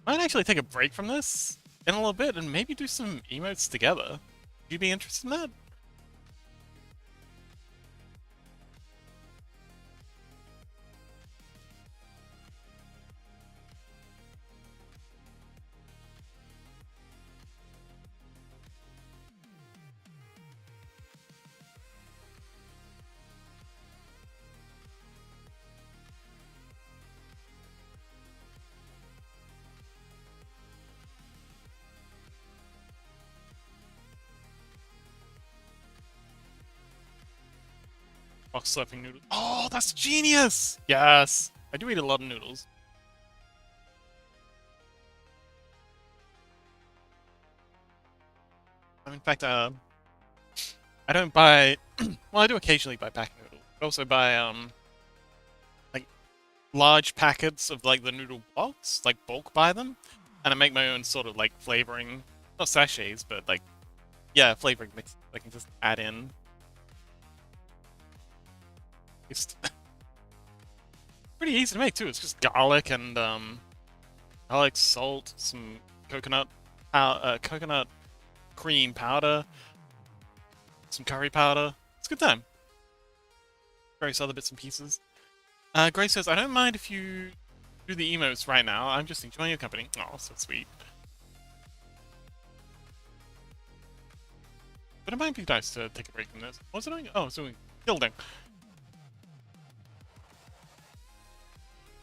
I might actually take a break from this in a little bit and maybe do some emotes together. Would you be interested in that? Box slurping noodles. Oh, that's genius! Yes! I do eat a lot of noodles. In fact, I don't buy... well, I do occasionally buy pack noodles. I also buy, like, large packets of, like, the noodle blocks. Like, bulk buy them. And I make my own sort of, like, flavoring. Not sachets, but, like, yeah, flavoring mix. I can just add in. It's pretty easy to make, too. It's just garlic and, garlic, salt, some coconut cream powder, some curry powder. It's a good time. Various other bits and pieces. Grace says, I don't mind if you do the emotes right now. I'm just enjoying your company. Oh, so sweet. But it might be nice to take a break from this. What's it doing? Oh, it's doing gilding.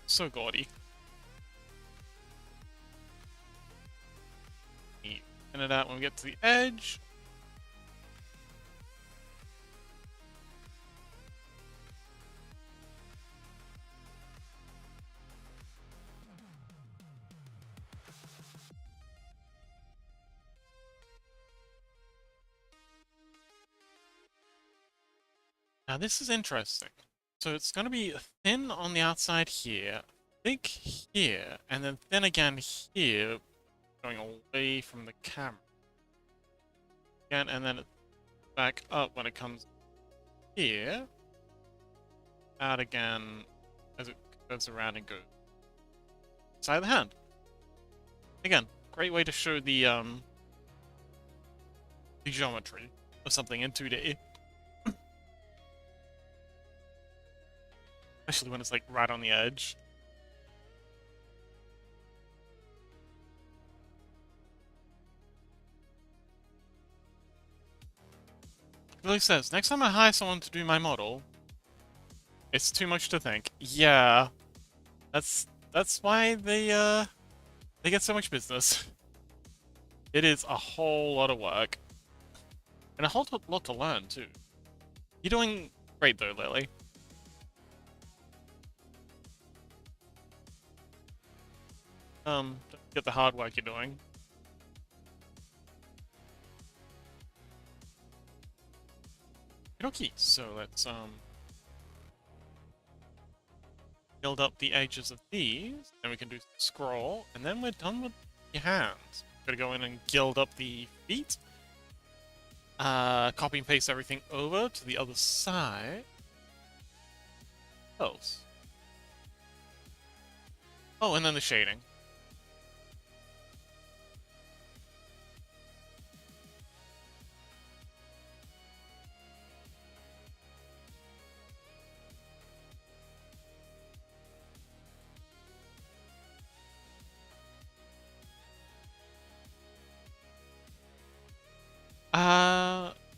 So gaudy. Thin it out when we get to the edge. Now this is interesting. So it's going to be thin on the outside here, thick here, and then thin again here, going away from the camera. Again, and then back up when it comes here. Out again as it goes around and goes side of the hand. Again, great way to show the geometry of something in 2D. Especially when it's like right on the edge. Billy says, next time I hire someone to do my model, it's too much to think. Yeah. That's why they get so much business. It is a whole lot of work. And a whole lot to learn too. You're doing great though, Lily. Don't get the hard work you're doing. Okay, so let's build up the edges of these, then we can do scroll, and then we're done with your hands. Gotta go in and gild up the feet. Copy and paste everything over to the other side. What else? Oh, and then the shading.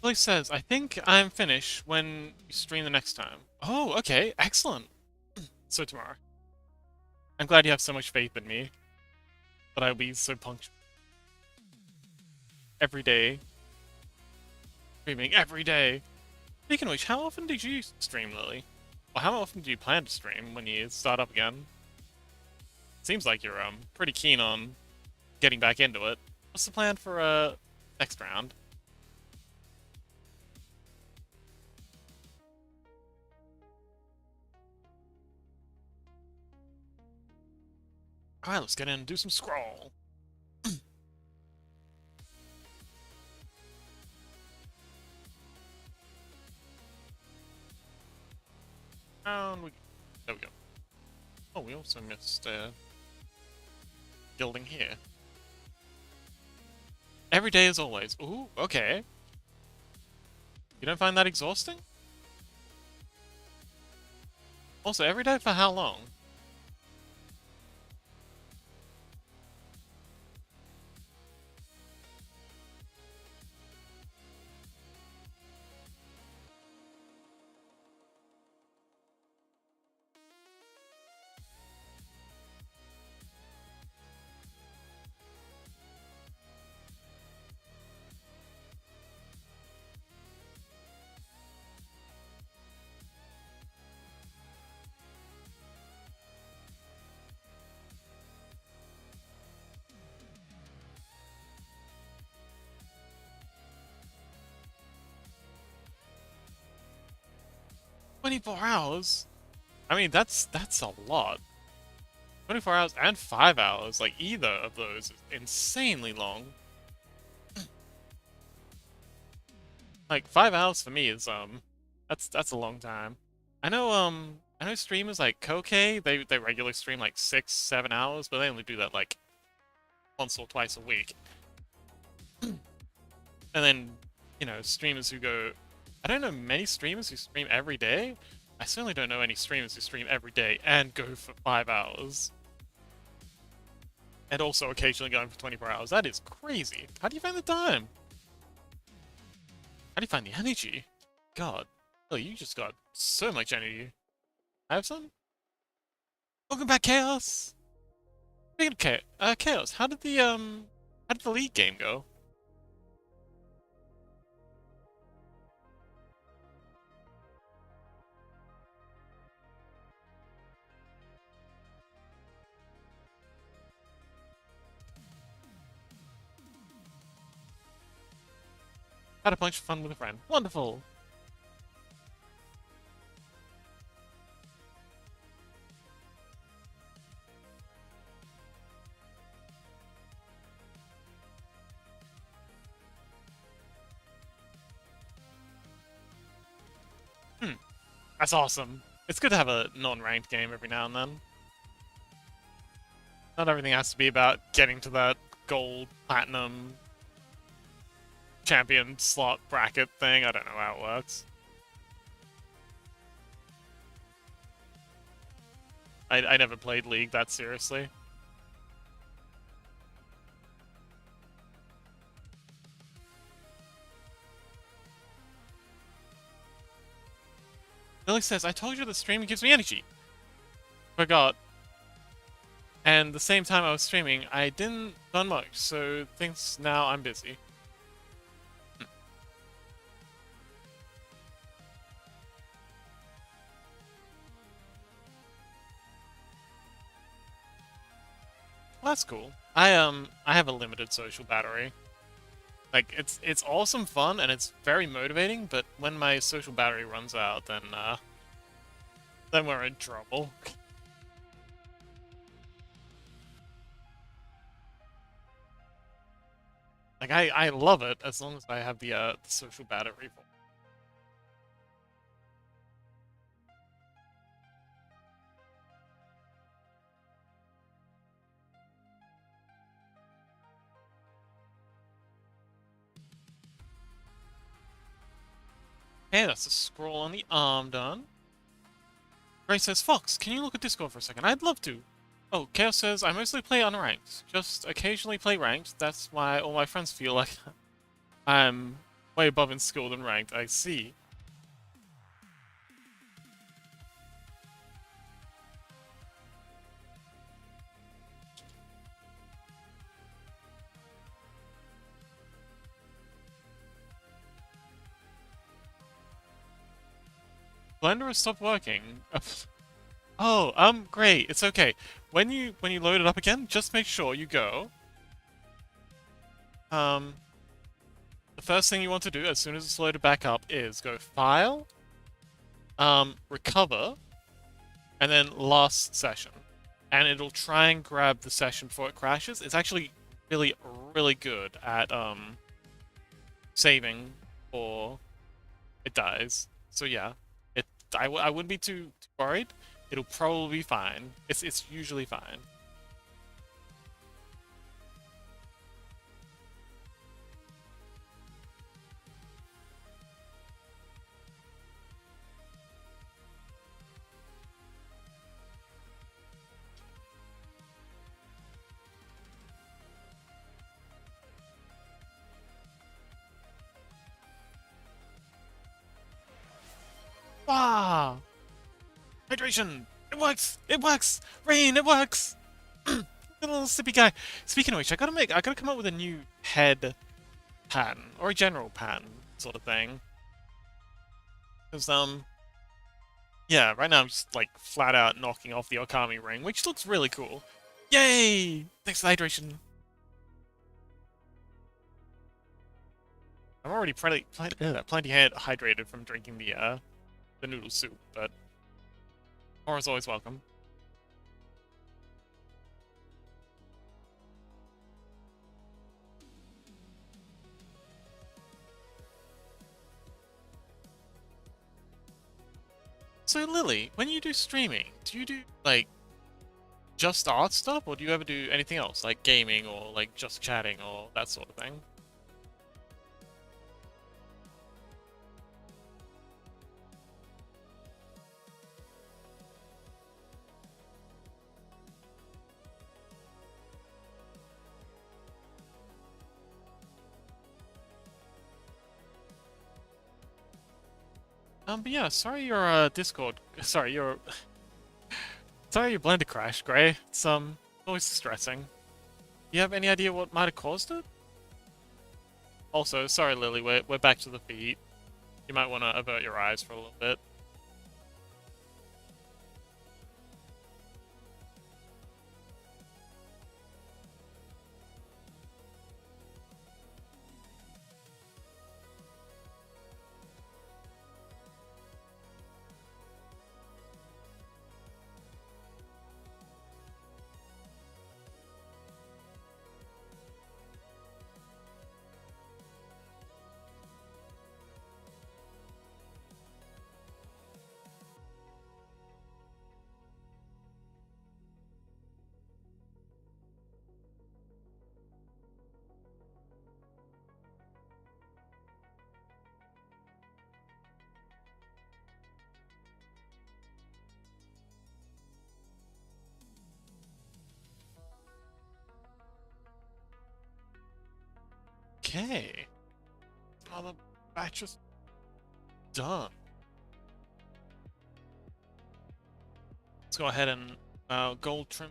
Billy says, I think I'm finished when you stream the next time. Oh, okay, excellent. So tomorrow. I'm glad you have so much faith in me. That I'll be so punctual. every day. Streaming every day. Speaking of which, how often did you stream, Lily? Or how often do you plan to stream when you start up again? Seems like you're pretty keen on getting back into it. What's the plan for next round? Alright, let's get in and do some scroll. There we go. Oh, we also missed gilding here. Every day as always. Ooh, okay. You don't find that exhausting? Also, every day for how long? $24? I mean, that's a lot. 24 hours and 5 hours, like either of those is insanely long. Like 5 hours for me is that's a long time. I know streamers like Koke, they regularly stream like 6, 7 hours, but they only do that like once or twice a week. And then, you know, streamers who go I don't know many streamers who stream every day. I certainly don't know any streamers who stream every day and go for 5 hours. And also occasionally going for 24 hours. That is crazy. How do you find the time? How do you find the energy? God. Oh, you just got so much energy. Have some? Welcome back, Chaos! Speaking of Chaos, how did the league game go? Had a bunch of fun with a friend. Wonderful! That's awesome. It's good to have a non-ranked game every now and then. Not everything has to be about getting to that gold, platinum, champion slot bracket thing. I don't know how it works. I never played League that seriously. Billy says, I told you the streaming gives me energy. Forgot. And the same time I was streaming, I didn't done much, so thinks now I'm busy. Well, that's cool. I have a limited social battery. Like it's awesome fun and it's very motivating, but when my social battery runs out, then we're in trouble. Like I love it as long as I have the social battery full. Hey, that's a scroll on the arm done. Ray says, Fox, can you look at Discord for a second? I'd love to. Oh, Chaos says, I mostly play unranked. Just occasionally play ranked. That's why all my friends feel like I'm way above in skill than ranked. I see. Blender has stopped working. Oh, great. It's okay. When you load it up again, just make sure you go. Um, the first thing you want to do as soon as it's loaded back up is go File, Recover, and then Last Session. And it'll try and grab the session before it crashes. It's actually really, really good at, saving or it dies. So yeah, I wouldn't be too worried. It'll probably be fine. It's usually fine. Ah, hydration. It works. It works. Rain. It works. Little sippy guy. Speaking of which, I gotta come up with a new head pattern or a general pattern sort of thing. Because yeah, right now I'm just like flat out knocking off the Okami ring, which looks really cool. Yay! Thanks for the hydration. I'm already plenty hydrated from drinking the noodle soup, but more is always welcome. So Lily, when you do streaming, do you do like just art stuff, or do you ever do anything else, like gaming or like just chatting or that sort of thing? But yeah, sorry your Discord, sorry your Blender crashed, Gray. It's always distressing. Do you have any idea what might have caused it? Also, sorry Lily, we're back to the feet. You might want to avert your eyes for a little bit. Okay. Another batch is done. Let's go ahead and gold trim.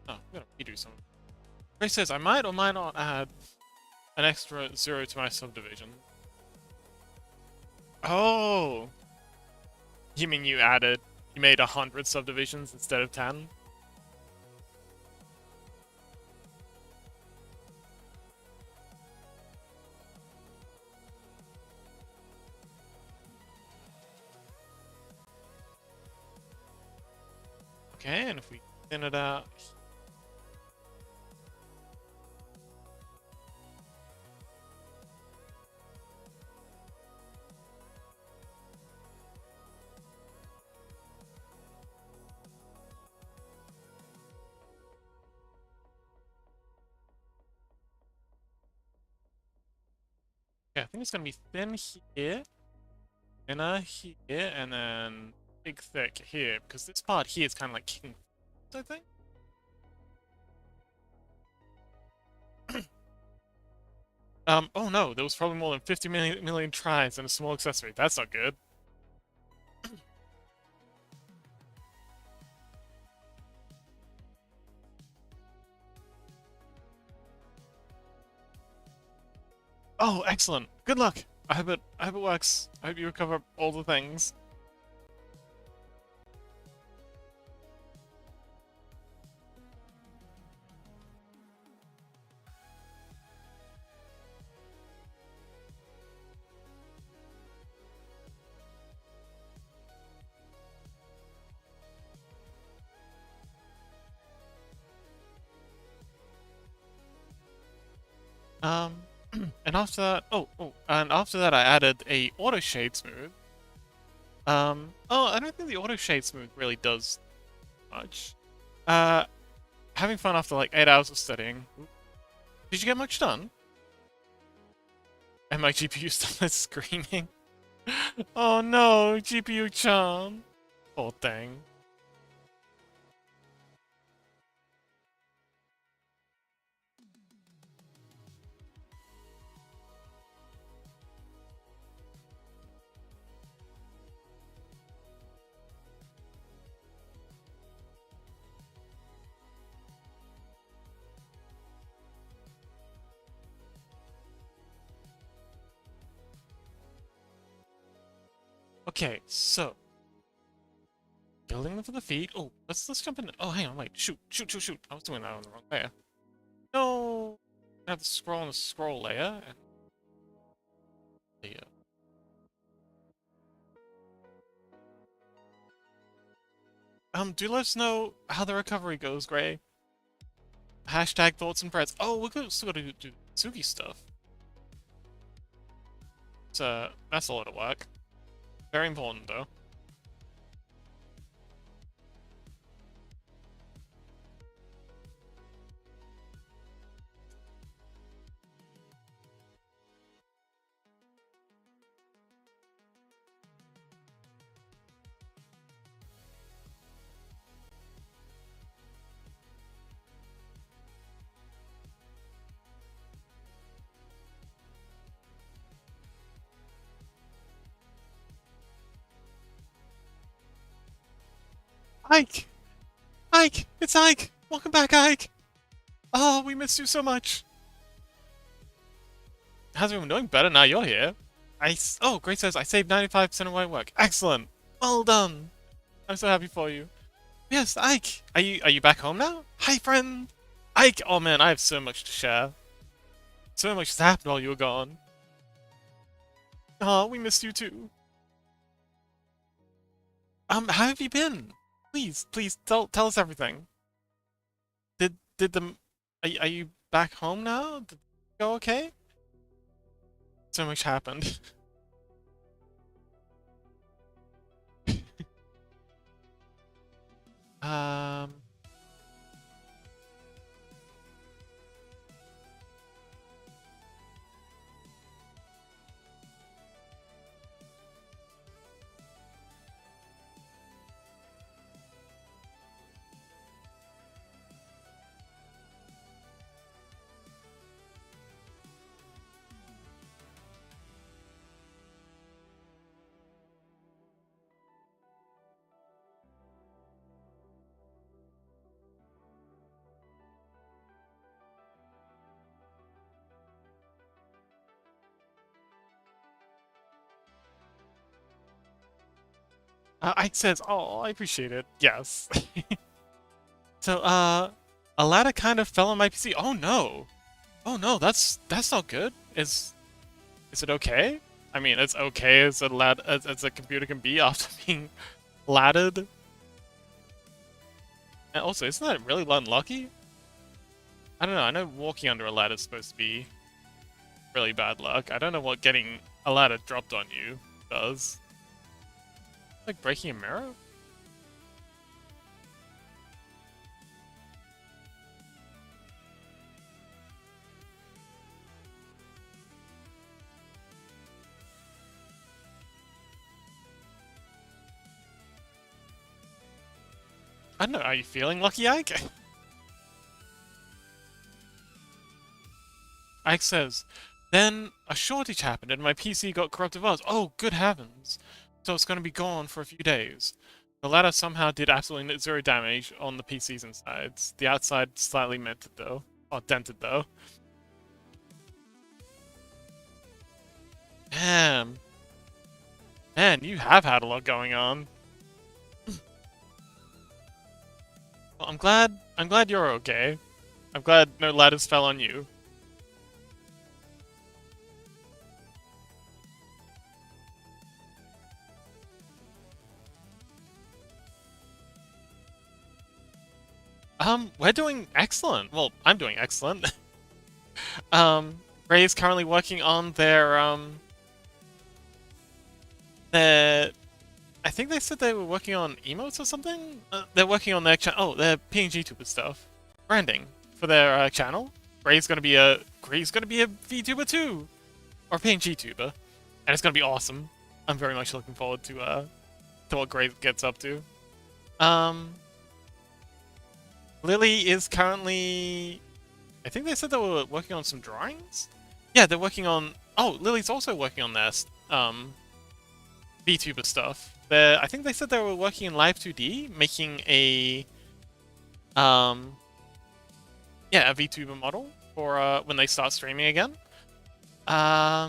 Oh, I'm gonna redo some. Ray says I might or might not add an extra 0 to my subdivision. Oh! You mean you made 100 subdivisions instead of 10? Okay, and if we thin it out. Yeah, I think it's gonna be thin here, thinner here, and then big thick here, because this part here is kind of like kicking, I think. Oh no, there was probably more than 50 million tries and a small accessory. That's not good. Oh, excellent. Good luck. I hope it works. I hope you recover all the things. Um, and after that, and after that I added a auto shade smooth. I don't think the auto shade smooth really does much. Uh, Having fun after like 8 hours of studying. Did you get much done? And my GPU started screaming. Oh no, GPU-chan. Poor thing. Okay, so building them for the feet. Oh, let's jump in. Oh, hang on, wait. Shoot. I was doing that on the wrong layer. No. I have the scroll on the scroll layer. And the, do let us know how the recovery goes, Gray. Hashtag thoughts and prayers. Oh, still gotta do Suki stuff. So that's a lot of work. Very important though. Ike! Ike! It's Ike! Welcome back, Ike! Oh, we missed you so much. How's everyone doing? Better now you're here. Oh, Grace says I saved 95% of my work. Excellent. Well done. I'm so happy for you. Yes, Ike. Are you back home now? Hi, friend. Ike. Oh man, I have so much to share. So much has happened while you were gone. Oh, we missed you too. How have you been? Please tell us everything. Did the are you back home now? Did it go okay? So much happened. um. Ike says, "Oh, I appreciate it." Yes. So, a ladder kind of fell on my PC. Oh no! Oh no, that's not good. Is it okay? I mean, it's okay as as a computer can be after being laddered. And also, isn't that really unlucky? I don't know. I know walking under a ladder is supposed to be really bad luck. I don't know what getting a ladder dropped on you does. Like breaking a mirror? I don't know. Are you feeling lucky, Ike? Ike says, then a shortage happened and my PC got corrupted files. Oh, good heavens. So it's going to be gone for a few days. The ladder somehow did absolutely zero damage on the PC's insides. The outside slightly dented though. Or dented though. Damn. Man, you have had a lot going on. Well, I'm glad you're okay. I'm glad no ladders fell on you. We're doing excellent. Well, I'm doing excellent. Ray is currently working on their I think they said they were working on emotes or something? They're working on their their PNG tuber stuff. Branding for their channel. Gray's gonna be a VTuber too! Or PNG tuber. And it's gonna be awesome. I'm very much looking forward to what Gray gets up to. Lily is currently... I think they said they were working on some drawings? Yeah, they're working on... Oh, Lily's also working on their VTuber stuff. I think they said they were working in Live 2D, making a VTuber model for when they start streaming again. I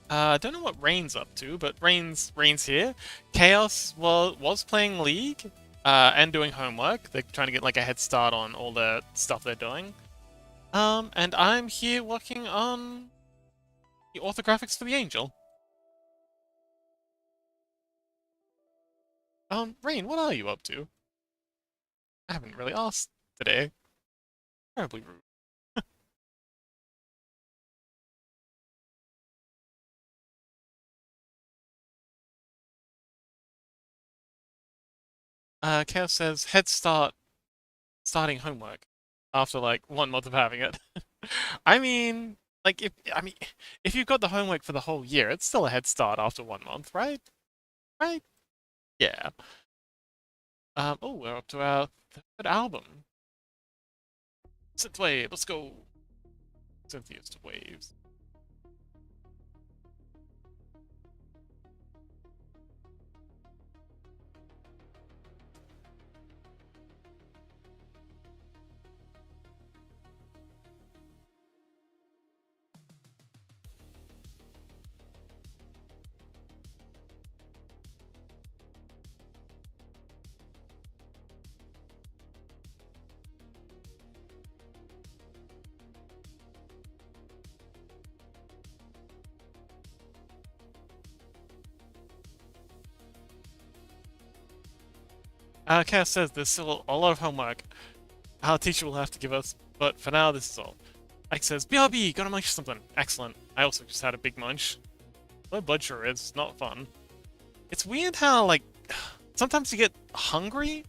don't know what Rain's up to, but Rain's here. Chaos was playing League and doing homework. They're trying to get like a head start on all the stuff they're doing. And I'm here working on the orthographics for the Angel. Rain, what are you up to? I haven't really asked today. Terribly rude. Chaos says head start starting homework after like 1 month of having it. I mean, like if you've got the homework for the whole year, it's still a head start after 1 month, right? Right? Yeah. Oh, we're up to our 3rd album. Synthwave, let's go. Cynthia's to waves. Chaos says there's still a lot of homework our teacher will have to give us, but for now, this is all. Ike says, BRB, gotta munch something. Excellent. I also just had a big munch. Low blood sugar is not fun. It's weird how, like, sometimes you get hungry,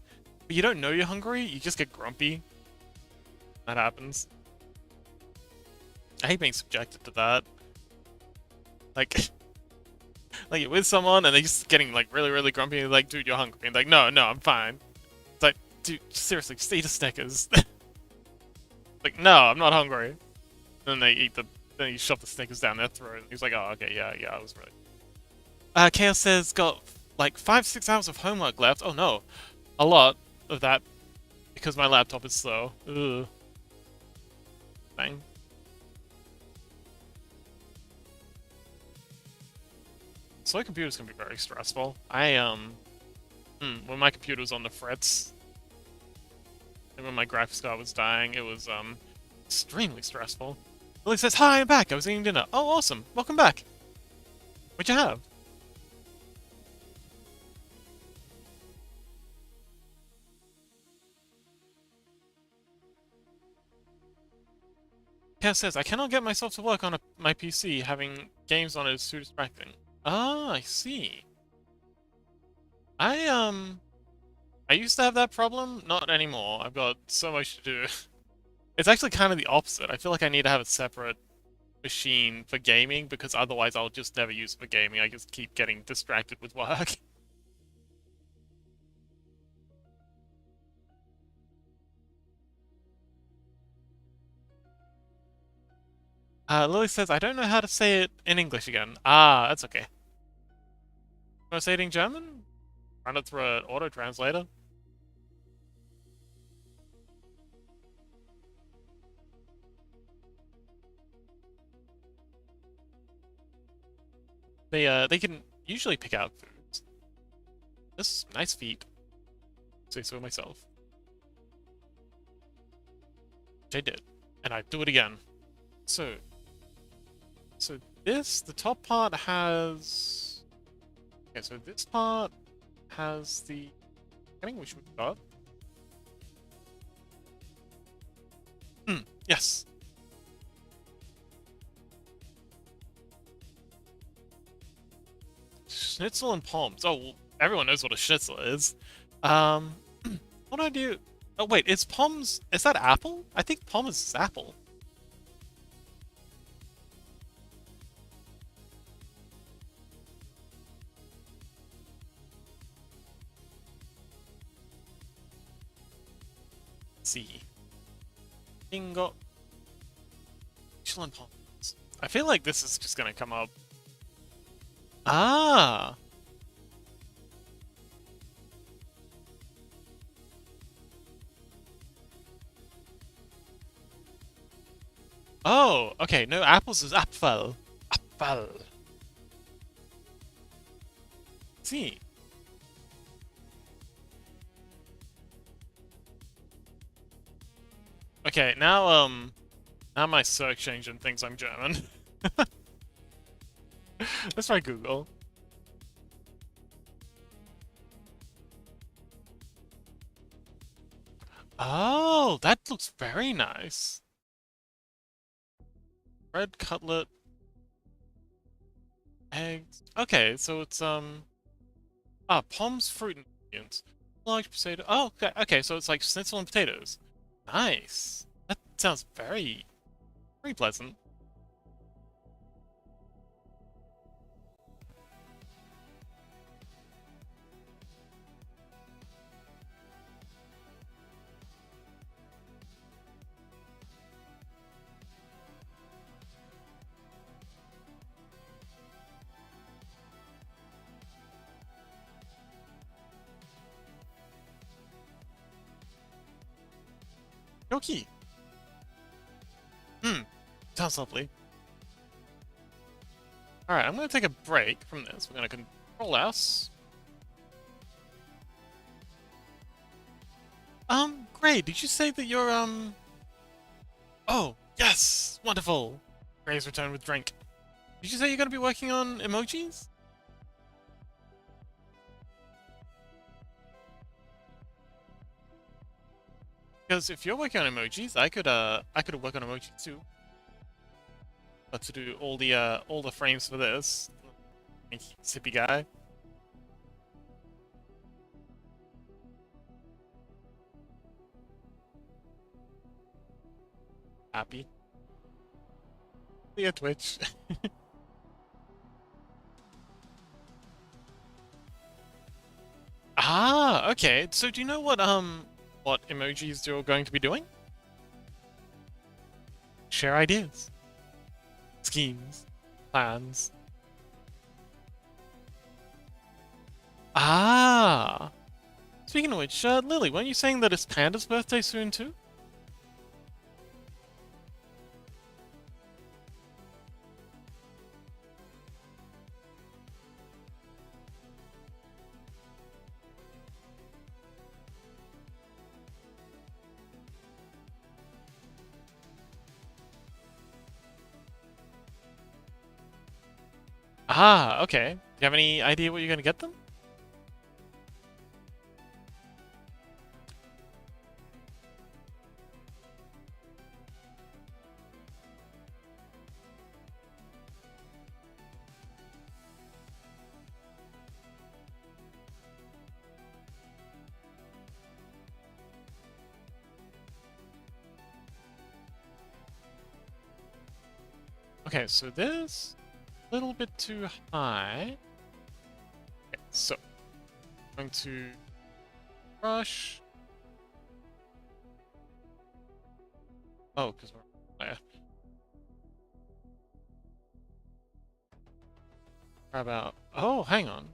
but you don't know you're hungry, you just get grumpy. That happens. I hate being subjected to that. Like, like you're with someone and they're just getting, like, really, really grumpy, and like, dude, you're hungry. And like, no, I'm fine. It's like, dude, seriously, just eat a Snickers. Like, no, I'm not hungry. And then then you shove the Snickers down their throat, and he's like, oh, okay, yeah, I was right. Chaos says, got like 5-6 hours of homework left. Oh no, a lot of that because my laptop is slow. Ugh. Dang. Slow computers can be very stressful. When my computer was on the frets, and when my graphics card was dying, it was extremely stressful. Lily says, hi, I'm back. I was eating dinner. Oh, awesome. Welcome back. What'd you have? Chaos says, I cannot get myself to work on my PC. Having games on it is too distracting. Ah, I see. I used to have that problem. Not anymore. I've got so much to do. It's actually kind of the opposite. I feel like I need to have a separate machine for gaming, because otherwise I'll just never use it for gaming. I just keep getting distracted with work. Lily says, I don't know how to say it in English again. Ah, that's okay. Want to say it in German? Run it through an auto-translator? They can usually pick out foods. This nice feet. Say so myself. Which I did. And I do it again. So the top part has... Okay, so this part has the beginning, which we've got. Yes. schnitzel and palms. Oh, well, everyone knows what a schnitzel is. Um, what do I do? Oh wait, is palms? Is that apple? I think palms is apple. Let's see. Bingo. Schnitzel and palms. I feel like this is just gonna come up. Ah. Oh, okay. No, apples is Apfel. Apfel. See. Okay, now my search engine thinks I'm German. Let's try Google. Oh, that looks very nice. Red cutlet, eggs. Okay, so it's palms, fruit and ingredients. Large potato. Oh, okay, okay, so it's like schnitzel and potatoes. Nice. That sounds very, very pleasant. Yoki. Hmm. Sounds lovely. Alright, I'm gonna take a break from this. We're gonna control S. Gray, did you say that you're, Oh, yes! Wonderful! Gray's returned with drink. Did you say you're gonna be working on emojis? Because if you're working on emojis, I could work on emojis too. But to do all the frames for this. Sippy guy. Happy. Yeah, Twitch. Ah, okay. So do you know what emojis you're going to be doing? Share ideas, schemes, plans. Ah. Speaking of which, Lily, weren't you saying that it's Panda's birthday soon too? Ah, okay. Do you have any idea what you're gonna get them? Okay, so this a little bit too high. Okay, so I'm going to brush. Oh, because we're higher. How about? Oh, hang on.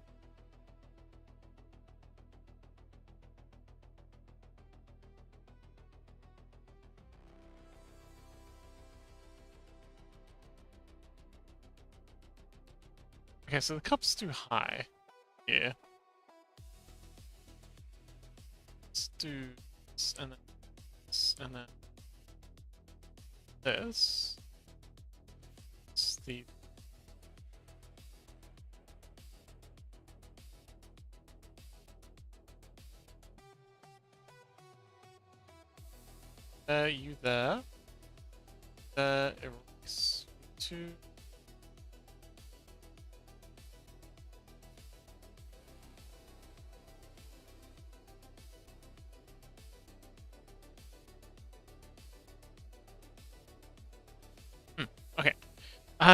Okay, so the cup's too high. Yeah. Let's do this and then this and then this. It's the you there. Erase two.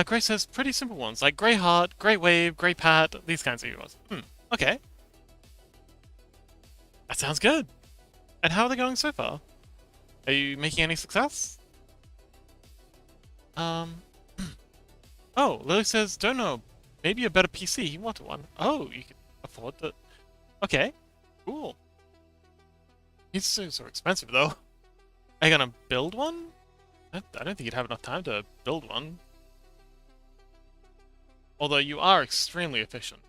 Gray says pretty simple ones, like Grey Heart, Grey Wave, Grey Pat, these kinds of heroes. Okay. That sounds good. And how are they going so far? Are you making any success? Um... Oh, Lily says, don't know. Maybe a better PC. He wanted one. Oh, you can afford to... Okay. Cool. He's so expensive, though. Are you gonna build one? I don't think you'd have enough time to build one. Although you are extremely efficient.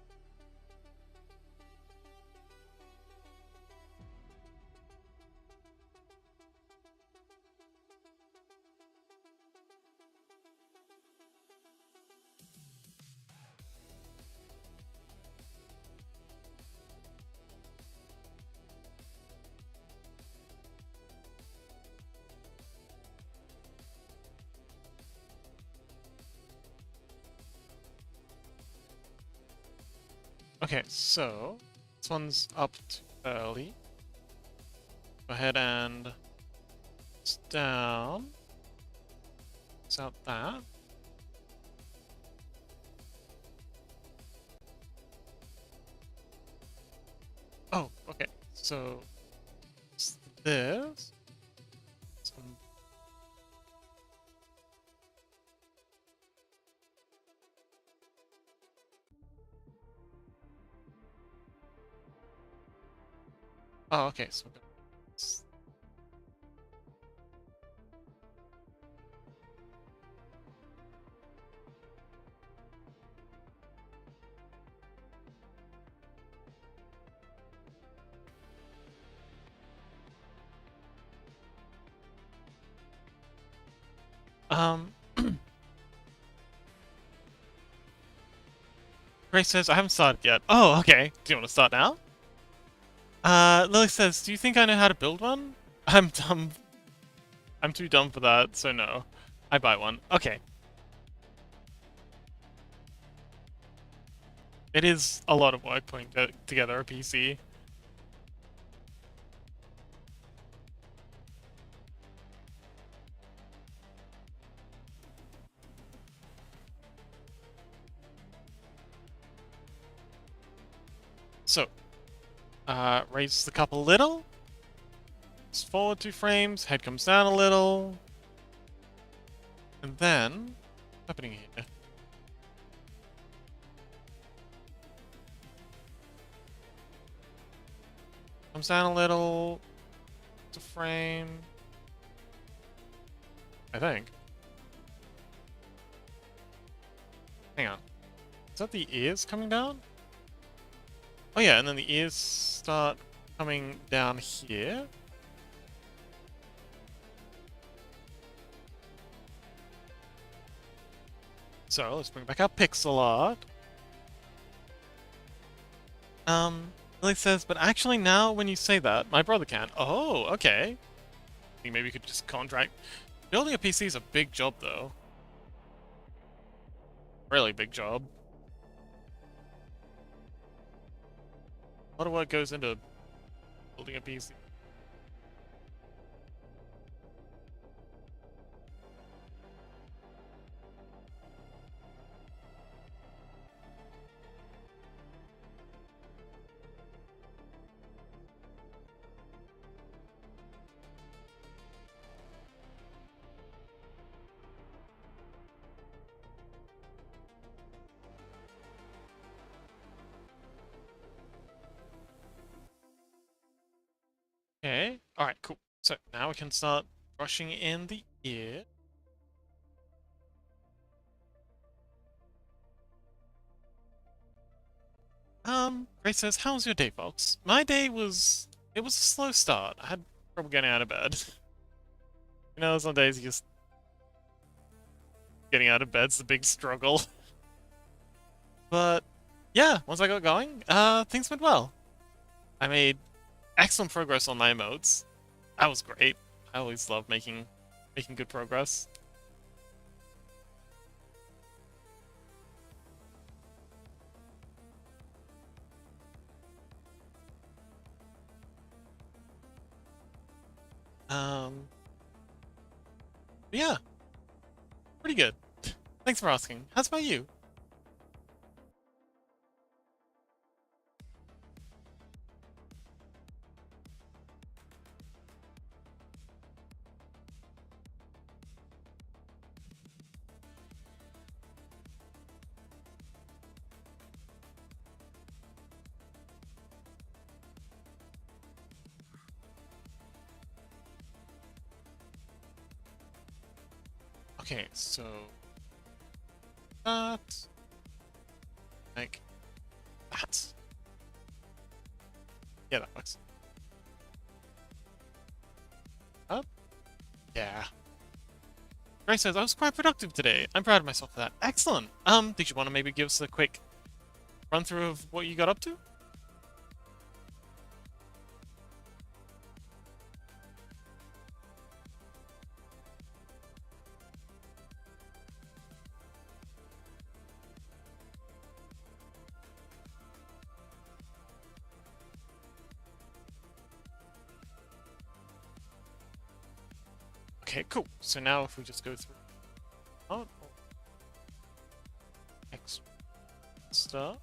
Okay, so this one's up too early. Go ahead and it's down. It's out that. Oh, okay. So it's this. Oh, okay. So um, Grace says I haven't started yet. Oh, okay. Do you want to start now? Lily says, do you think I know how to build one? I'm dumb. I'm too dumb for that, so no. I buy one. Okay. It is a lot of work putting together a PC. So, raise the cup a little. Just forward 2 frames, head comes down a little. And then, what's happening here? Comes down a little. To frame. I think. Hang on. Is that the ears coming down? Oh yeah, and then the ears start coming down here. So let's bring back our pixel art. Lily says, but actually now when you say that, my brother can. Oh, okay. I think maybe you could just contract. Building a PC is a big job though. Really big job. A lot of work goes into building a PC. Okay, alright, cool. So now we can start brushing in the ear. Grace says, how was your day, folks? My day was... It was a slow start. I had trouble getting out of bed. You know, some days you just... Getting out of bed's a big struggle. But, yeah, once I got going, things went well. I made excellent progress on my emotes. That was great. I always love making good progress. Yeah, pretty good. Thanks for asking. How's about you? Okay, so that like that. Yeah, that works. Up? Yeah. Grace says I was quite productive today. I'm proud of myself for that. Excellent. Did you want to maybe give us a quick run through of what you got up to? Okay, cool. So now if we just go through extra.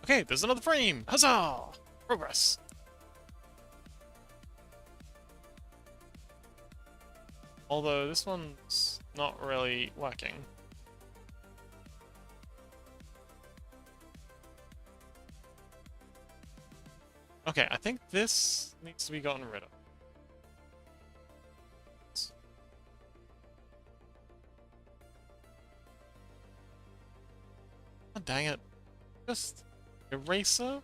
Okay, there's another frame. Huzzah! Progress. Although this one's not really working. Okay, I think this needs to be gotten rid of. Oh, dang it. Just eraser?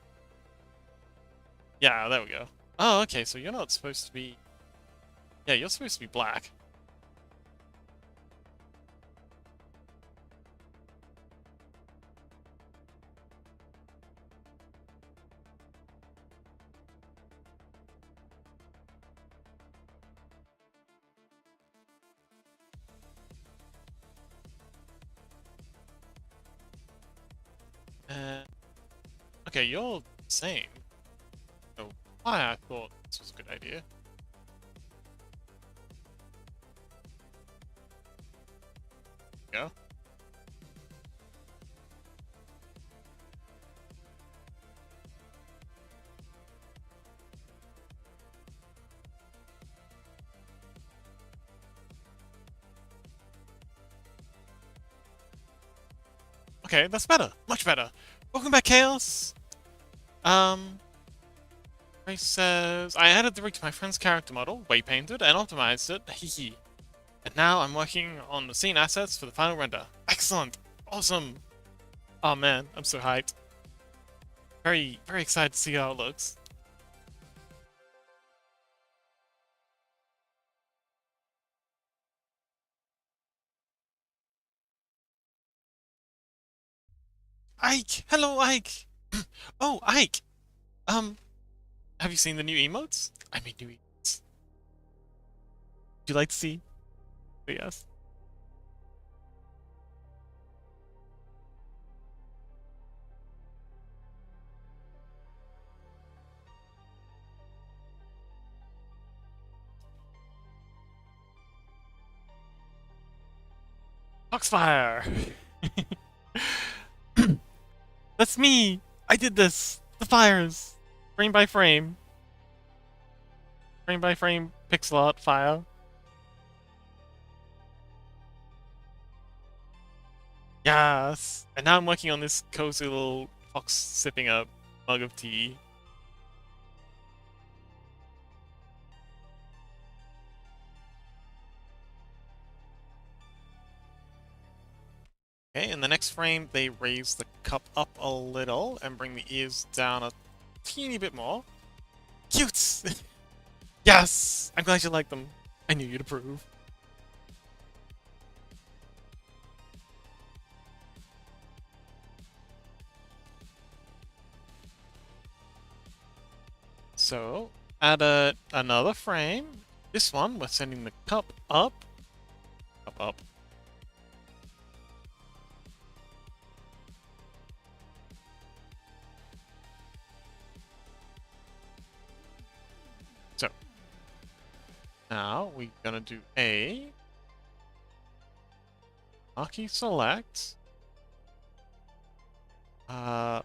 Yeah, there we go. Oh, okay, so you're not supposed to be... Yeah, you're supposed to be black. Okay, you're same. So why I thought this was a good idea. Go. Okay, that's better. Much better. Welcome back, Chaos. Grace says, I added the rig to my friend's character model, way painted, and optimized it. Hehe. And now I'm working on the scene assets for the final render. Excellent. Awesome. Oh man, I'm so hyped. Very, very excited to see how it looks. Ike! Hello, Ike! Oh, Ike! Have you seen the new emotes? I made new emotes. Would you like to see? Yes. Foxfire! That's me! I did this! The fires! Frame by frame. Frame by frame pixel art fire. Yes! And now I'm working on this cozy little fox sipping a mug of tea. Okay, in the next frame, they raise the cup up a little and bring the ears down a teeny bit more. Cute! Yes! I'm glad you like them. I knew you'd approve. So, add another frame. This one, we're sending the cup up. Up. So, now we're gonna do a Marquee select. Uh,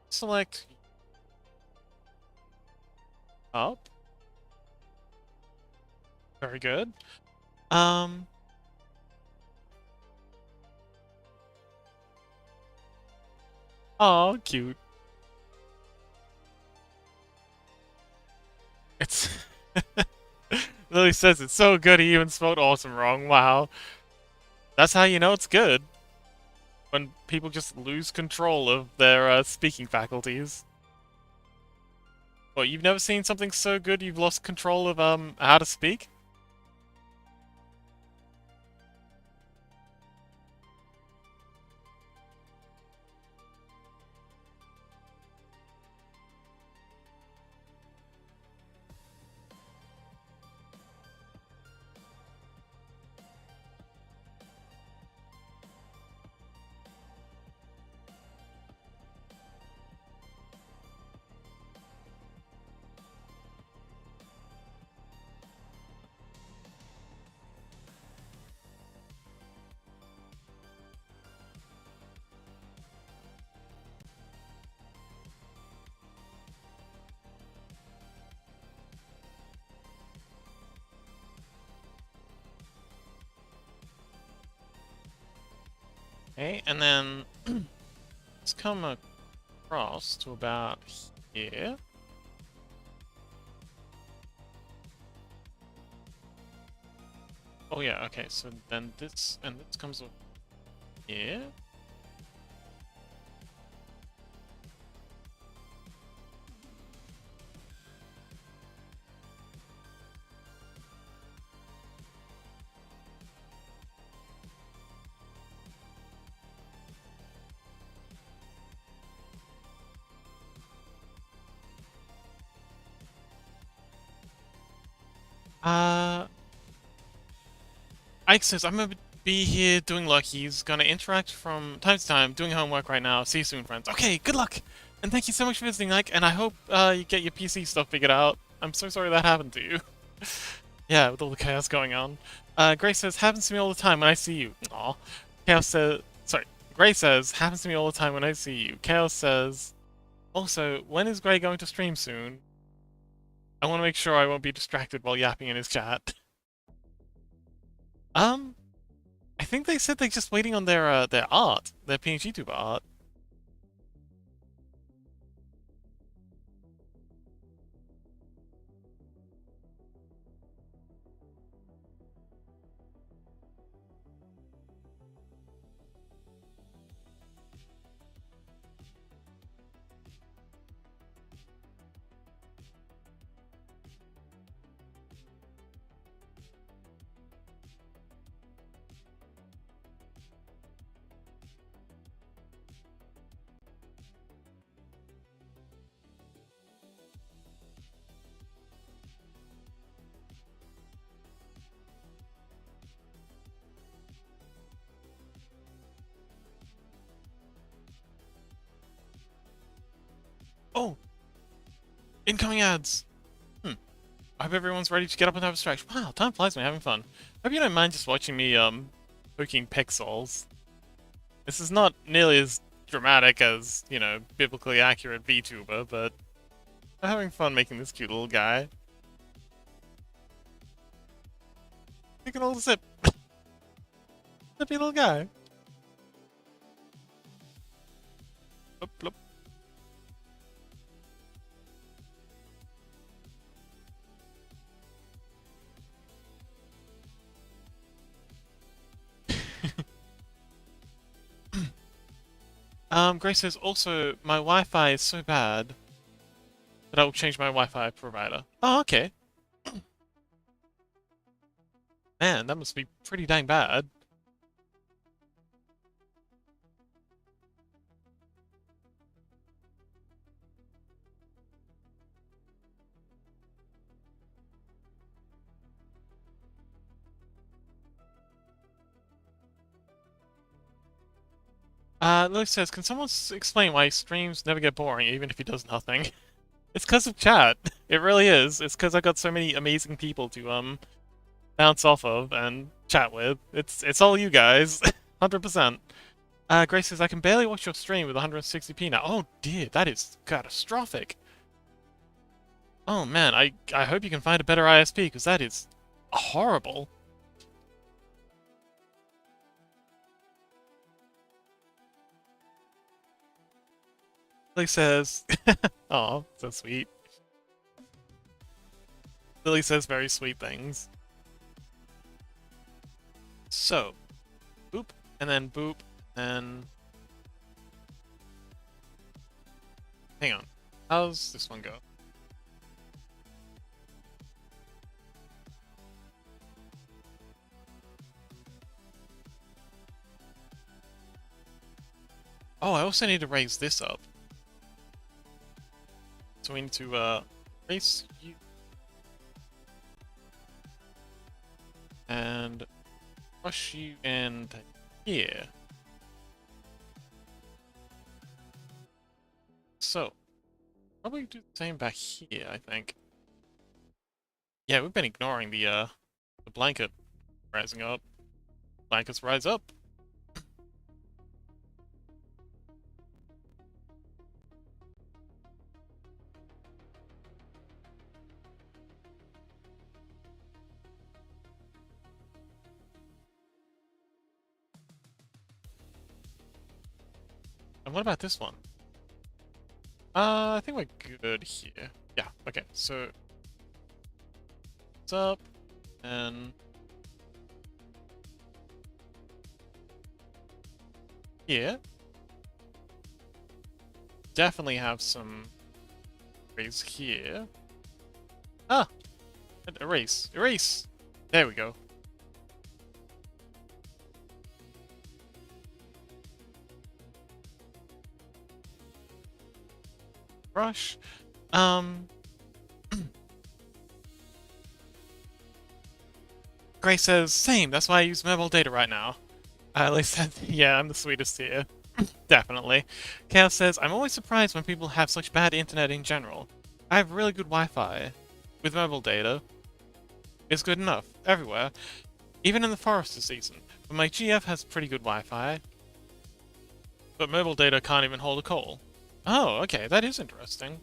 select up. Very good. Um, oh, cute. It's Lily says it's so good he even spelled awesome wrong. Wow. That's how you know it's good. When people just lose control of their speaking faculties. Well, you've never seen something so good you've lost control of how to speak? Okay, and then let's come across to about here. Oh yeah, okay, so then this and this comes over here. Uh, Ike says, I'm gonna be here doing Lucky's, gonna interact from time to time, doing homework right now. See you soon, friends. Okay, good luck! And thank you so much for visiting, Ike, and I hope you get your PC stuff figured out. I'm so sorry that happened to you. Yeah, with all the chaos going on. Grace says, happens to me all the time when I see you. Aw. Chaos says, sorry. Grace says, happens to me all the time when I see you. Chaos says, also, when is Gray going to stream soon? I want to make sure I won't be distracted while yapping in his chat. I think they said they're just waiting on their art, their PNGTuber art. Oh! Incoming ads! I hope everyone's ready to get up and have a stretch. Wow, time flies when you're having fun. Hope you don't mind just watching me, poking pixels. This is not nearly as dramatic as, you know, biblically accurate VTuber, but I'm having fun making this cute little guy. Taking a little sip. Zippy little guy. Bloop, bloop. Grace says, also, my Wi-Fi is so bad that I will change my Wi-Fi provider. Oh, okay. Man, that must be pretty dang bad. Lily says, can someone explain why streams never get boring even if he does nothing? It's because of chat. It really is. It's because I got so many amazing people to bounce off of and chat with. It's all you guys, 100%. Grace says I can barely watch your stream with 160p now. Oh dear, that is catastrophic. Oh man, I hope you can find a better ISP because that is horrible. Lily says, oh, so sweet. Lily says very sweet things. So, boop, and then boop, and... Hang on. How's this one go? Oh, I also need to raise this up. So we need to, raise you. And push you into here. So, probably do the same back here, I think. Yeah, we've been ignoring the blanket rising up. Blankets rise up. And what about this one? I think we're good here. Yeah, okay, so... It's up, and... Here. Definitely have some... Erase here. Ah! Erase. Erase! There we go. Brush. Grace says, same, that's why I use mobile data right now. At said, yeah, I'm the sweetest here. Definitely. Chaos says, I'm always surprised when people have such bad internet in general. I have really good Wi-Fi. With mobile data. It's good enough, everywhere. Even in the forest this season. But my GF has pretty good Wi-Fi. But mobile data can't even hold a call. Oh, okay, that is interesting.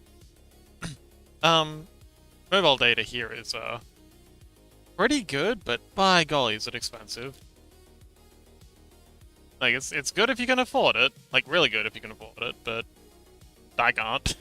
Mobile data here is, pretty good, but by golly is it expensive. Like, it's good if you can afford it. Like, really good if you can afford it, but I can't.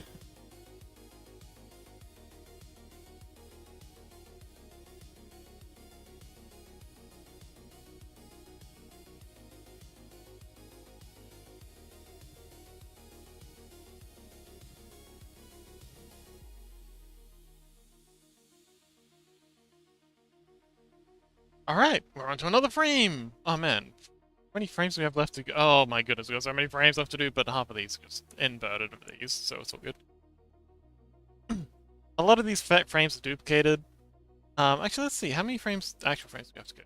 Alright, we're on to another frame! Oh man, how many frames do we have left to go? Oh my goodness, we got so many frames left to do, but half of these are just inverted of these, so it's all good. A lot of these frames are duplicated. Actually, let's see, how many frames, actual frames do we have to go?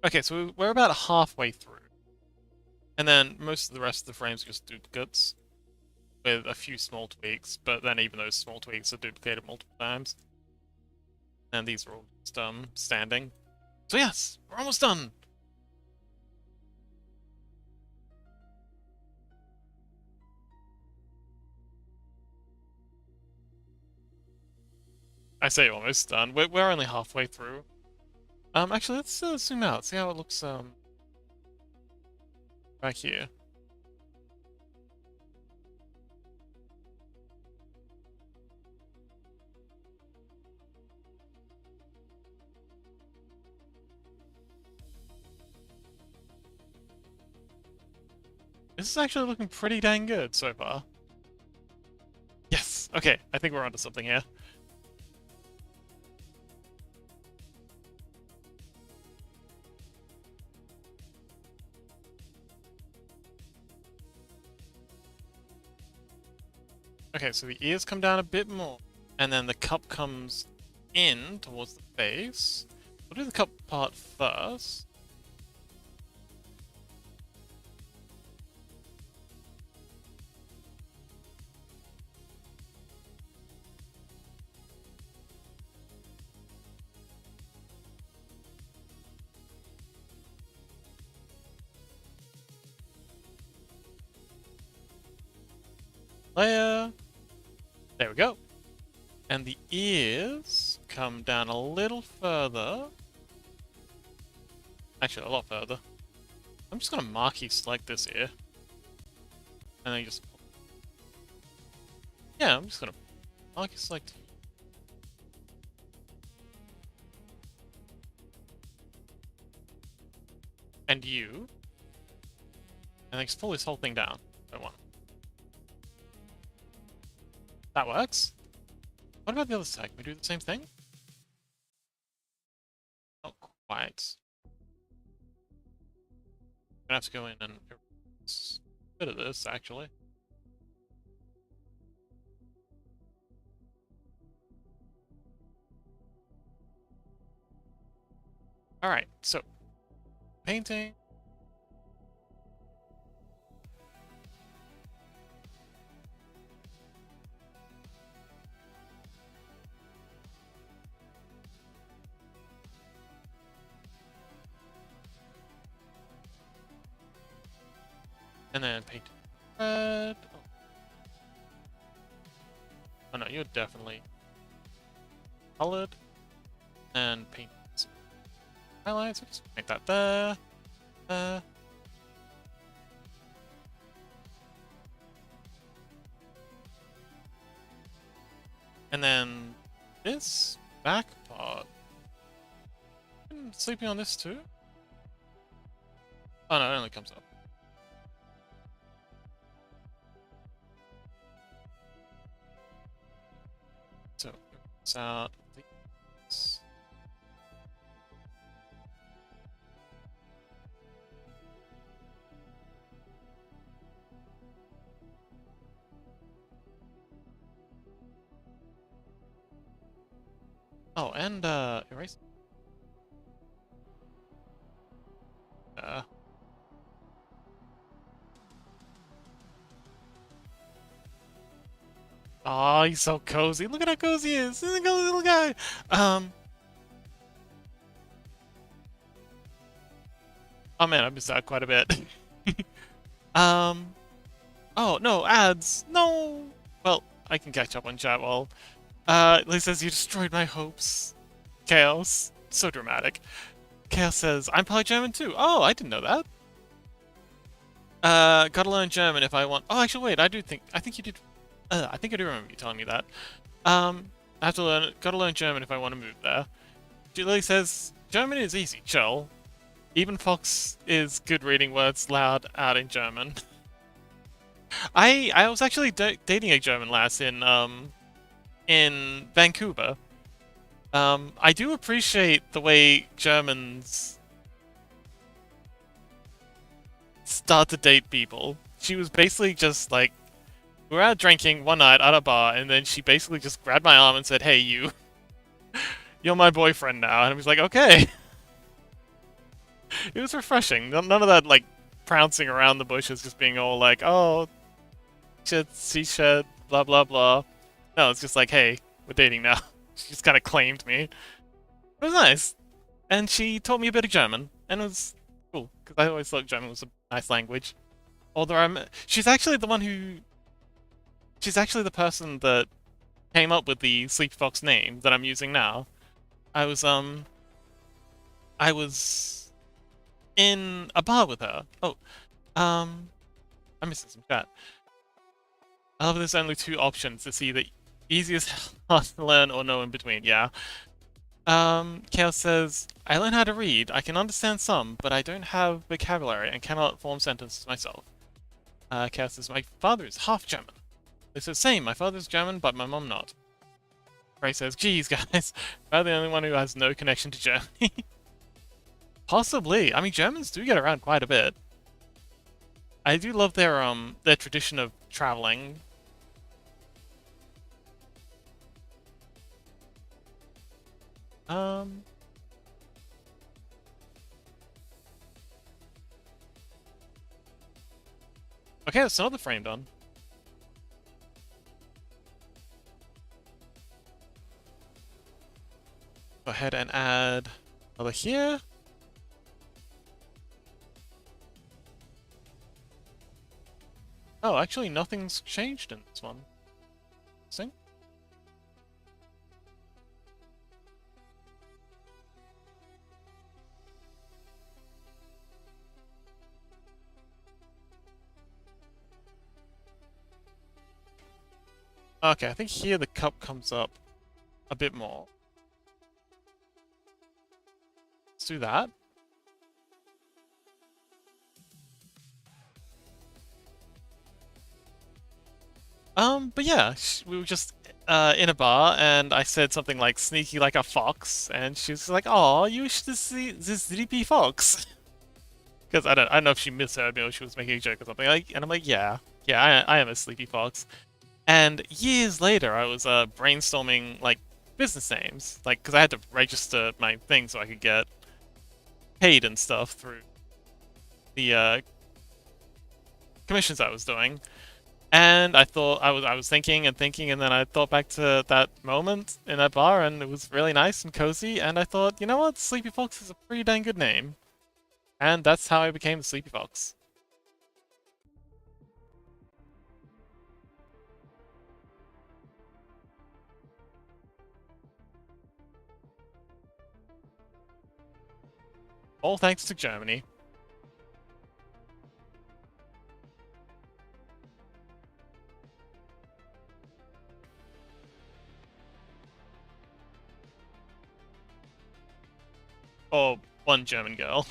Okay, so we're about halfway through. And then most of the rest of the frames are just duplicates, with a few small tweaks, but then even those small tweaks are duplicated multiple times. And these are all just, standing. So yes, we're almost done! I say almost done. We're only halfway through. Actually, let's zoom out, see how it looks, back here. This is actually looking pretty dang good so far. Yes! Okay, I think we're onto something here. Okay, so the ears come down a bit more, and then the cup comes in towards the face. We'll do the cup part first. layer. There we go. And the ears come down a little further. Actually, a lot further. I'm just gonna marquee select this ear. And then just... Yeah, I'm just gonna marquee select. And you. And then just pull this whole thing down by one. That works. What about the other side? Can we do the same thing? Not quite. I'm gonna have to go in and erase a bit of this, actually. Alright, so painting. And then paint red. Oh no, you're definitely colored. And paint some highlights. Just paint that there. There. And then this back part. I'm sleeping on this too? Oh no, it only comes up. So, it's out. These. Oh, and erase. Oh, he's so cozy. Look at how cozy he is. He's a cozy little guy. Oh man, I missed out quite a bit. Oh no, ads. No. Well, I can catch up on chat while. Lee says you destroyed my hopes. Chaos. So dramatic. Chaos says I'm probably German too. Oh, I didn't know that. Gotta learn German if I want. Oh, actually, wait. I think you did. I think I do remember you telling me that. I have to learn. Gotta learn German if I want to move there. Julie says German is easy, chill. Even Fox is good reading words loud out in German. I was actually dating a German lass in Vancouver. I do appreciate the way Germans start to date people. She was basically just like, we were out drinking one night at a bar, and then she basically just grabbed my arm and said, "Hey, you're my boyfriend now." And I was like, okay. It was refreshing. None of that, like, trouncing around the bushes, just being all like, oh, shit, she said, blah, blah, blah. No, it's just like, hey, we're dating now. She just kind of claimed me. It was nice. And she taught me a bit of German, and it was cool, because I always thought German was a nice language. Although she's actually the one who... She's actually the person that came up with the Sleepy Fox name that I'm using now. I was in a bar with her. Oh, I'm missing some chat. I love there's only two options to see the easiest hard to learn or no in between, yeah. Chaos says, I learn how to read. I can understand some, but I don't have vocabulary and cannot form sentences myself. Chaos says, my father is half German. They said, same, my father's German, but my mom not. Ray says, geez, guys, am I the only one who has no connection to Germany? Possibly. I mean, Germans do get around quite a bit. I do love their tradition of traveling. Okay, that's another frame done. Go ahead and add another here. Oh, actually, nothing's changed in this one. See? Okay, I think here the cup comes up a bit more. Let's do that. But yeah, we were just in a bar, and I said something like "sneaky like a fox," and she was like, "Oh, you should see this sleepy fox." Because I don't know if she misheard me or she was making a joke or something. Like, and I'm like, yeah, I am a sleepy fox. And years later, I was brainstorming like business names, like because I had to register my thing so I could get paid and stuff through the commissions I was doing. And I thought I was thinking and thinking, and then I thought back to that moment in that bar, and it was really nice and cozy. And I thought, you know what, Sleepy Fox is a pretty dang good name, and that's how I became the Sleepy Fox. All thanks to Germany. Or one German girl.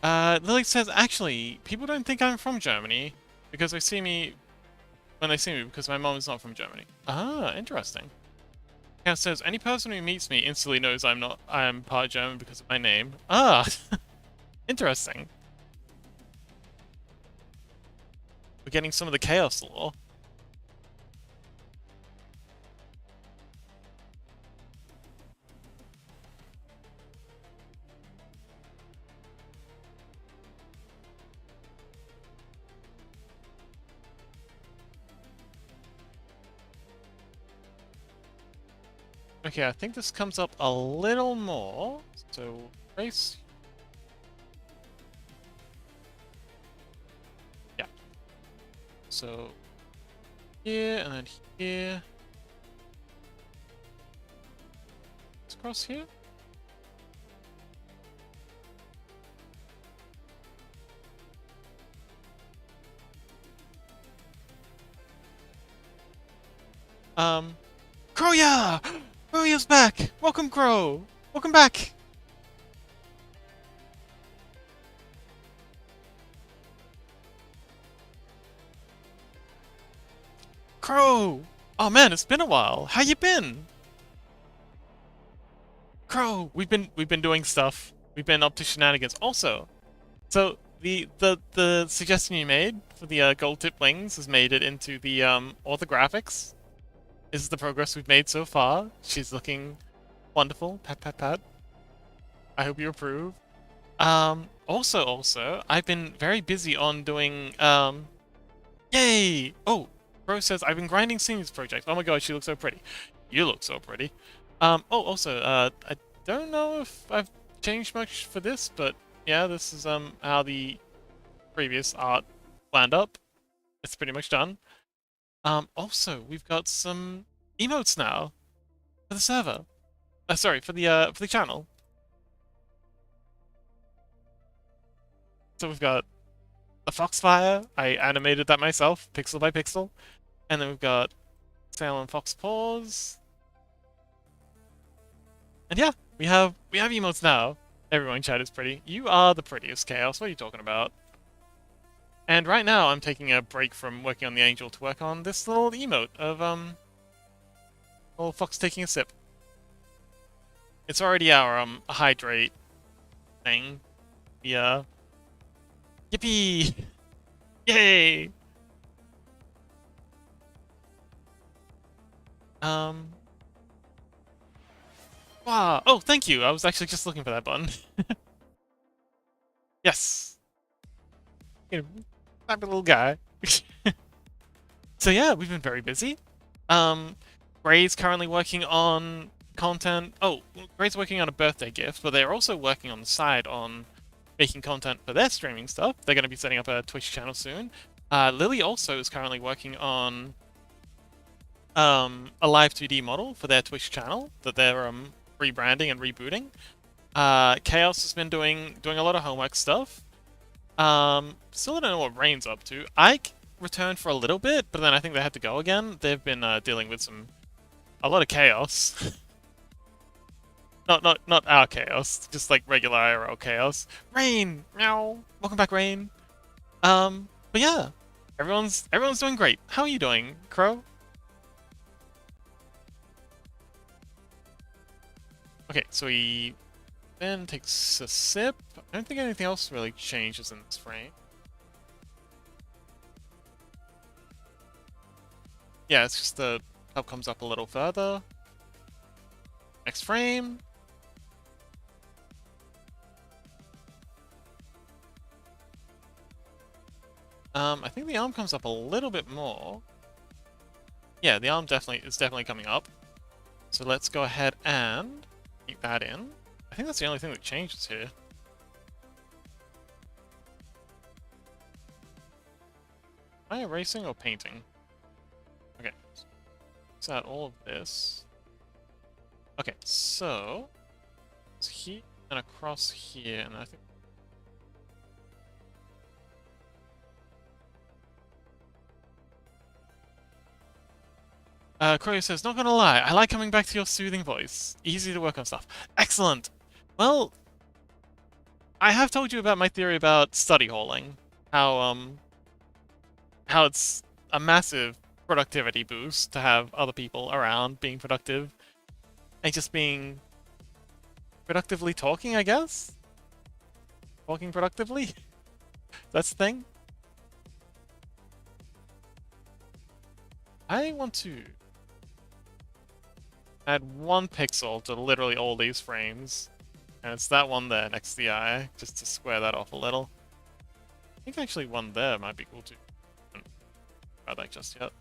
Lily says, actually, people don't think I'm from Germany because they see me when they see me because my mom is not from Germany. Ah, interesting. Kat says, any person who meets me instantly knows I am part German because of my name. Ah, interesting. We're getting some of the chaos lore. Okay, I think this comes up a little more. So, race. Yeah. So, here, and then here. Let's cross here. Crowya! Crowya's back! Welcome, Crow! Welcome back! Crow! Oh man, it's been a while. How you been? Crow, we've been doing stuff. We've been up to shenanigans. Also, so the suggestion you made for the gold tip wings has made it into the orthographics. This is the progress we've made so far. She's looking wonderful. Pat pat pat. I hope you approve. Also, I've been very busy on doing yay! Oh, Bro says I've been grinding scenes project. Oh my god, she looks so pretty. You look so pretty. Also, I don't know if I've changed much for this, but yeah, this is how the previous art wound up. It's pretty much done. Also, we've got some emotes now for the server. Sorry, for the channel. So we've got a Foxfire. I animated that myself, pixel by pixel. And then we've got Sail and Fox Paws. And yeah, we have emotes now. Everyone in chat is pretty. You are the prettiest, Chaos. What are you talking about? And right now, I'm taking a break from working on the Angel to work on this little emote of little fox taking a sip. It's already our hydrate thing. Yeah. Yippee! Yay! Wow. Oh, thank you. I was actually just looking for that button. Yes. You know, happy little guy. So yeah, we've been very busy. Gray's currently working on content. Oh, Gray's working on a birthday gift, but they're also working on the side on making content for their streaming stuff. They're going to be setting up a Twitch channel soon. Lily also is currently working on a live 2D model for their Twitch channel that they're rebranding and rebooting. Chaos has been doing a lot of homework stuff. Still don't know what Rain's up to. Ike returned for a little bit, but then I think they had to go again. They've been dealing with a lot of chaos. not our chaos, just like regular IRL chaos. Rain, meow. Welcome back, Rain. But yeah, everyone's doing great. How are you doing, Crow? Okay, so he then takes a sip. I don't think anything else really changes in this frame. Yeah, it's just the cup comes up a little further. Next frame. I think the arm comes up a little bit more. Yeah, the arm is definitely coming up. So let's go ahead and keep that in. I think that's the only thing that changes here. Am I erasing or painting? Okay. Is that all of this? Okay, so it's here and across here, and I think Crow says, not gonna lie, I like coming back to your soothing voice. Easy to work on stuff. Excellent! Well, I have told you about my theory about study halling. How it's a massive productivity boost to have other people around being productive. And just being productively talking, I guess? Talking productively? That's the thing. I want to add 1 pixel to literally all these frames. And it's that one there next to the eye, just to square that off a little. I think actually one there might be cool too. I haven't tried that just yet.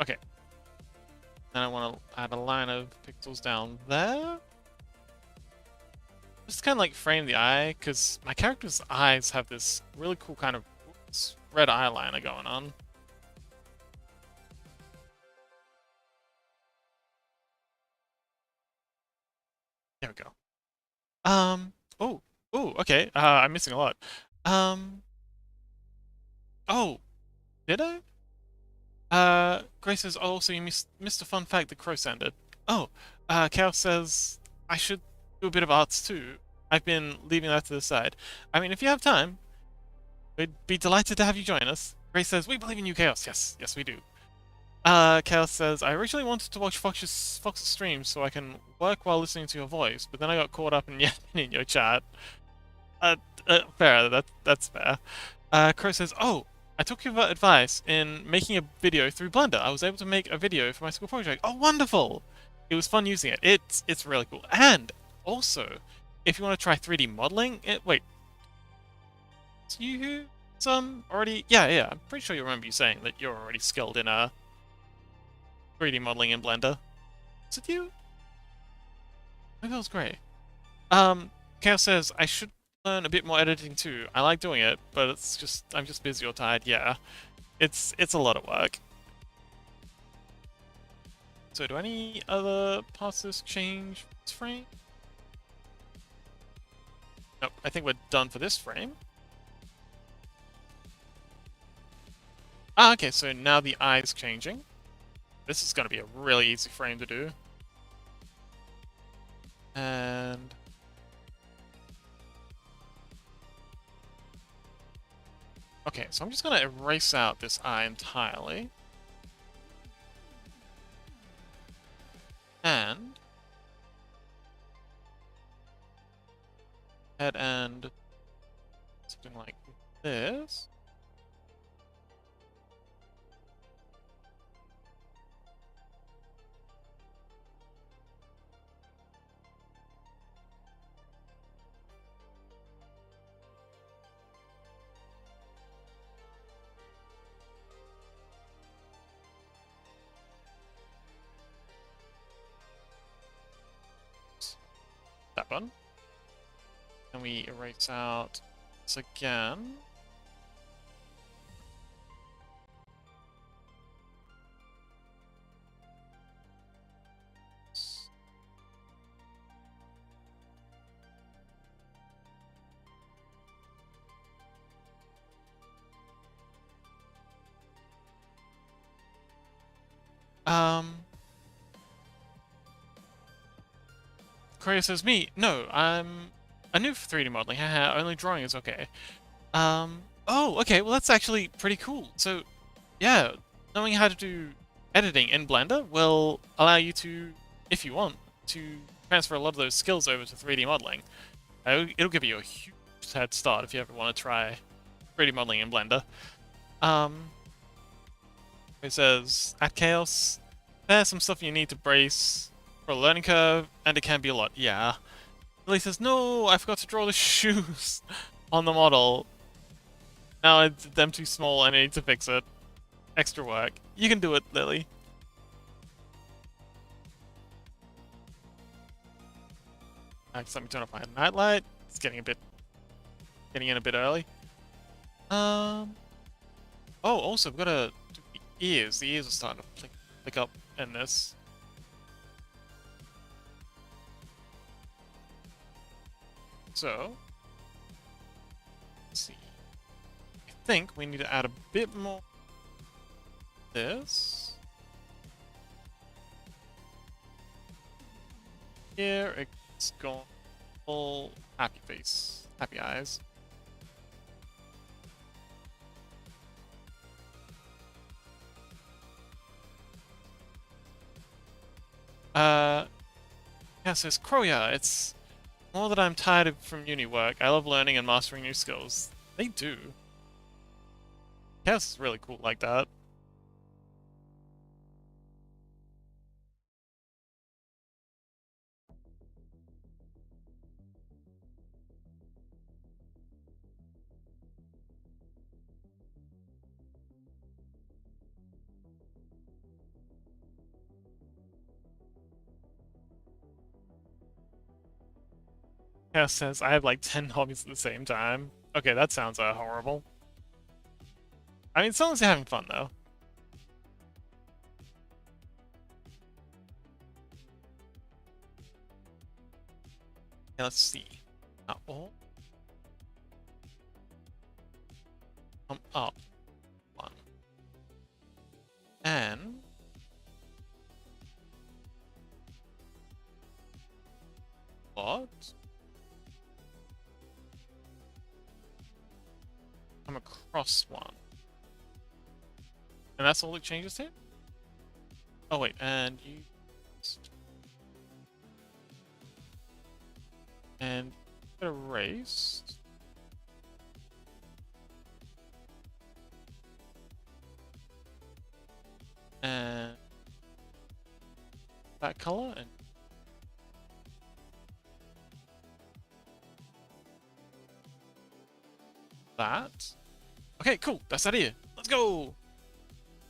Okay. Then I want to add a line of pixels down there. Just kind of like frame the eye, because my character's eyes have this really cool kind of red eyeliner going on. There we go. Okay. I'm missing a lot. Oh, did I? Grace says, oh, so you missed a fun fact that Crow ended. Oh, Chaos says, I should do a bit of arts too. I've been leaving that to the side. I mean, if you have time, we'd be delighted to have you join us. Grace says, we believe in you, Chaos. Yes, we do. Chaos says, I originally wanted to watch Fox's stream so I can work while listening to your voice, but then I got caught up in yapping in your chat. Fair, that's fair. Crow says, oh, I took your advice in making a video through Blender. I was able to make a video for my school project. Oh, wonderful! It was fun using it. It's really cool. And also, if you want to try 3D modeling, wait, do you already? Yeah. I'm pretty sure you remember you saying that you're already skilled in 3D modeling in Blender. Is it you? Maybe that was great. Chaos says I should learn a bit more editing too. I like doing it, but I'm just busy or tired. Yeah, it's a lot of work. So do any other parts of this change this frame? Nope, I think we're done for this frame. Okay, so now the eye's changing. This is going to be a really easy frame to do. And okay, so I'm just going to erase out this eye entirely. And head and something like this. then we erase out this again. Korea says, me, no, I'm new for 3D modeling, haha, only drawing is okay. Oh, okay, well that's actually pretty cool. So, yeah, knowing how to do editing in Blender will allow you to, if you want, to transfer a lot of those skills over to 3D modeling. It'll give you a huge head start if you ever want to try 3D modeling in Blender. It says, at Chaos, there's some stuff you need to brace for a learning curve, and it can be a lot. Yeah. Lily says, no, I forgot to draw the shoes on the model. Now it's them too small and I need to fix it. Extra work. You can do it, Lily. Just let me turn off my nightlight. It's getting in a bit early. Oh, also we've got to do the ears. The ears are starting to pick up in this. So, let's see. I think we need to add a bit more this. Here it's gone full happy face, happy eyes. Yeah, says Kroya, it's more that I'm tired of from uni work. I love learning and mastering new skills. They do. Chaos is really cool like that. Chaos says, I have like 10 hobbies at the same time. Okay, that sounds horrible. I mean, as long as you're having fun, though. Okay, let's see. All. Come up. One. And... what? Come across one. And that's all it changes to? Oh wait, and you... and get erased. And that color and that. Okay, cool. That's that here. Let's go.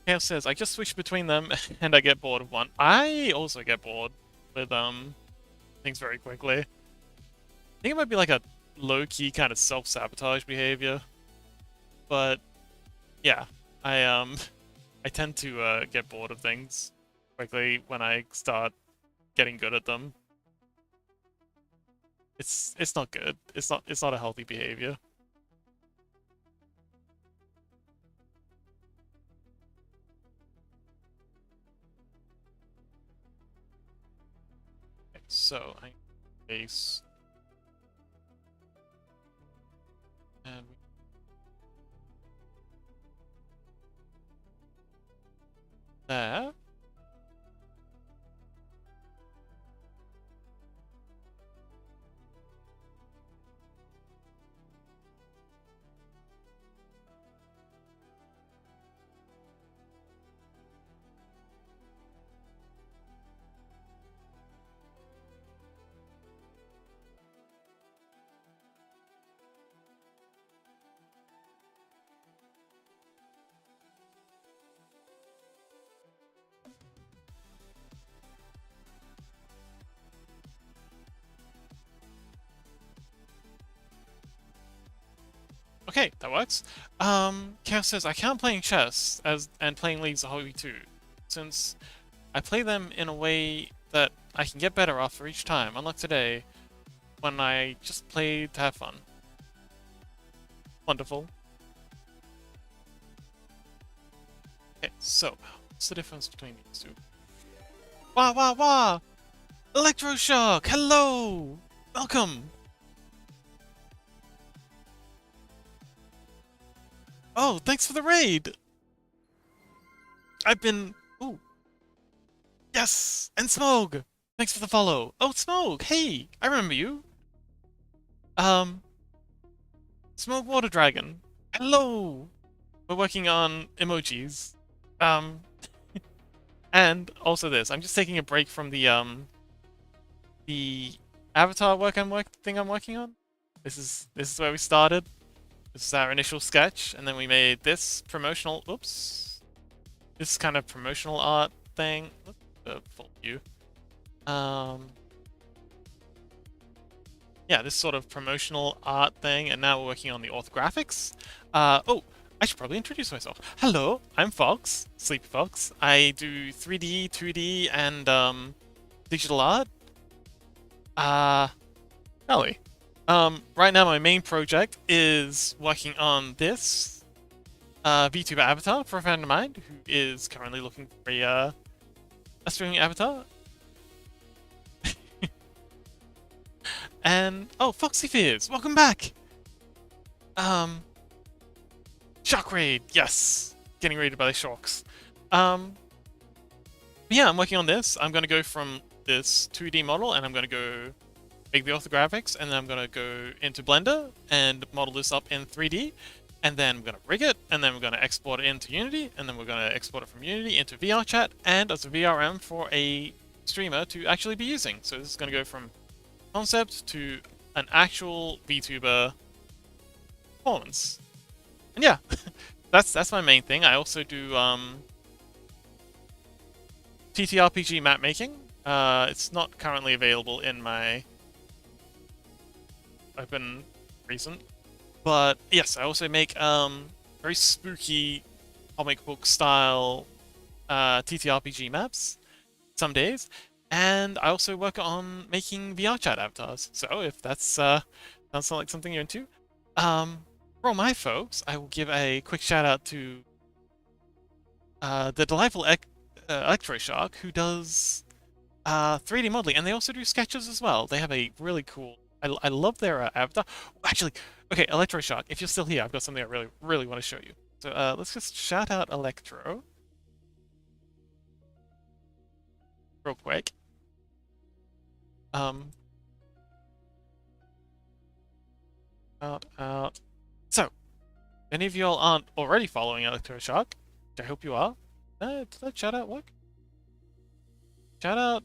Chaos says, I just switch between them and I get bored of one. I also get bored with things very quickly. I think it might be like a low-key kind of self-sabotage behavior. But yeah, I tend to get bored of things quickly when I start getting good at them. It's not good. It's not a healthy behavior. Okay, so I base and there. Okay, that works. Chaos says, I can't playing chess and playing leagues a hobby too, since I play them in a way that I can get better after each time, unlike today, when I just play to have fun. Wonderful. Okay, so, what's the difference between these two? Wah wah wah! Electroshock! Hello! Welcome! Oh, thanks for the raid! I've been... Ooh. Yes! And Smog! Thanks for the follow. Oh, Smog! Hey! I remember you. Um... Smog Water Dragon. Hello! We're working on emojis. And also this. I'm just taking a break from the avatar thing I'm working on. This is where we started. This is our initial sketch, and then we made this promotional. Oops. This kind of promotional art thing. Full view. Yeah, this sort of promotional art thing, and now we're working on the orthographics. Oh, I should probably introduce myself. Hello, I'm Fox, Sleepy Fox. I do 3D, 2D, and digital art. Ellie. Right now my main project is working on this VTuber avatar for a friend of mine who is currently looking for a streaming avatar. And oh, Foxy Fears, welcome back. Shark Raid, yes, getting raided by the sharks. Yeah, I'm working on this. I'm gonna go from this 2D model, and I'm gonna go make the orthographics, and then I'm gonna go into Blender and model this up in 3D, and then I'm gonna rig it, and then we're gonna export it into Unity, and then we're gonna export it from Unity into VRChat and as a VRM for a streamer to actually be using. So this is gonna go from concept to an actual VTuber performance. And yeah, that's my main thing. I also do TTRPG map making. It's not currently available in my open recent, but yes, I also make very spooky comic book style TTRPG maps some days, and I also work on making VRChat avatars. So if that's sounds like something you're into, for all my folks, I will give a quick shout out to the delightful Electroshock, who does 3D modeling, and they also do sketches as well. They have a really cool... I love their avatar. Actually, okay, Electroshock, if you're still here, I've got something I really, really want to show you. So let's just shout out Electro real quick. Out. So, any of y'all aren't already following Electroshock, which I hope you are. Did that shout out work? Shout out...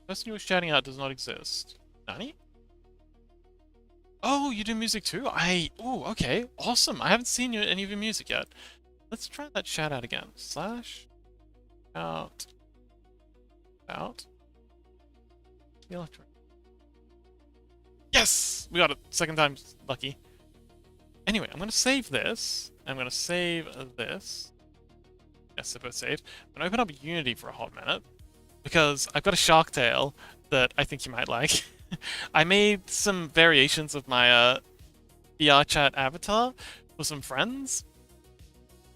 The person you were shouting out does not exist. Nani? Oh, you do music too? Oh, okay. Awesome. I haven't seen any of your music yet. Let's try that shout out again. Slash... Out... Electro... Yes! We got it. Second time's lucky. Anyway, I'm gonna save this. I'm gonna save this. Yes, they're both saved. I'm gonna open up Unity for a hot minute, because I've got a shark tail that I think you might like. I made some variations of my VRChat avatar for some friends,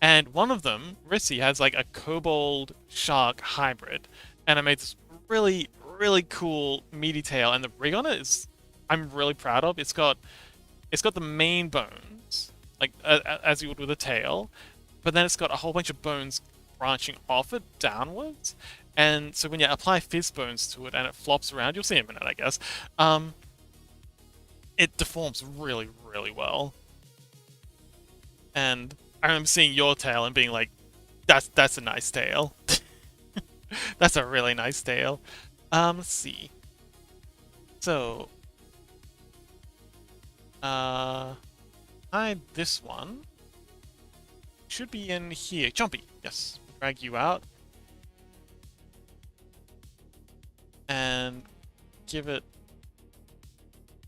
and one of them, Rissy, has like a kobold shark hybrid, and I made this really, really cool meaty tail, and the rig on it is I'm really proud of. It's got the main bones, like as you would with a tail, but then it's got a whole bunch of bones branching off it downwards. And so when you apply fizz bones to it and it flops around, you'll see in a minute, I guess, it deforms really, really well. And I remember seeing your tail and being like, that's a nice tail. That's a really nice tail. Let's see. So, hide this one. Should be in here. Jumpy, yes. Drag you out. And give it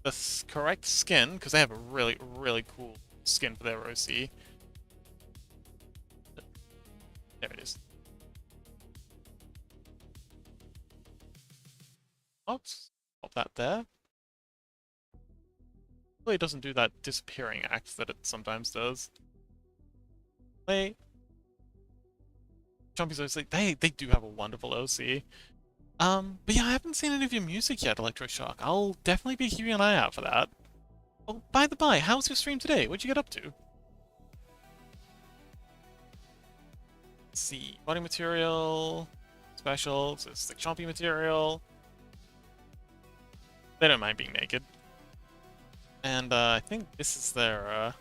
the correct skin, because they have a really, really cool skin for their OC. There it is. Oops. Pop that there. Hopefully it doesn't do that disappearing act that it sometimes does. Wait. Chompy's OC, they do have a wonderful OC. But yeah, I haven't seen any of your music yet, Electroshock. I'll definitely be keeping an eye out for that. Oh, by the by, how's your stream today? What'd you get up to? Let's see, body material, special, so it's the Chompy material. They don't mind being naked. And I think this is their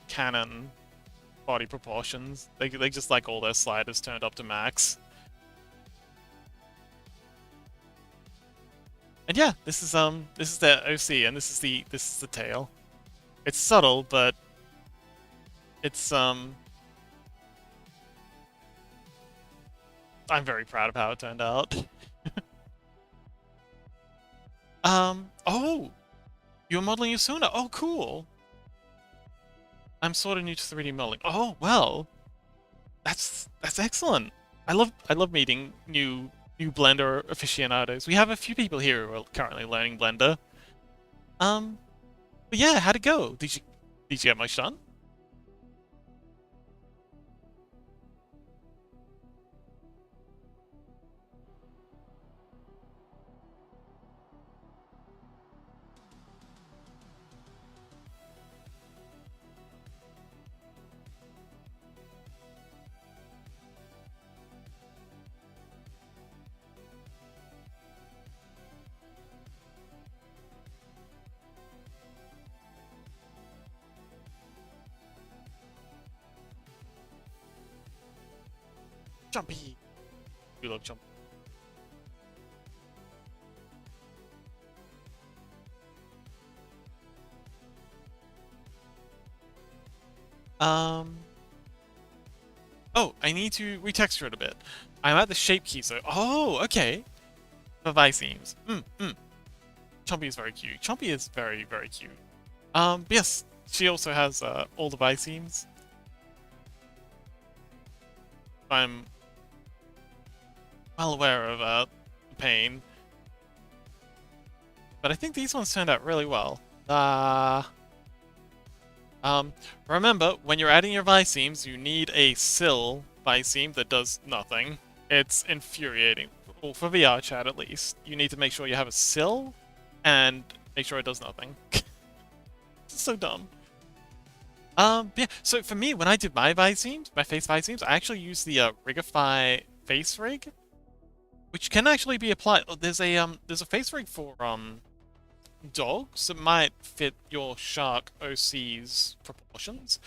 canon body proportions. They just like all their sliders turned up to max. And yeah, this is their OC, and this is the tail. It's subtle, but it's I'm very proud of how it turned out. Oh, you're modeling Yasuna. Oh, cool. I'm sort of new to 3D modeling. Oh, well, that's excellent. I love meeting new Blender aficionados. We have a few people here who are currently learning Blender. But yeah, how'd it go? Did you get much done? Jumpy. You love jump. Oh, I need to retexture it a bit. I'm at the shape key, so okay. For vice seams. Chompy is very cute. Chompy is very, very cute. But yes, she also has all the vice seams. I'm well aware of the pain. But I think these ones turned out really well. Remember, when you're adding your vice seams, you need a sill vice seam that does nothing. It's infuriating. Well, for VR chat at least. You need to make sure you have a sill and make sure it does nothing. It's so dumb. Yeah, so for me, when I did my vice seams, my face vice seams, I actually used the Rigify face rig, which can actually be applied. Oh, there's a face rig for dogs that might fit your shark OC's proportions,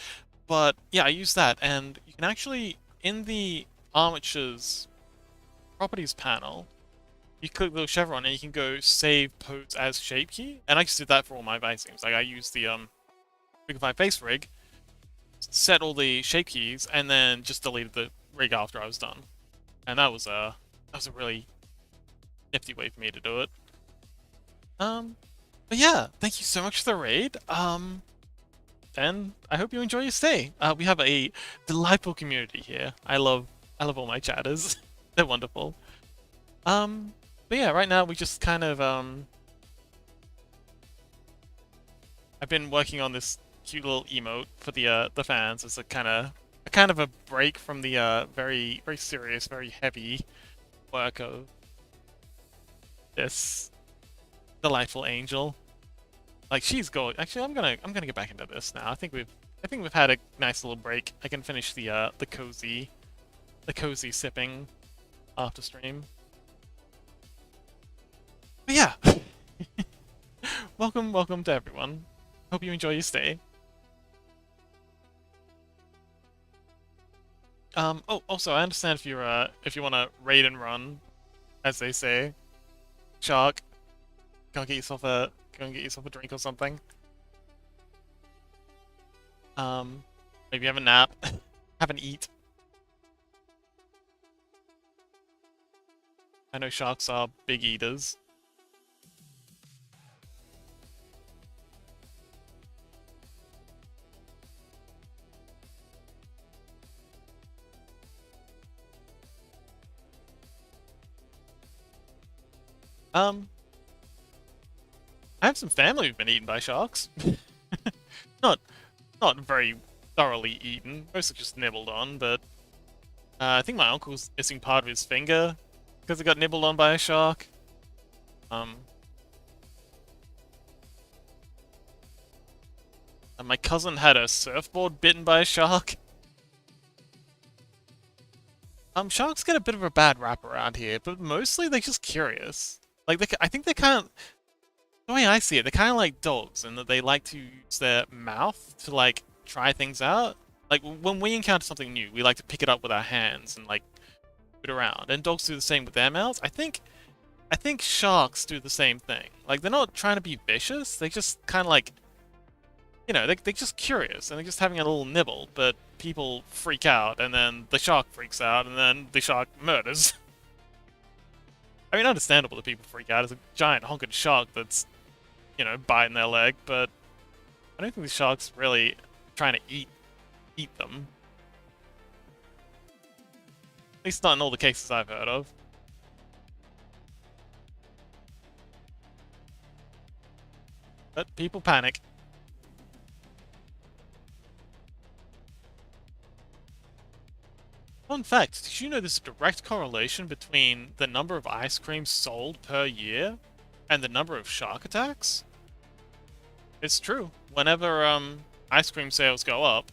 but yeah, I use that, and you can actually in the armature's properties panel, you click the little chevron and you can go save pose as shape key, and I just did that for all my vice seams. Like I used the Rigify face rig, set all the shape keys, and then just deleted the rig after I was done. And that was a really nifty way for me to do it. But yeah, thank you so much for the raid. And I hope you enjoy your stay. We have a delightful community here. I love all my chatters. They're wonderful. But yeah, right now we just kind of I've been working on this cute little emote for the fans as a kind of a break from the very serious, very heavy work of this delightful angel. Like she's going. Actually, I'm gonna get back into this now. I think we've had a nice little break. I can finish the cozy sipping after stream. But yeah, welcome to everyone. Hope you enjoy your stay. Oh, also, I understand if you want to raid and run, as they say. Shark, go and get yourself a drink or something. Maybe have a nap, have an eat. I know sharks are big eaters. Um, I have some family who've been eaten by sharks. Not not very thoroughly eaten, mostly just nibbled on, but I think my uncle's missing part of his finger because it got nibbled on by a shark. Um, and my cousin had a surfboard bitten by a shark. Sharks get a bit of a bad rap around here, but mostly they're just curious. Like, I think they kind of, the way I see it, they're kind of like dogs in that they like to use their mouth to, like, try things out. Like, when we encounter something new, we like to pick it up with our hands and, like, move it around. And dogs do the same with their mouths. I think sharks do the same thing. Like, they're not trying to be vicious, they just kind of, like, you know, they're just curious, and they're just having a little nibble, but people freak out, and then the shark freaks out, and then the shark murders. I mean, understandable that people freak out. It's a giant honking shark that's, you know, biting their leg, but I don't think the shark's really trying to eat them. At least not in all the cases I've heard of. But people panic. Fun fact, did you know there's a direct correlation between the number of ice creams sold per year and the number of shark attacks? It's true. Whenever ice cream sales go up,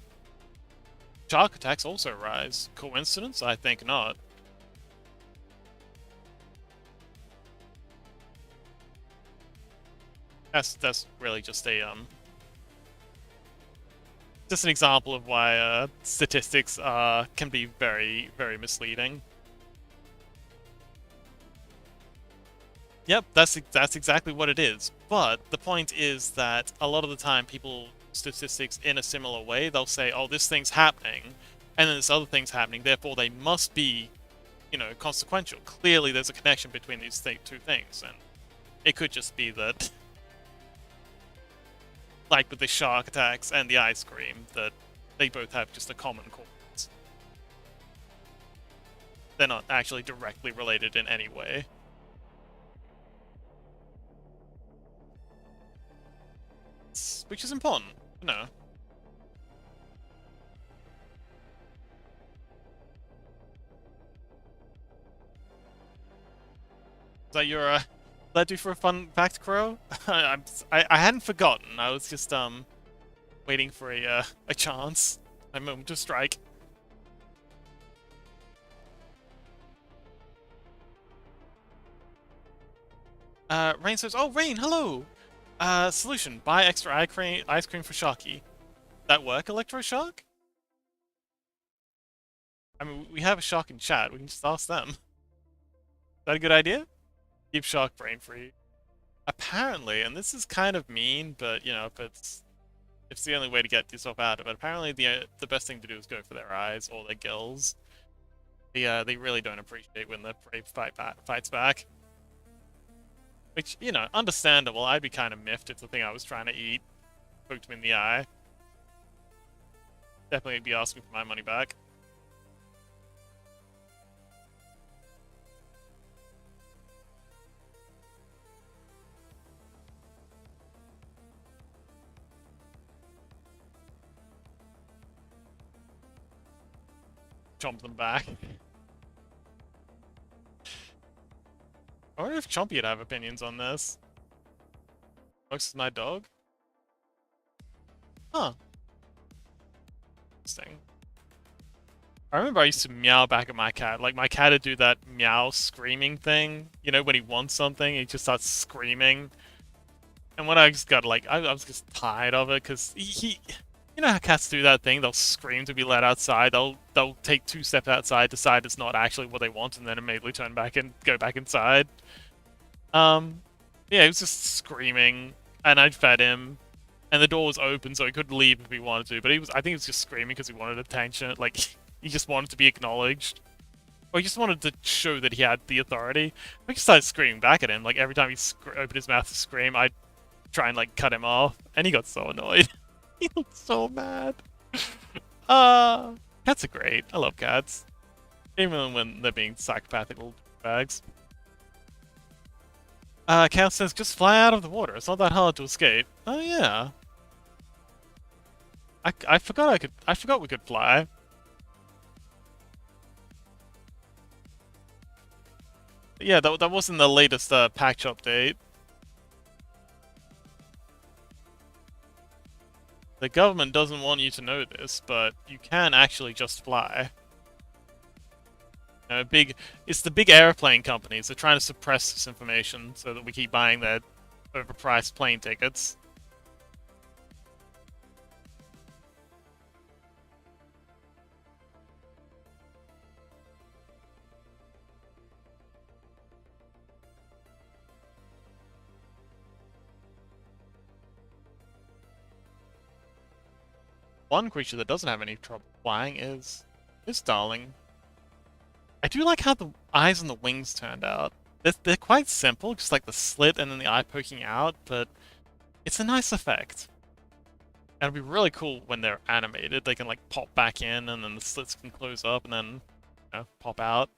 shark attacks also rise. Coincidence? I think not. That's really just a just an example of why statistics can be very, very misleading. Yep, that's exactly what it is. But the point is that a lot of the time people statistics in a similar way. They'll say, "Oh, this thing's happening," and then this other thing's happening. Therefore, they must be, you know, consequential. Clearly, there's a connection between these two things, and it could just be that, like with the shark attacks and the ice cream, that they both have just a common cause. They're not actually directly related in any way. Which is important, you know. Is that your that do for a fun fact, Crow? I hadn't forgotten. I was just waiting for a chance, a moment to strike. Rain says, "Oh, Rain, hello. Solution: buy extra ice cream for Sharky. That work, Electro Shark? I mean, we have a shark in chat. We can just ask them. Is that a good idea? Keep Shark brain free. Apparently, and this is kind of mean, but you know, if it's the only way to get yourself out of it. Apparently, the best thing to do is go for their eyes or their gills. They really don't appreciate when the prey fights back. Which, you know, understandable. I'd be kind of miffed if the thing I was trying to eat poked me in the eye. Definitely be asking for my money back. Chomp them back. I wonder if Chompy'd have opinions on this. Looks is my dog? Huh. Interesting. I remember I used to meow back at my cat. Like, my cat would do that meow screaming thing. You know, when he wants something, he just starts screaming. And when I just got, like, I was just tired of it, because he... You know how cats do that thing? They'll scream to be let outside. They'll take 2 steps outside, decide it's not actually what they want, and then immediately turn back and go back inside. Yeah, he was just screaming, and I fed him, and the door was open, so he could leave if he wanted to. But I think he was just screaming because he wanted attention. Like, he just wanted to be acknowledged, or he just wanted to show that he had the authority. I just started screaming back at him. Like, every time he opened his mouth to scream, I'd try and like cut him off, and he got so annoyed. He looked so mad. Cats are great. I love cats. Even when they're being psychopathic little bags. Chaos says just fly out of the water. It's not that hard to escape. Oh yeah. I forgot I forgot we could fly. Yeah, that wasn't the latest patch update. The government doesn't want you to know this, but you can actually just fly. You know, it's the big airplane companies. They're trying to suppress this information so that we keep buying their overpriced plane tickets. One creature that doesn't have any trouble flying is this darling. I do like how the eyes and the wings turned out. They're quite simple, just like the slit and then the eye poking out, but it's a nice effect. And it'd be really cool when they're animated. They can like pop back in and then the slits can close up and then, pop out.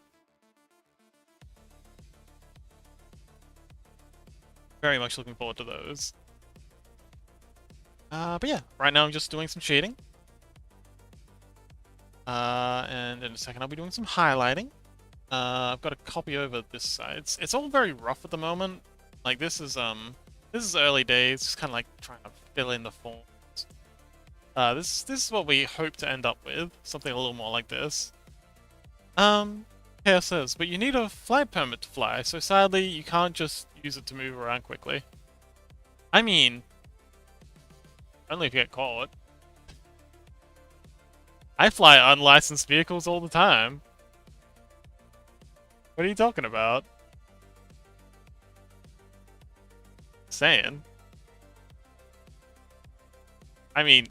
Very much looking forward to those. But yeah, right now I'm just doing some shading. And in a second I'll be doing some highlighting. I've got to copy over this side. It's all very rough at the moment. Like this is early days, just kind of like trying to fill in the forms. This is what we hope to end up with, something a little more like this. Chaos says, but you need a flight permit to fly, so sadly you can't just use it to move around quickly. I mean, only if you get caught. I fly unlicensed vehicles all the time. What are you talking about? Saying. I mean,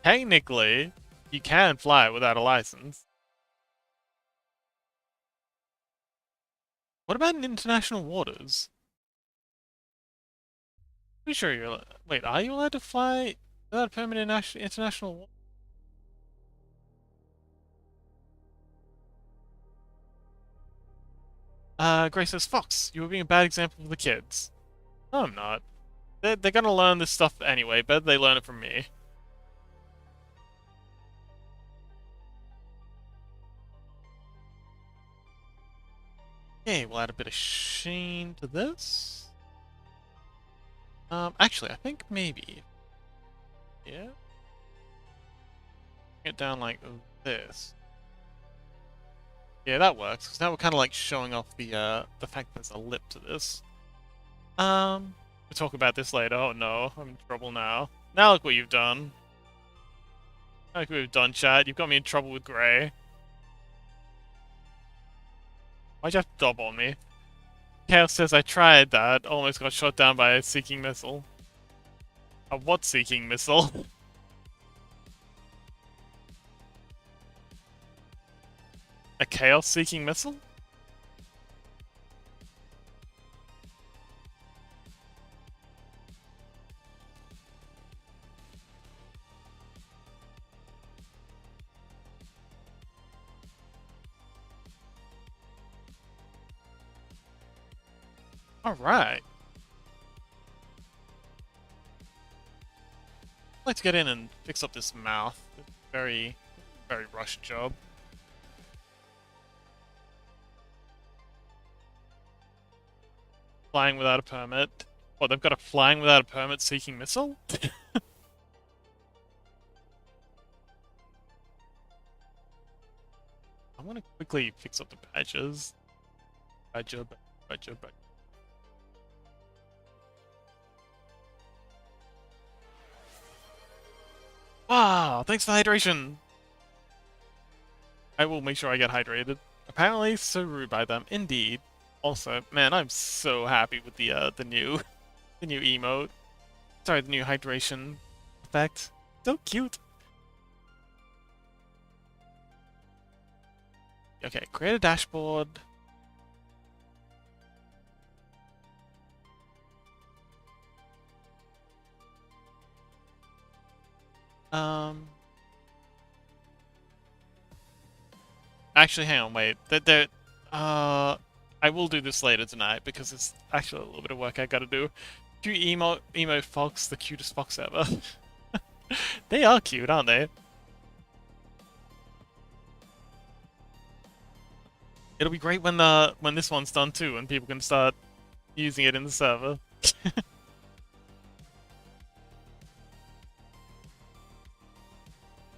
technically, you can fly without a license. What about in international waters? Pretty sure you're. Wait, are you allowed to fly without a permit in international waters? Grace says, Fox, you were being a bad example for the kids. No, I'm not. They're gonna learn this stuff anyway, better they learn it from me. Okay, we'll add a bit of sheen to this. Actually, I think maybe. Yeah? Get down like this. Yeah, that works, because now we're kind of like showing off the fact there's a lip to this. We'll talk about this later. Oh no, I'm in trouble now. Now look what you've done. Look what we've done, chat. You've got me in trouble with Grey. Why'd you have to dob on me? Chaos says I tried that, almost got shot down by a seeking missile. A what seeking missile? A chaos seeking missile? Alright. I'd like to get in and fix up this mouth. Very, very rushed job. Flying without a permit. What, they've got a flying without a permit seeking missile? I'm gonna quickly fix up the badges. Badger. Wow, thanks for the hydration! I will make sure I get hydrated. Apparently, so rude by them. Indeed. Also, man, I'm so happy with the new the new emote. Sorry, the new hydration effect. So cute. Okay, create a dashboard. Actually, hang on, wait. They're I will do this later tonight because it's actually a little bit of work I gotta do. Cute emo fox, the cutest fox ever. They are cute, aren't they? It'll be great when this one's done too, and people can start using it in the server.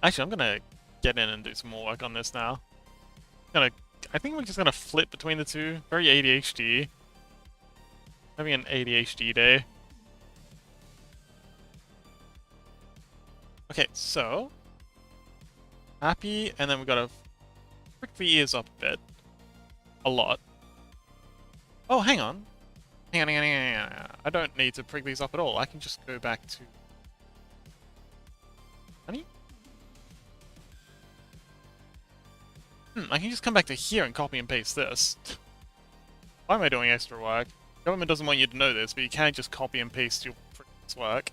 Actually, I'm gonna get in and do some more work on this now. I think we're just gonna flip between the two. Very ADHD. Having an ADHD day. Okay, so happy, and then we gotta prick the ears up a bit. A lot. Oh, hang on. Hang on. I don't need to prick these up at all. I can just go back to... Honey? I can just come back to here and copy and paste this. Why am I doing extra work? Government doesn't want you to know this, but you can't just copy and paste your previous work.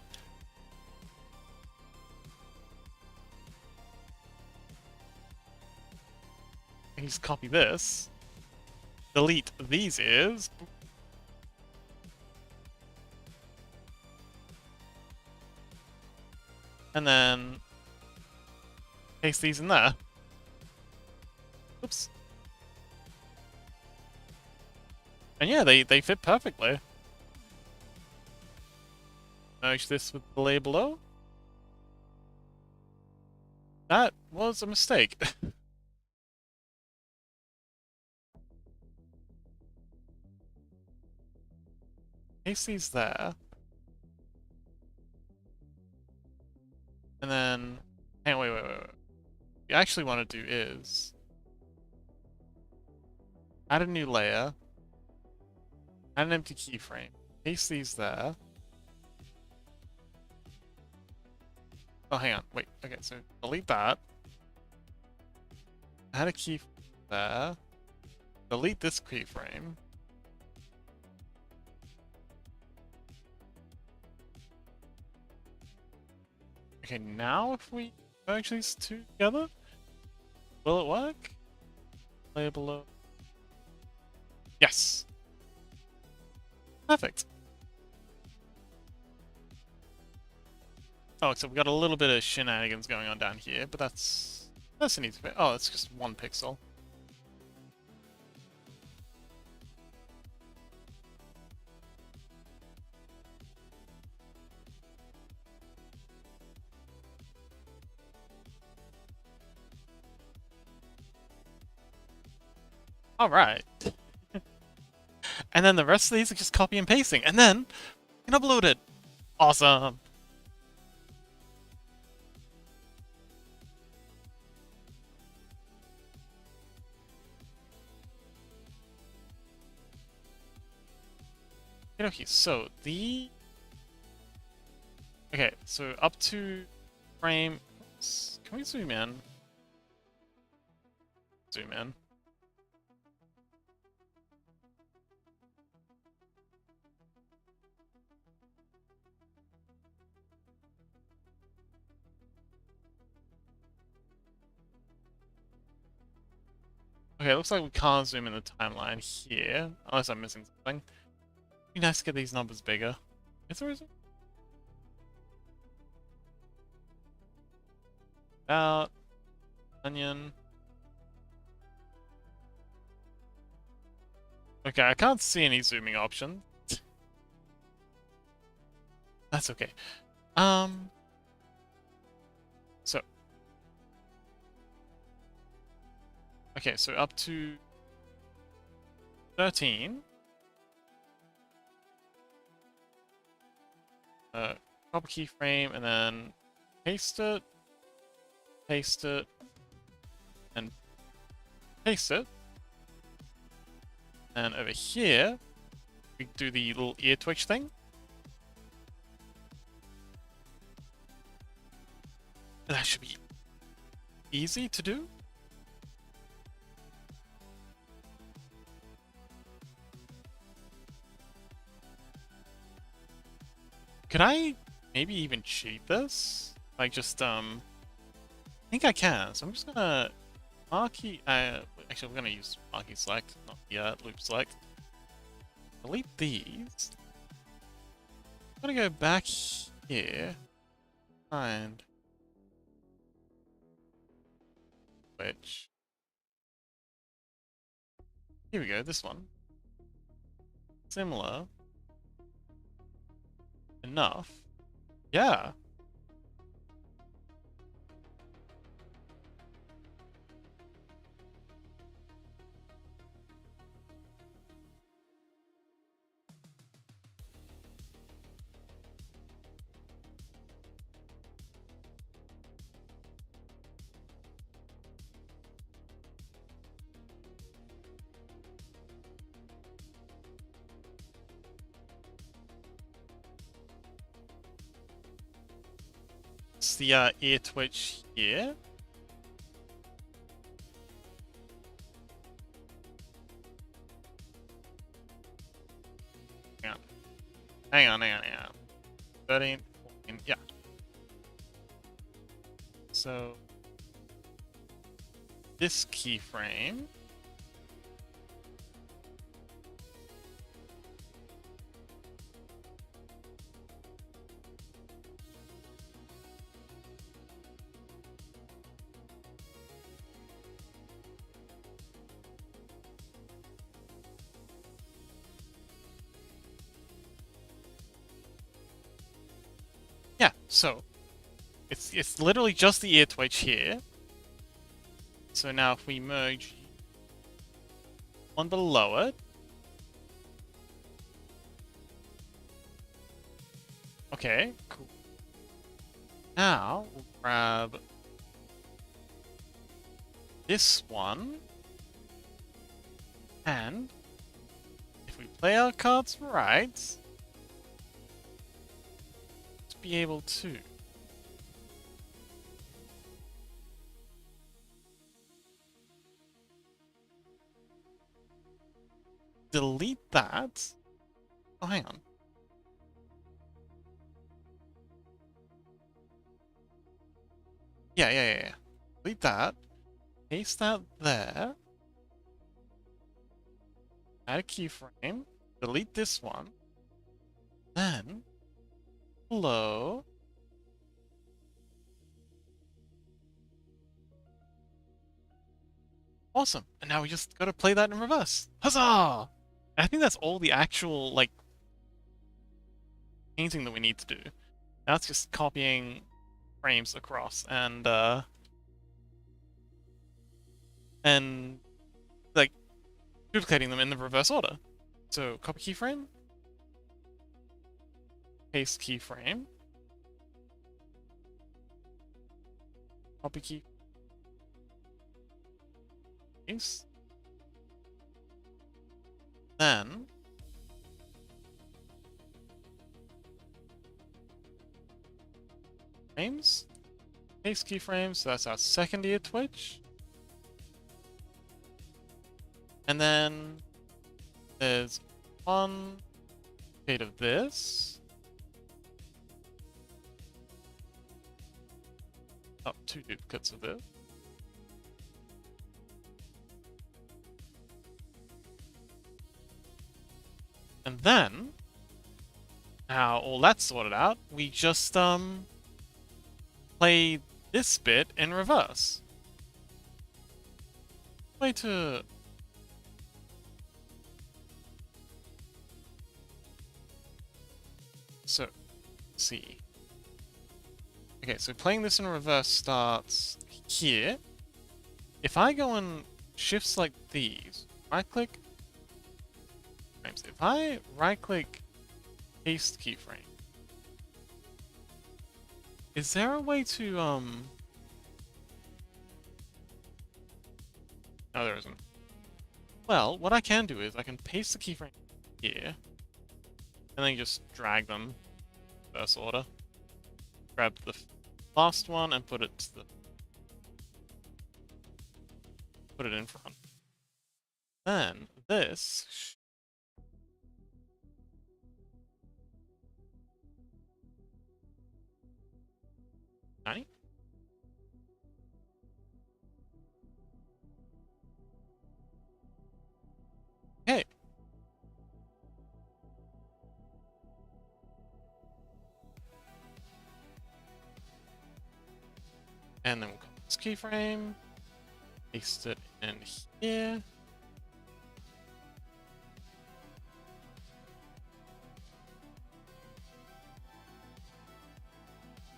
I can just copy this. Delete these ears. And then paste these in there. Oops. And yeah, they fit perfectly. Merge this with the layer below. That was a mistake. Paste these there. And then... Hang on, wait. What you actually want to do is... Add a new layer. Add an empty keyframe. Paste these there. Oh, hang on. Wait. Okay, so delete that. Add a keyframe there. Delete this keyframe. Okay, now if we merge these two together, will it work? Layer below. Yes. Perfect. Oh, except we got a little bit of shenanigans going on down here, but that's an easy bit. Oh, it's just 1 pixel. Alright. And then the rest of these are just copy and pasting, and then you can upload it. Awesome. Okay, so the... Okay, so up to frame... Oops. Can we zoom in? Zoom in. Okay, looks like we can't zoom in the timeline here, unless I'm missing something. It'd be nice to get these numbers bigger. Is there a zoom? About onion. Okay, I can't see any zooming option. That's okay. So. Okay, so up to 13. Copy keyframe and then paste it, and paste it. And over here, we do the little ear twitch thing. That should be easy to do. Could I maybe even cheat this? Like just, I think I can. So I'm just gonna marquee, wait. Actually, we're gonna use marquee select, not the loop select. Delete these. I'm gonna go back here. Find which. Here we go, this one. Similar. Enough. Yeah. It's the ear twitch here. Hang on. 13, 14, yeah. So this keyframe. Yeah, so it's literally just the ear twitch here. So now if we merge one below it. Okay, cool. Now we'll grab this one. And if we play our cards right, let's be able to delete that. Oh, hang on. Yeah. Delete that. Paste that there. Add a keyframe. Delete this one. Then, below. Awesome. And now we just gotta play that in reverse. Huzzah! I think that's all the actual, like, painting that we need to do. Now it's just copying frames across and like duplicating them in the reverse order. So copy keyframe, paste keyframe, copy key, paste, then frames, paste keyframes. So that's our second ear twitch. And then there's one shade of this. Oh, two duplicates of this. And then, now all that's sorted out, we just play this bit in reverse. Way to so let's see. Okay, so playing this in reverse starts here. If I go and shift select these, right click frames. If I right click paste keyframe, is there a way to no, there isn't. Well, what I can do is I can paste the keyframe here and then just drag them in reverse order. Grab the last one and put it in front. Then this And then we'll copy this keyframe, paste it in here.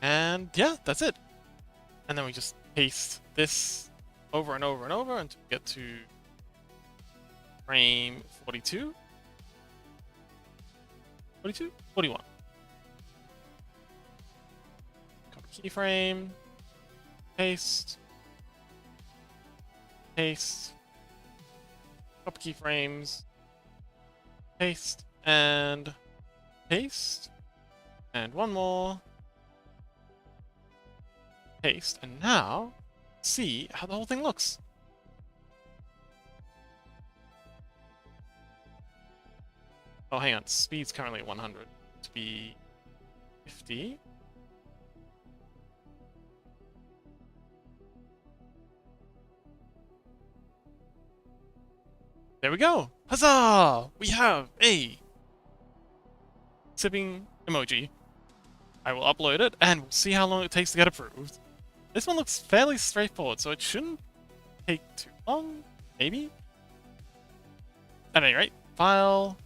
And yeah, that's it. And then we just paste this over and over and over until we get to frame 42. 42? 41. Copy keyframe, paste, paste, copy keyframes, paste, and paste, and one more, paste, and now see how the whole thing looks. Oh, hang on, speed's currently at 100. To be 50. There we go! Huzzah! We have a sipping emoji. I will upload it, and we'll see how long it takes to get approved. This one looks fairly straightforward, so it shouldn't take too long, maybe? At any rate, file,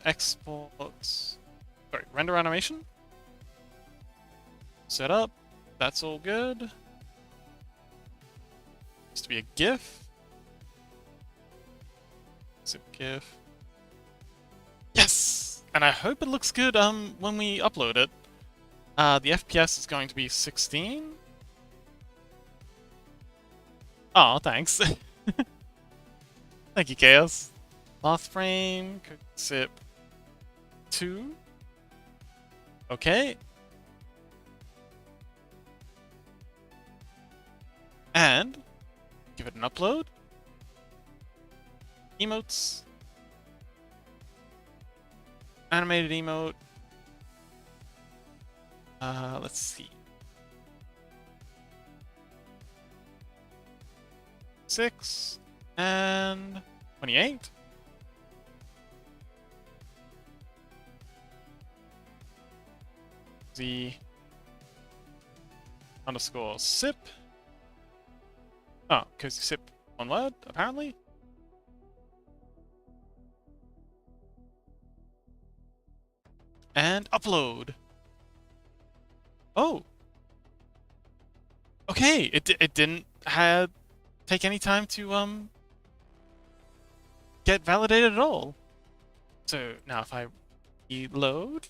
export, sorry, render animation. Set up, that's all good. Needs to be a GIF. Zip GIF. Yes! And I hope it looks good when we upload it. The FPS is going to be 16. Oh, thanks. Thank you, Chaos. Last frame, zip 2. Okay. And give it an upload. Emotes. Animated emote. Let's see. 6 and 28. Z underscore sip. Oh, because sip one word, apparently. And upload. Oh. Okay, it didn't take any time to get validated at all. So now if I reload,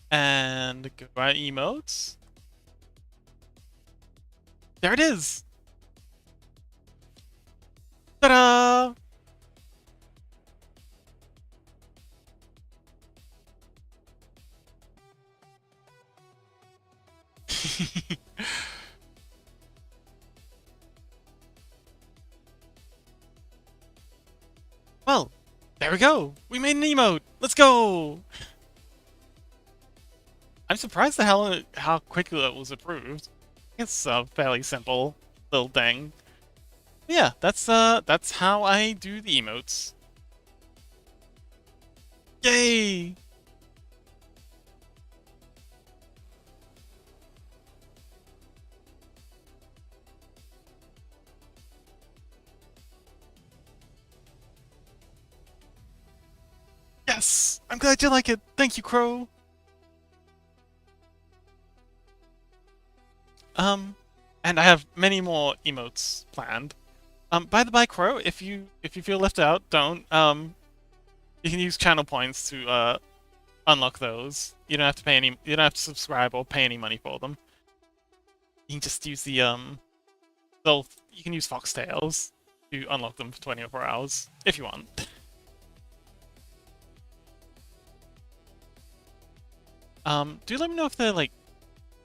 and go to our emotes, there it is. Ta-da! Well, there we go. We made an emote. Let's go. I'm surprised at how quickly it was approved. It's a fairly simple little thing. But yeah, that's how I do the emotes. Yay! Yes! I'm glad you like it. Thank you, Crow. And I have many more emotes planned. By the by, Crow, if you feel left out, don't. You can use channel points to unlock those. You don't have to pay any. You don't have to subscribe or pay any money for them. You can just use the you can use foxtails to unlock them for 24 hours if you want. Do let me know if they're like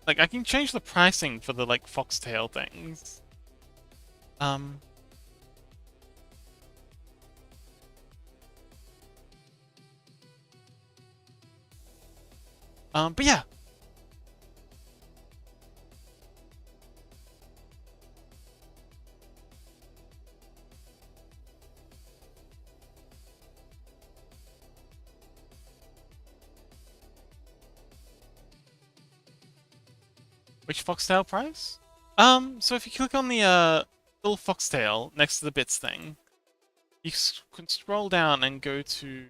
I can change the pricing for the like foxtail things. But yeah. Which foxtail price? So if you click on the little foxtail next to the bits thing, you can scroll down and go to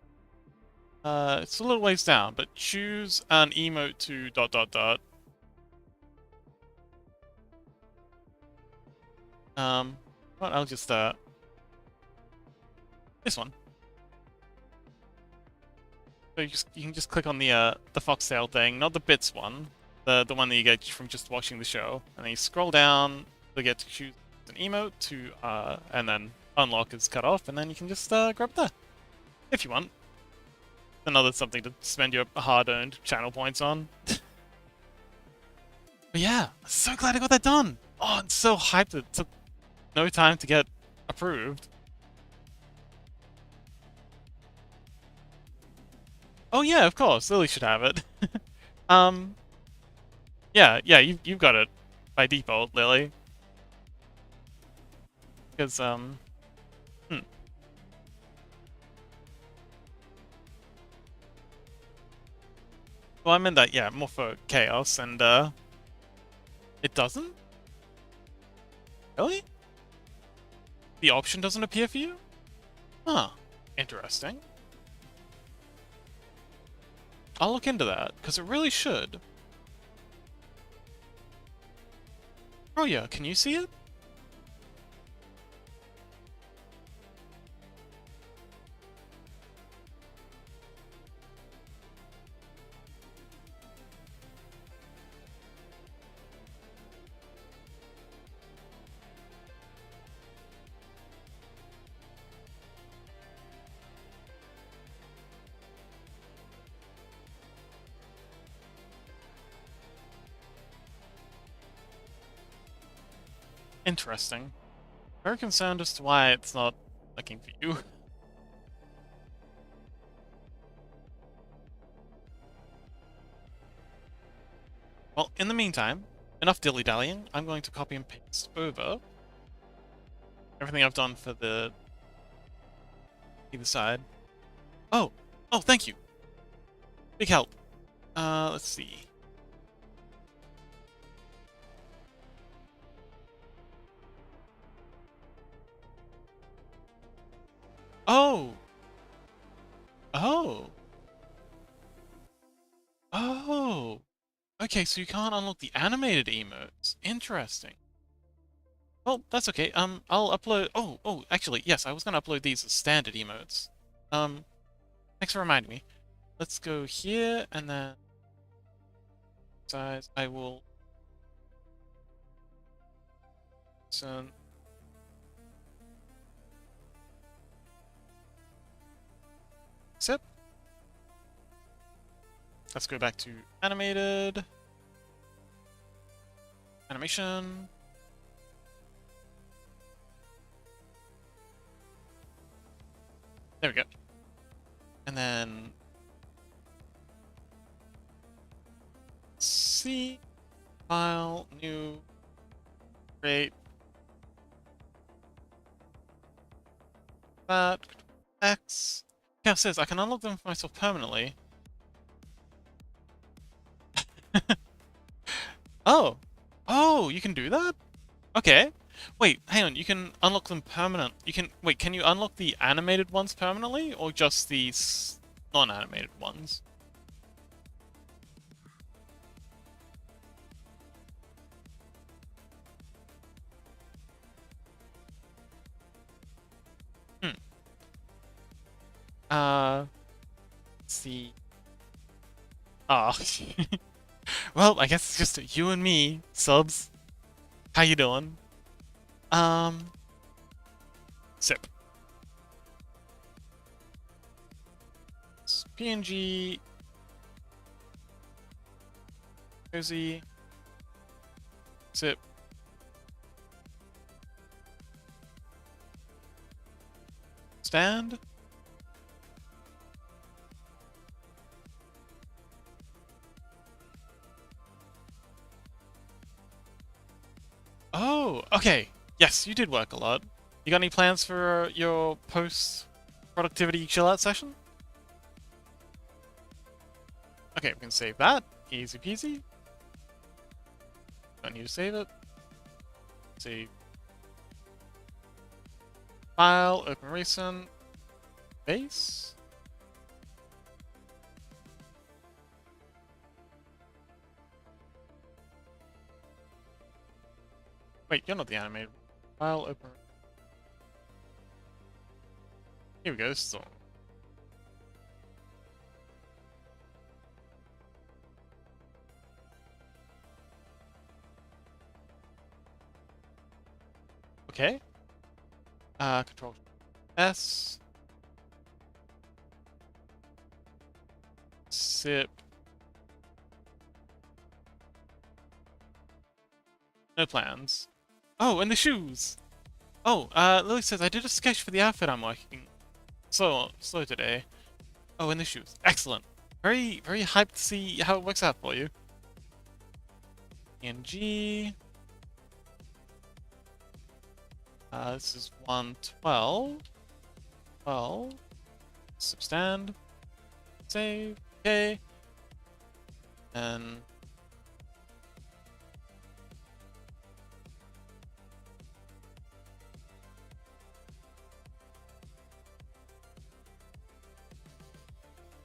it's a little ways down, but choose an emote to dot dot dot. Well, I'll just this one. So you can just click on the foxtail thing, not the bits one, the one that you get from just watching the show, and then you scroll down to get to choose an emote to and then unlock is cut off, and then you can just grab that if you want. Another something to spend your hard-earned channel points on. But yeah, so glad I got that done. Oh, I'm so hyped. It took no time to get approved. Oh yeah, of course. Lily should have it. um, yeah, you've got it by default, Lily. Because well, I meant that, yeah, more for chaos, and it doesn't? Really? The option doesn't appear for you? Huh. Interesting. I'll look into that, because it really should. Oh yeah, can you see it? Interesting. Very concerned as to why it's not looking for you. Well, in the meantime, enough dilly-dallying. I'm going to copy and paste over everything I've done for the either side. Oh! Oh, thank you! Big help. Let's see. Oh! Oh! Oh! Okay, so you can't unlock the animated emotes. Interesting. Well, that's okay. I'll upload... Oh, actually, yes, I was gonna upload these as standard emotes. Thanks for reminding me. Let's go here, and then... Size, I will... Send... Sip. Let's go back to animated... Animation... There we go. And then... C... File, new... Create... That... X... Yeah, it says I can unlock them for myself permanently. Oh! Oh, you can do that? Okay. Wait, hang on, you can unlock them permanent. Wait, can you unlock the animated ones permanently, or just the non-animated ones? Hmm. Let's see. Ah. Well, I guess it's just you and me, subs. How you doing? Sip. PNG. Cozy. Sip. Stand. Oh, okay. Yes, you did work a lot. You got any plans for your post-productivity chill-out session? Okay, we can save that. Easy peasy. Don't need to save it. Save. File, open recent, base. Wait, you're not the animated. File, open. Here we go. So. Okay. Control S. Sip. No plans. Oh, and the shoes! Oh, Lily says, I did a sketch for the outfit I'm working. Slow today. Oh, and the shoes. Excellent. Very, very hyped to see how it works out for you. PNG. This is 112. 12. Substand. Save. Okay. And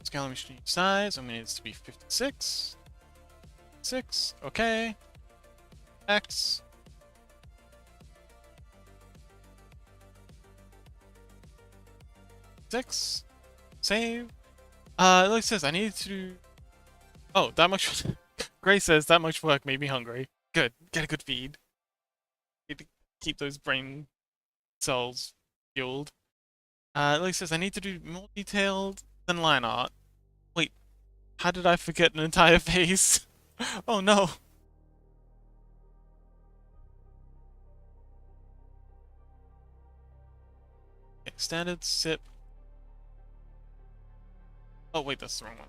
scale machine size. I'm gonna need this to be 56. 6. Okay. X. Six. Save. It like says I need to do. Oh, that much. Gray says that much work made me hungry. Good. Get a good feed. Need to keep those brain cells fueled. It like says I need to do more detailed than line art. Wait, how did I forget an entire face? Oh no. Okay, standard sip. Oh wait, that's the wrong one.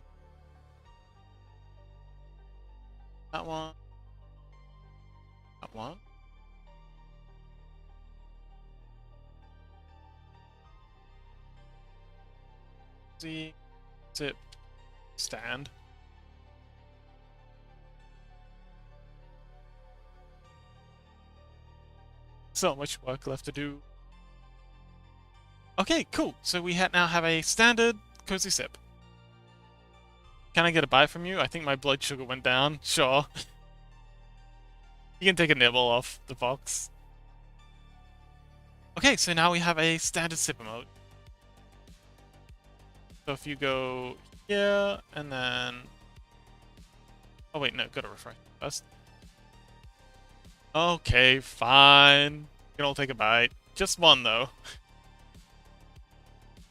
That one. That one. Z. Sip. Stand. So much work left to do. Okay, cool. So we now have a standard cozy sip. Can I get a bite from you? I think my blood sugar went down. Sure. You can take a nibble off the box. Okay, so now we have a standard sip mode. So if you go here, and then... Oh wait, no, gotta refresh first. Okay, fine. You can all take a bite. Just one, though.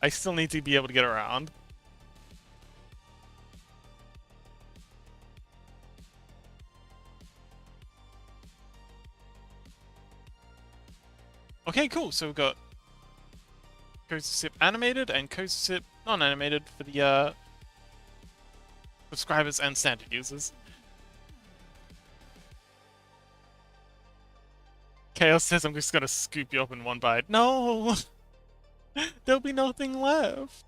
I still need to be able to get around. Okay, cool. So we've got Cozy Sip animated and Cozy Sip non-animated for the subscribers and standard users. Chaos says I'm just gonna scoop you up in one bite. No! There'll be nothing left.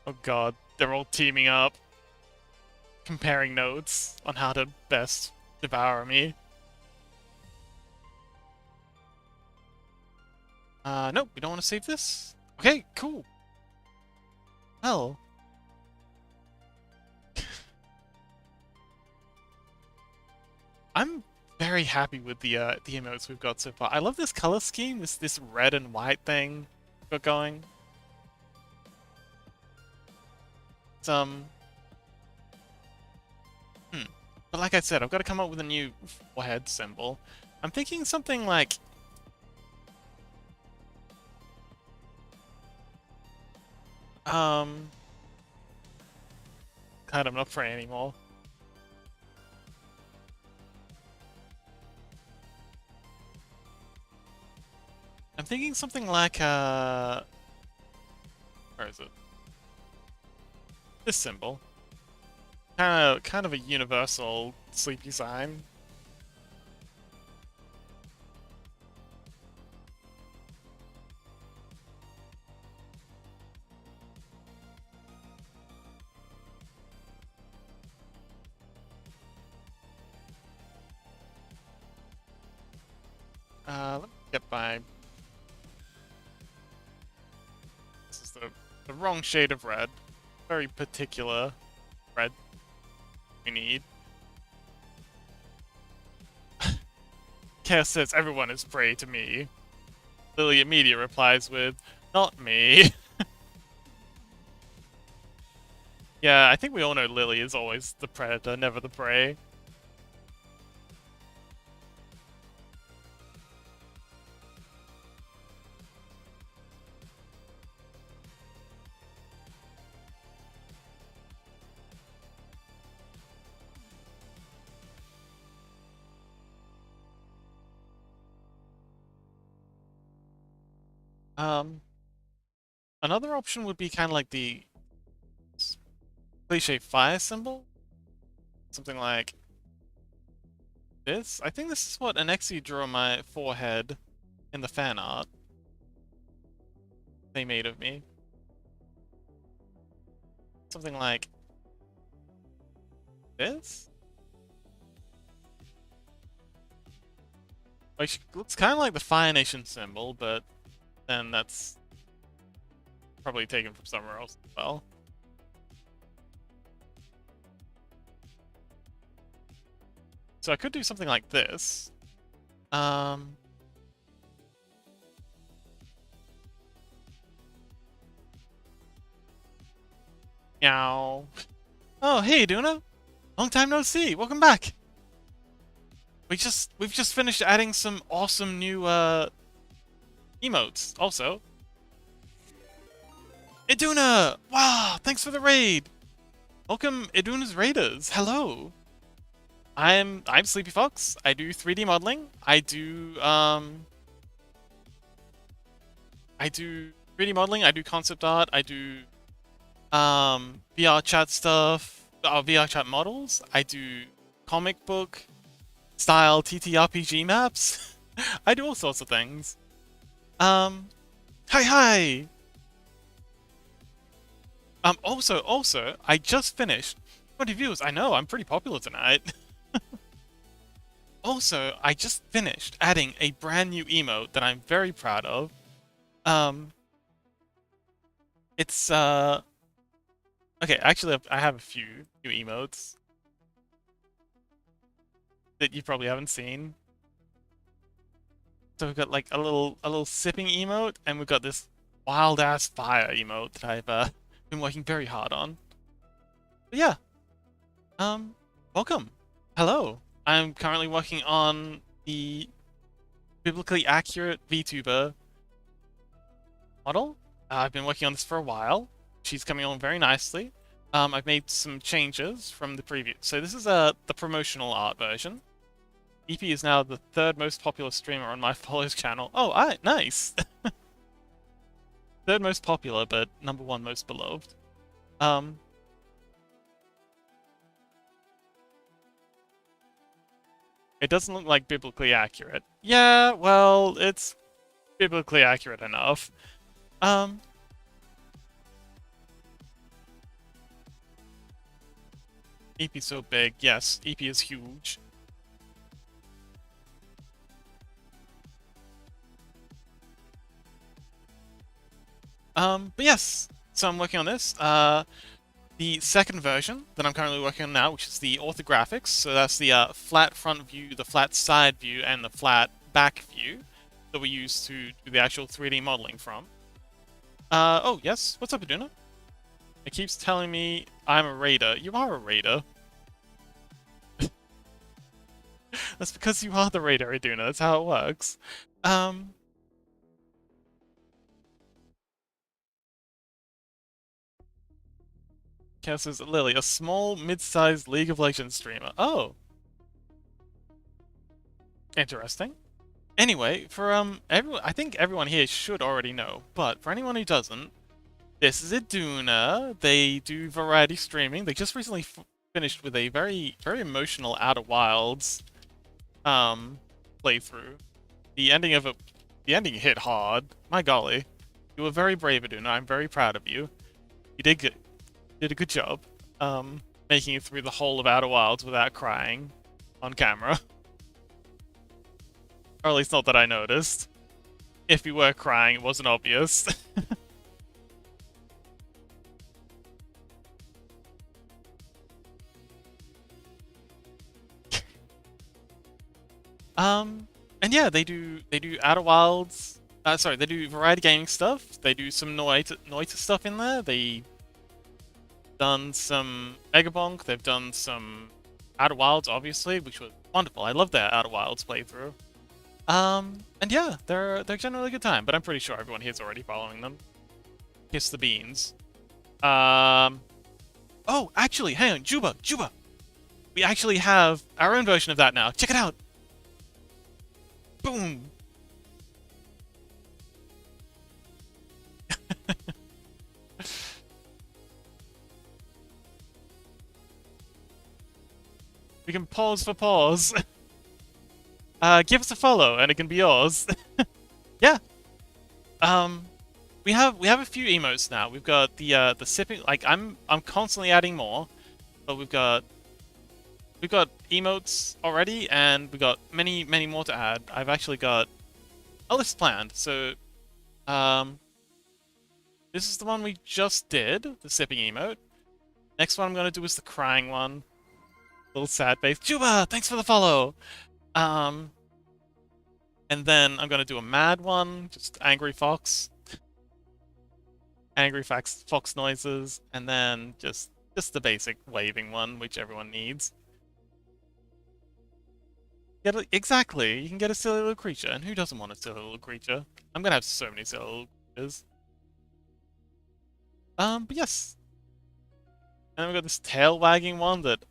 Oh god, they're all teaming up, comparing notes on how to best devour me. Nope, we don't want to save this. Okay, cool. Well. I'm very happy with the emotes we've got so far. I love this color scheme, this red and white thing we've got going. It's But like I said, I've got to come up with a new forehead symbol. I'm thinking something like God, I'm not praying anymore. I'm thinking something like Where is it? This symbol. Kind of a universal sleepy sign. Let me get my... This is the wrong shade of red. Very particular red we need. Chaos says everyone is prey to me. Lily immediately replies with, not me. Yeah, I think we all know Lily is always the predator, never the prey. Another option would be kind of like the cliche fire symbol. Something like this. I think this is what Anexi drew on my forehead in the fan art they made of me. Something like this? Like, looks kind of like the Fire Nation symbol, but then that's probably taken from somewhere else as well. So I could do something like this. Meow. Oh, hey, Duna. Long time no see. Welcome back. We've just finished adding some awesome new emotes. Also, Iduna! Wow, thanks for the raid. Welcome, Iduna's Raiders. Hello. I'm Sleepy Fox. I do 3D modeling. I do 3D modeling. I do concept art. I do VR chat stuff. VR chat models. I do comic book style TTRPG maps. I do all sorts of things. Hi. Also, I just finished 20 views. I know, I'm pretty popular tonight. Also, I just finished adding a brand new emote that I'm very proud of. It's okay, actually I have a few new emotes that you probably haven't seen. So we've got like a little sipping emote, and we've got this wild ass fire emote that I've been working very hard on. But yeah. Welcome. Hello. I'm currently working on the biblically accurate VTuber model. I've been working on this for a while. She's coming along very nicely. I've made some changes from the preview. So this is the promotional art version. EP is now the 3rd most popular streamer on my follows channel. Oh, nice! 3rd most popular, but number 1 most beloved. It doesn't look like biblically accurate. Yeah, well, it's biblically accurate enough. EP so big. Yes, EP is huge. But yes, so I'm working on this. The second version that I'm currently working on now, which is the orthographics, so that's the flat front view, the flat side view, and the flat back view that we use to do the actual 3D modeling from. Oh, yes, what's up, Aduna? It keeps telling me I'm a raider. You are a raider. That's because you are the raider, Aduna. That's how it works. Chaos says, Lily, a small, mid-sized League of Legends streamer. Oh. Interesting. Anyway, for everyone, I think everyone here should already know, but for anyone who doesn't, This is Iduna. They do variety streaming. They just recently finished with a very emotional Outer Wilds playthrough. The ending of it, the ending hit hard. My golly, you were very brave, Iduna. I'm very proud of you. You did good. Did a good job. Making it through the whole of Outer Wilds without crying on camera. Or at least not that I noticed. If you were crying, it wasn't obvious. And yeah, they do Outer Wilds. Sorry, they do variety gaming stuff. They do some Noita stuff in there. They done some Megabonk. They've done some Outer Wilds, obviously, which was wonderful. I love their Outer Wilds playthrough. And yeah, they're generally a good time. But I'm pretty sure everyone here's already following them. Kiss the beans. Oh, actually, hang on, Juba. We actually have our own version of that now. Check it out. Boom. We can pause for pause. Give us a follow and it can be yours. Yeah. We have a few emotes now. We've got the sipping, like I'm constantly adding more, but we've got emotes already and we've got many more to add. I've actually got a list planned. So this is the one we just did, the sipping emote. Next one I'm gonna do is the crying one. Little sad face. Juba, thanks for the follow. And then I'm gonna do a mad one, just angry fox. Angry fox noises, and then just the basic waving one, which everyone needs. Exactly, you can get a silly little creature, and who doesn't want a silly little creature? I'm gonna have so many silly little creatures. But yes. And then we've got this tail wagging one that,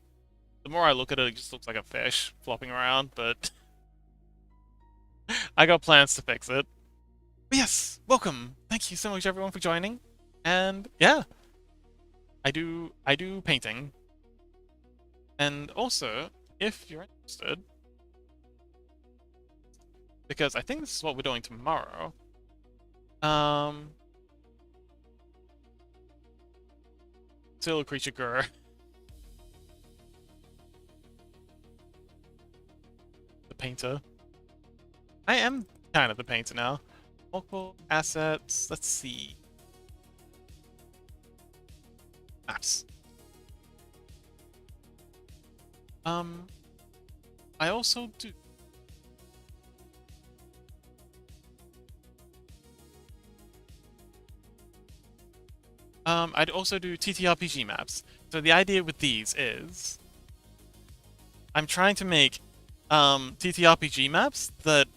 the more I look at it, it just looks like a fish flopping around, but I got plans to fix it. But yes, welcome! Thank you so much everyone for joining. And yeah, I do painting. And also, if you're interested, because I think this is what we're doing tomorrow. Silly creature girl. The painter. I am kind of the painter now. Multiple assets. Let's see. Maps. I also do. I'd also do TTRPG maps. So the idea with these is I'm trying to make TTRPG maps that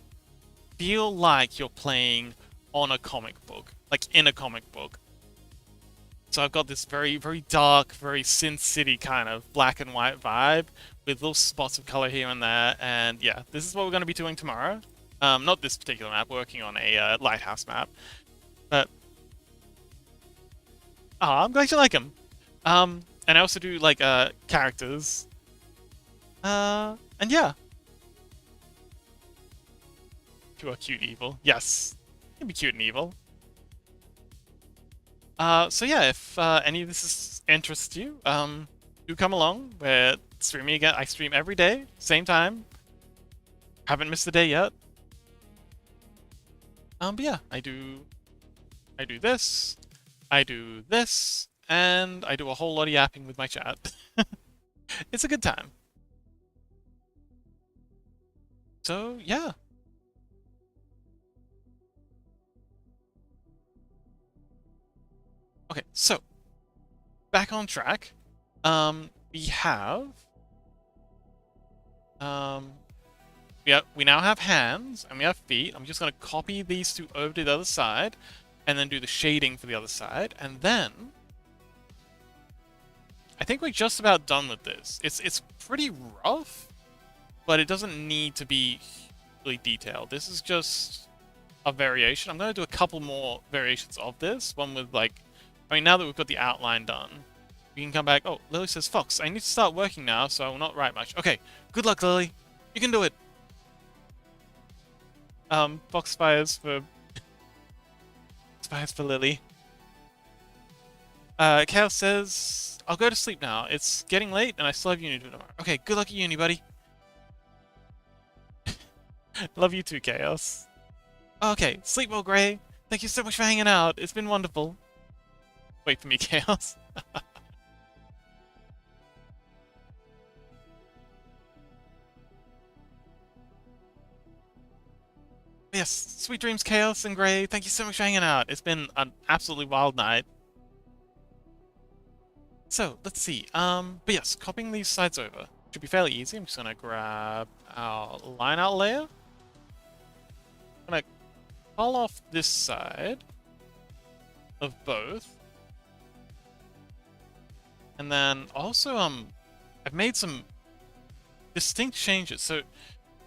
feel like you're playing on a comic book, like in a comic book. So I've got this very dark, very Sin City kind of black and white vibe with little spots of color here and there. And yeah, this is what we're going to be doing tomorrow. Not this particular map, working on a lighthouse map. But I'm glad you like them. And I also do like characters. And yeah. You are cute evil. Yes. You can be cute and evil. So yeah, if any of this interests you, do come along. We're streaming again. I stream every day, same time. Haven't missed a day yet. But yeah, I do this, I do this, and I do a whole lot of yapping with my chat. It's a good time. So yeah. Okay, so back on track. We have we now have hands and we have feet. I'm just gonna copy these two over to the other side, and then do the shading for the other side, and then I think we're just about done with this. It's pretty rough, but it doesn't need to be really detailed. This is just a variation. I'm gonna do a couple more variations of this. One with like I mean, now that we've got the outline done, we can come back. Oh, Lily says, Fox, I need to start working now, so I will not write much. Okay, good luck, Lily. You can do it. Fox spires for Lily. Chaos says, I'll go to sleep now. It's getting late, and I still have uni to do tomorrow. Okay, good luck at uni, buddy. Love you too, Chaos. Okay, sleep well, Gray. Thank you so much for hanging out. It's been wonderful. Wait for me, Chaos. Yes, sweet dreams, Chaos and Gray. Thank you so much for hanging out. It's been an absolutely wild night. So, let's see. But yes, copying these sides over should be fairly easy. I'm just gonna grab our line out layer. I'm gonna call off this side of both. And then also, I've made some distinct changes. So,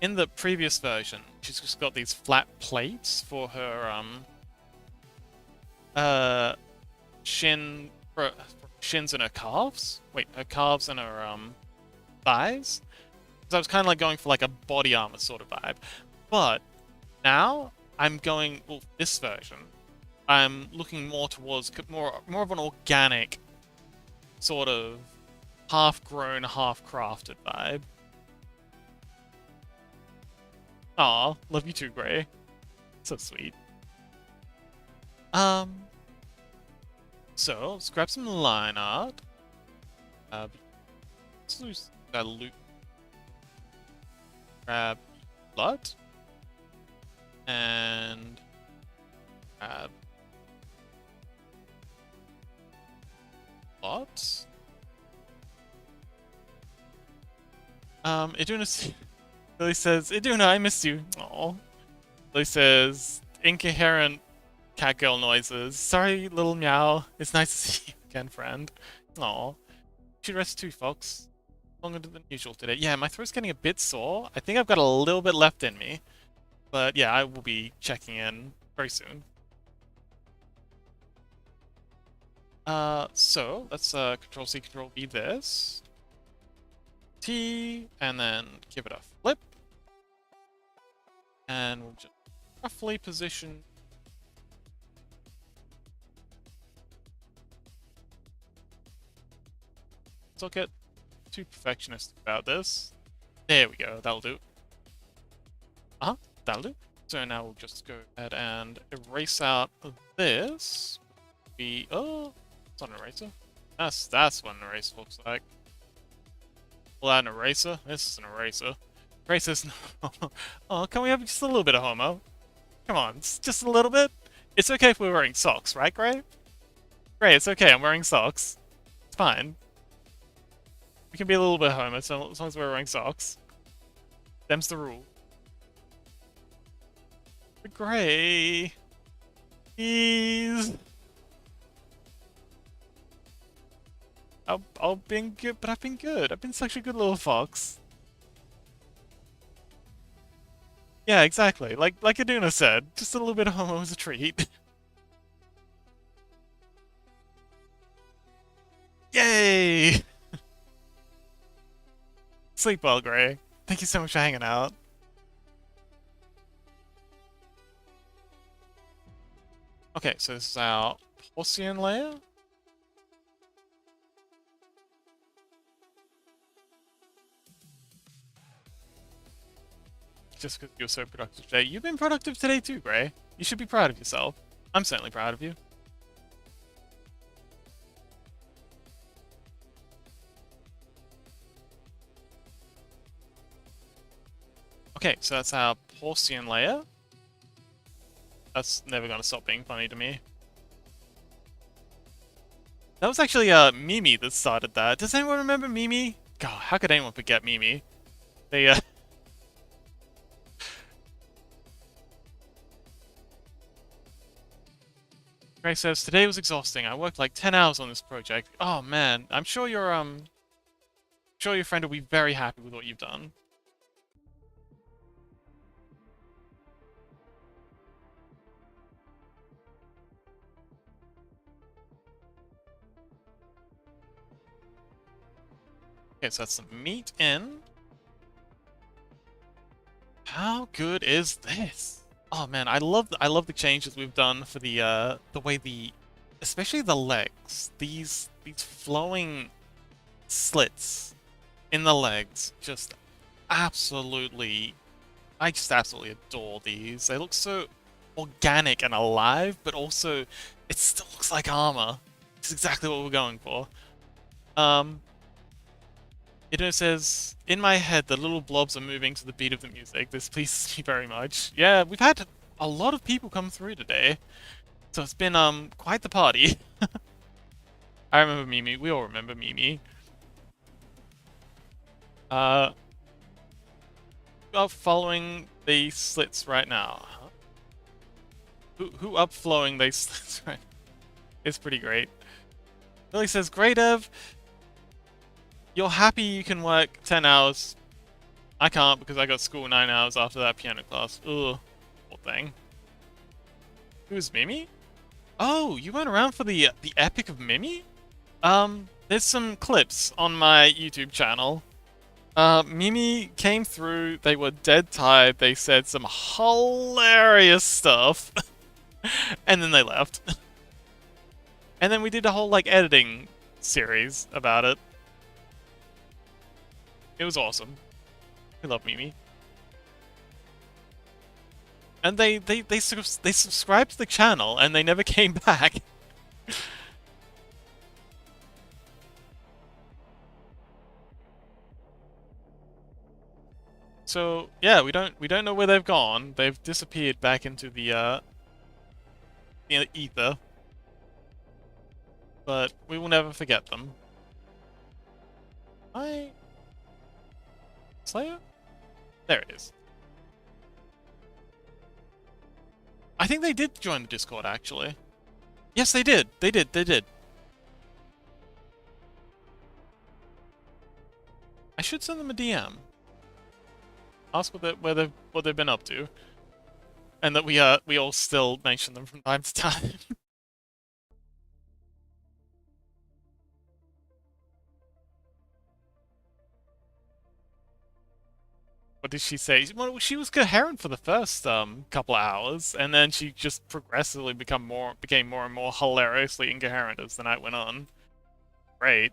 in the previous version, she's just got these flat plates for her, shins and her calves. Wait, her calves and her, thighs? So I was kind of like going for like a body armor sort of vibe. But now I'm going, well, this version, I'm looking more towards more of an organic sort of half-grown, half-crafted vibe. Aw, love you too, Gray. So sweet. So let's grab some line art. Let's lose that loot. Grab blood. And grab lots. Iduna Lily says, Iduna, I missed you. Aww. Lily says, incoherent catgirl noises. Sorry, little meow. It's nice to see you again, friend. Aw. You should rest too, Fox. Longer than usual today. Yeah, my throat's getting a bit sore. I think I've got a little bit left in me. But yeah, I will be checking in very soon. So let's Control C, Control V this. T, and then give it a flip. And we'll just roughly position. Let's not get too perfectionist about this. There we go, that'll do. That'll do. So now we'll just go ahead and erase out this. Oh, it's not an eraser. That's what an eraser looks like. Well, that an eraser? This is an eraser. Eraser's no. Oh, can we have just a little bit of homo? Come on, just a little bit? It's okay if we're wearing socks, right, Gray? Gray, it's okay, I'm wearing socks. It's fine. We can be a little bit homo as long as we're wearing socks. Them's the rule. But Gray... Please... I've been good, but I've been good. I've been such a good little fox. Yeah, exactly. Like Iduna said, just a little bit of homo is a treat. Yay! Sleep well, Gray. Thank you so much for hanging out. Okay, so this is our porcelain layer. Just because you're so productive today. You've been productive today too, Gray. You should be proud of yourself. I'm certainly proud of you. Okay, so that's our porcelain layer. That's never gonna stop being funny to me. That was actually Mimi that started that. Does anyone remember Mimi? God, how could anyone forget Mimi? They Gray says, today was exhausting. I worked like 10 hours on this project. Oh man, I'm sure your friend will be very happy with what you've done. Okay, so that's some meat in. How good is this? Oh man, I love the changes we've done for the way especially the legs. These flowing slits in the legs just absolutely I just absolutely adore these. They look so organic and alive, but also it still looks like armor. It's exactly what we're going for. Um, it says, in my head, the little blobs are moving to the beat of the music. This pleases me very much. Yeah, we've had a lot of people come through today, so it's been quite the party. I remember Mimi. We all remember Mimi. Uh, following the slits right now. Huh? Who upflowing these slits right? It's pretty great. Billy says, "Great, Ev. You're happy you can work 10 hours. I can't because I got school 9 hours after that piano class. Ugh, poor thing." Who's Mimi? Oh, you weren't around for the Epic of Mimi? There's some clips on my YouTube channel. Mimi came through, they were dead tired, they said some hilarious stuff, and then they left. And then we did a whole, like, editing series about it. It was awesome. I love Mimi. And they subscribed to the channel, and they never came back. So yeah, we don't know where they've gone. They've disappeared back into the ether, but we will never forget them. Slayer? There it is. I think they did join the Discord actually. Yes, they did. They did. I should send them a DM. Ask what they've been up to, and that we all still mention them from time to time. What did she say? Well, she was coherent for the first couple of hours, and then she just progressively became more and more hilariously incoherent as the night went on. Great.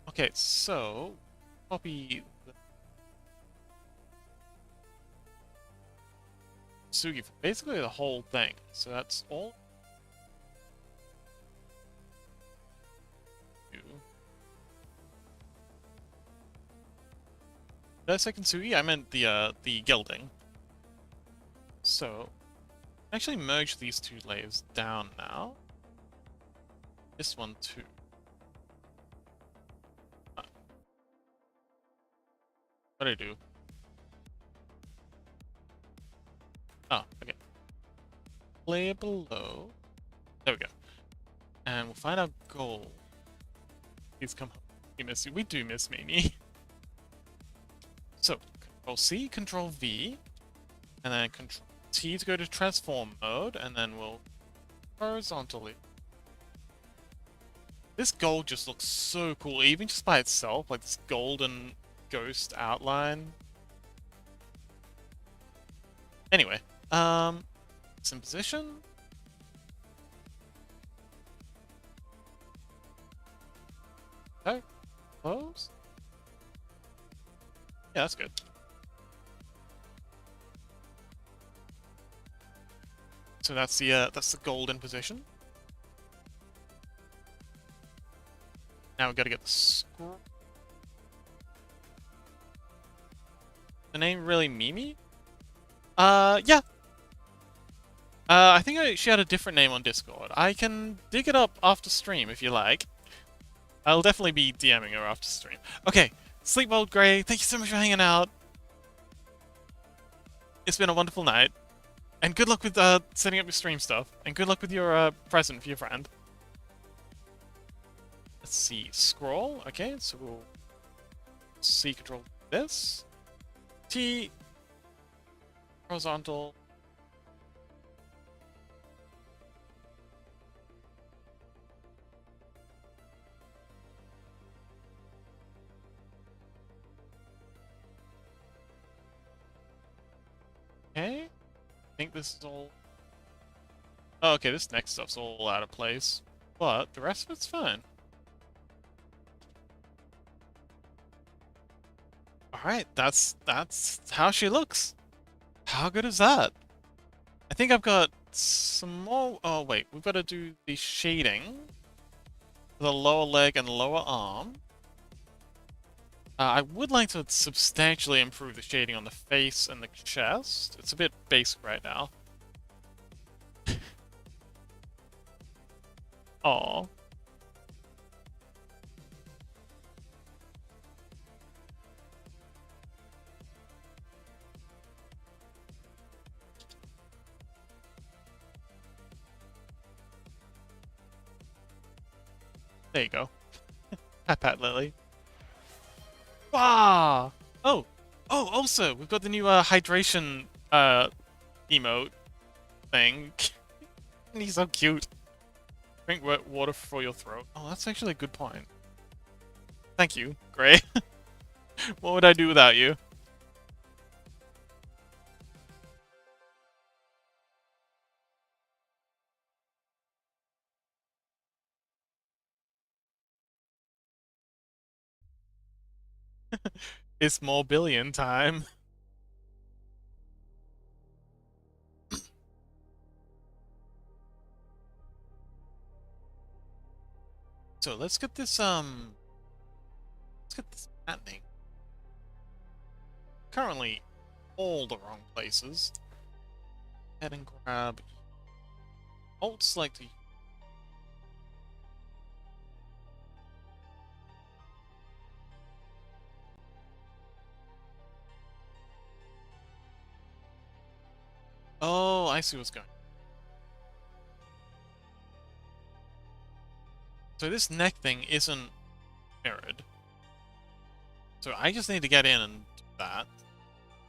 Okay, so copy the Sugi for basically the whole thing. So that's all. Did I say Kintsugi? I meant the gilding. So actually merge these two layers down now. This one too. What do I do? Oh, okay. Layer below. There we go. And we'll find our goal. Please come home. We miss you. We do miss Mimi. So, Control C, Control V, and then Control T to go to transform mode, and then we'll horizontally. This gold just looks so cool, even just by itself, like this golden ghost outline. Anyway, it's in position. Okay, close. Yeah, that's good. So that's the golden position. Now we gotta get the scroll. The name really Mimi? Yeah. I think she had a different name on Discord. I can dig it up after stream if you like. I'll definitely be DMing her after stream. Okay, Sleep Well Grey, thank you so much for hanging out. It's been a wonderful night. And good luck with setting up your stream stuff. And good luck with your present for your friend. Let's see, scroll. Okay, so we'll C control this. T horizontal. think this is all... Oh, okay, this next stuff's all out of place. But the rest of it's fine. Alright, that's how she looks. How good is that? I think I've got some more... Oh, wait. We've got to do the shading. The lower leg and lower arm. I would like to substantially improve the shading on the face and the chest. It's a bit basic right now. Aww. There you go. Pat Lily. Ah! Oh! Oh, also, we've got the new hydration emote thing. And he's so cute. Drink wet water for your throat. Oh, that's actually a good point. Thank you, Gray. What would I do without you? It's more billion time. So let's get this happening. Currently all the wrong places. Head and grab. Alt select. Oh, I see what's going on. So this neck thing isn't mirrored. So I just need to get in and do that.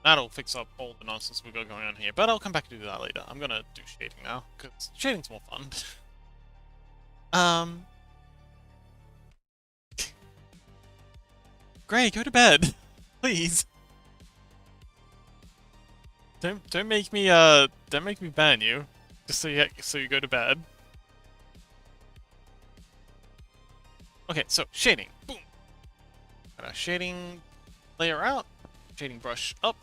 That'll fix up all the nonsense we've got going on here. But I'll come back to do that later. I'm gonna do shading now, because shading's more fun. Gray, go to bed. Please. Don't make me ban you. Just so you go to bed. Okay, so shading. Boom. Got a shading layer out. Shading brush up.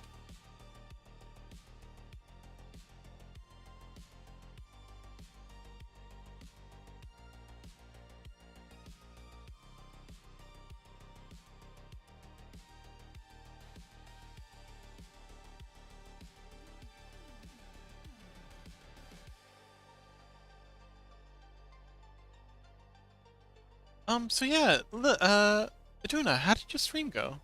So yeah, Aduna, how did your stream go?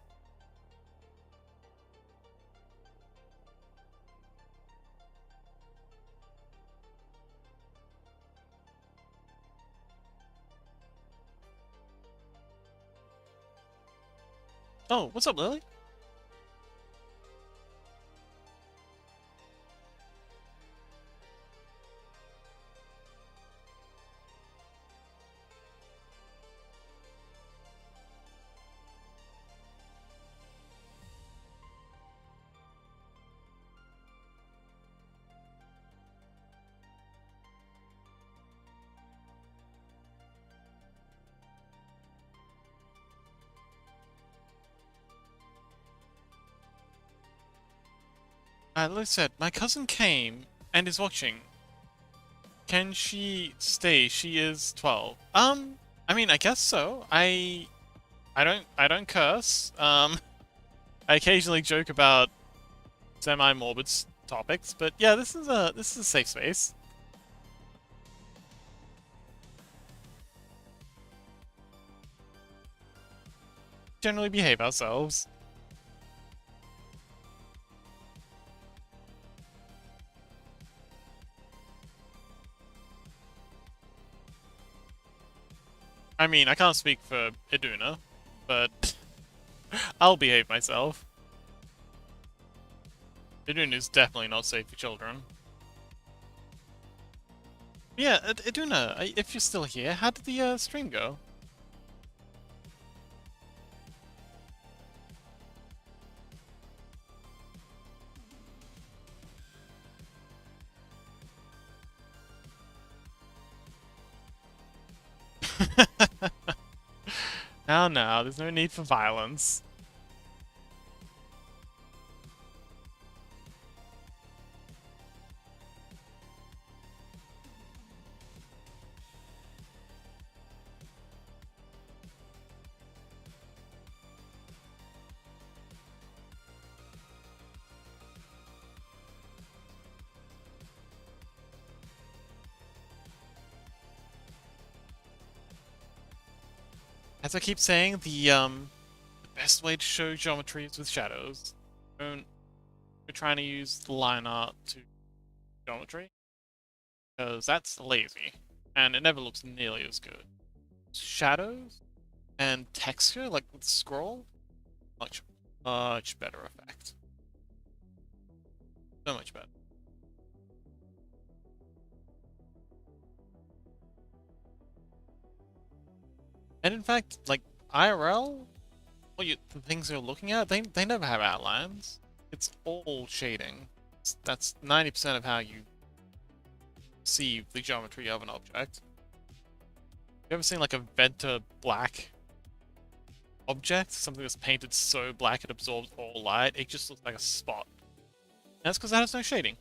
Oh, what's up, Lily? Like I said, my cousin came and is watching. Can she stay? She is 12. I mean, I guess so. I don't curse. I occasionally joke about semi-morbid topics, but yeah, this is a safe space. Generally behave ourselves. I mean, I can't speak for Iduna, but I'll behave myself. Iduna is definitely not safe for children. Yeah, Iduna, if you're still here, how did the stream go? Now, there's no need for violence. As I keep saying, the best way to show geometry is with shadows. Don't We're trying to use the line art to geometry, because that's lazy, and it never looks nearly as good. Shadows and texture, like with scroll, much better effect. So much better. And in fact, like IRL, the things you're looking at, they never have outlines. It's all shading. That's 90% of how you see the geometry of an object. You ever seen like a Vector black object? Something that's painted so black it absorbs all light, it just looks like a spot. And that's because that has no shading.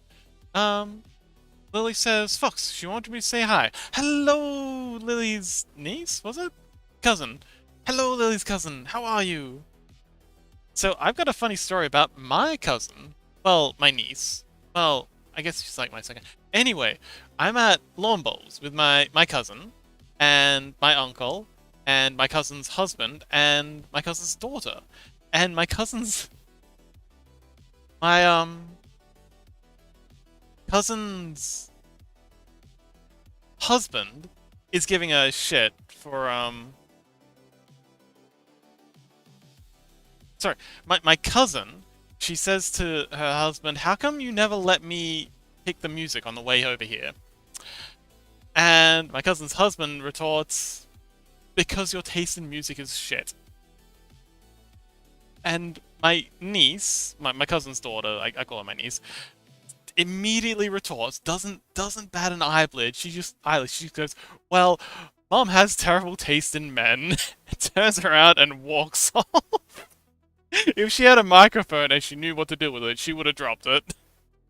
Lily says, Fox, she wanted me to say hi. Hello, Lily's niece, was it? Cousin. Hello, Lily's cousin. How are you? So, I've got a funny story about my cousin. Well, my niece. Well, I guess she's like my second. Anyway, I'm at lawn bowls with my cousin, and my uncle, and my cousin's husband, and my cousin's daughter. And my cousin's... My, cousin's husband is giving a shit for, Sorry, my cousin, she says to her husband, how come you never let me pick the music on the way over here? And my cousin's husband retorts, because your taste in music is shit. And my niece, my cousin's daughter, I call her my niece, immediately retorts, doesn't bat an eyelid. She just goes, well, Mom has terrible taste in men. Turns around and walks off. If she had a microphone and she knew what to do with it, she would have dropped it.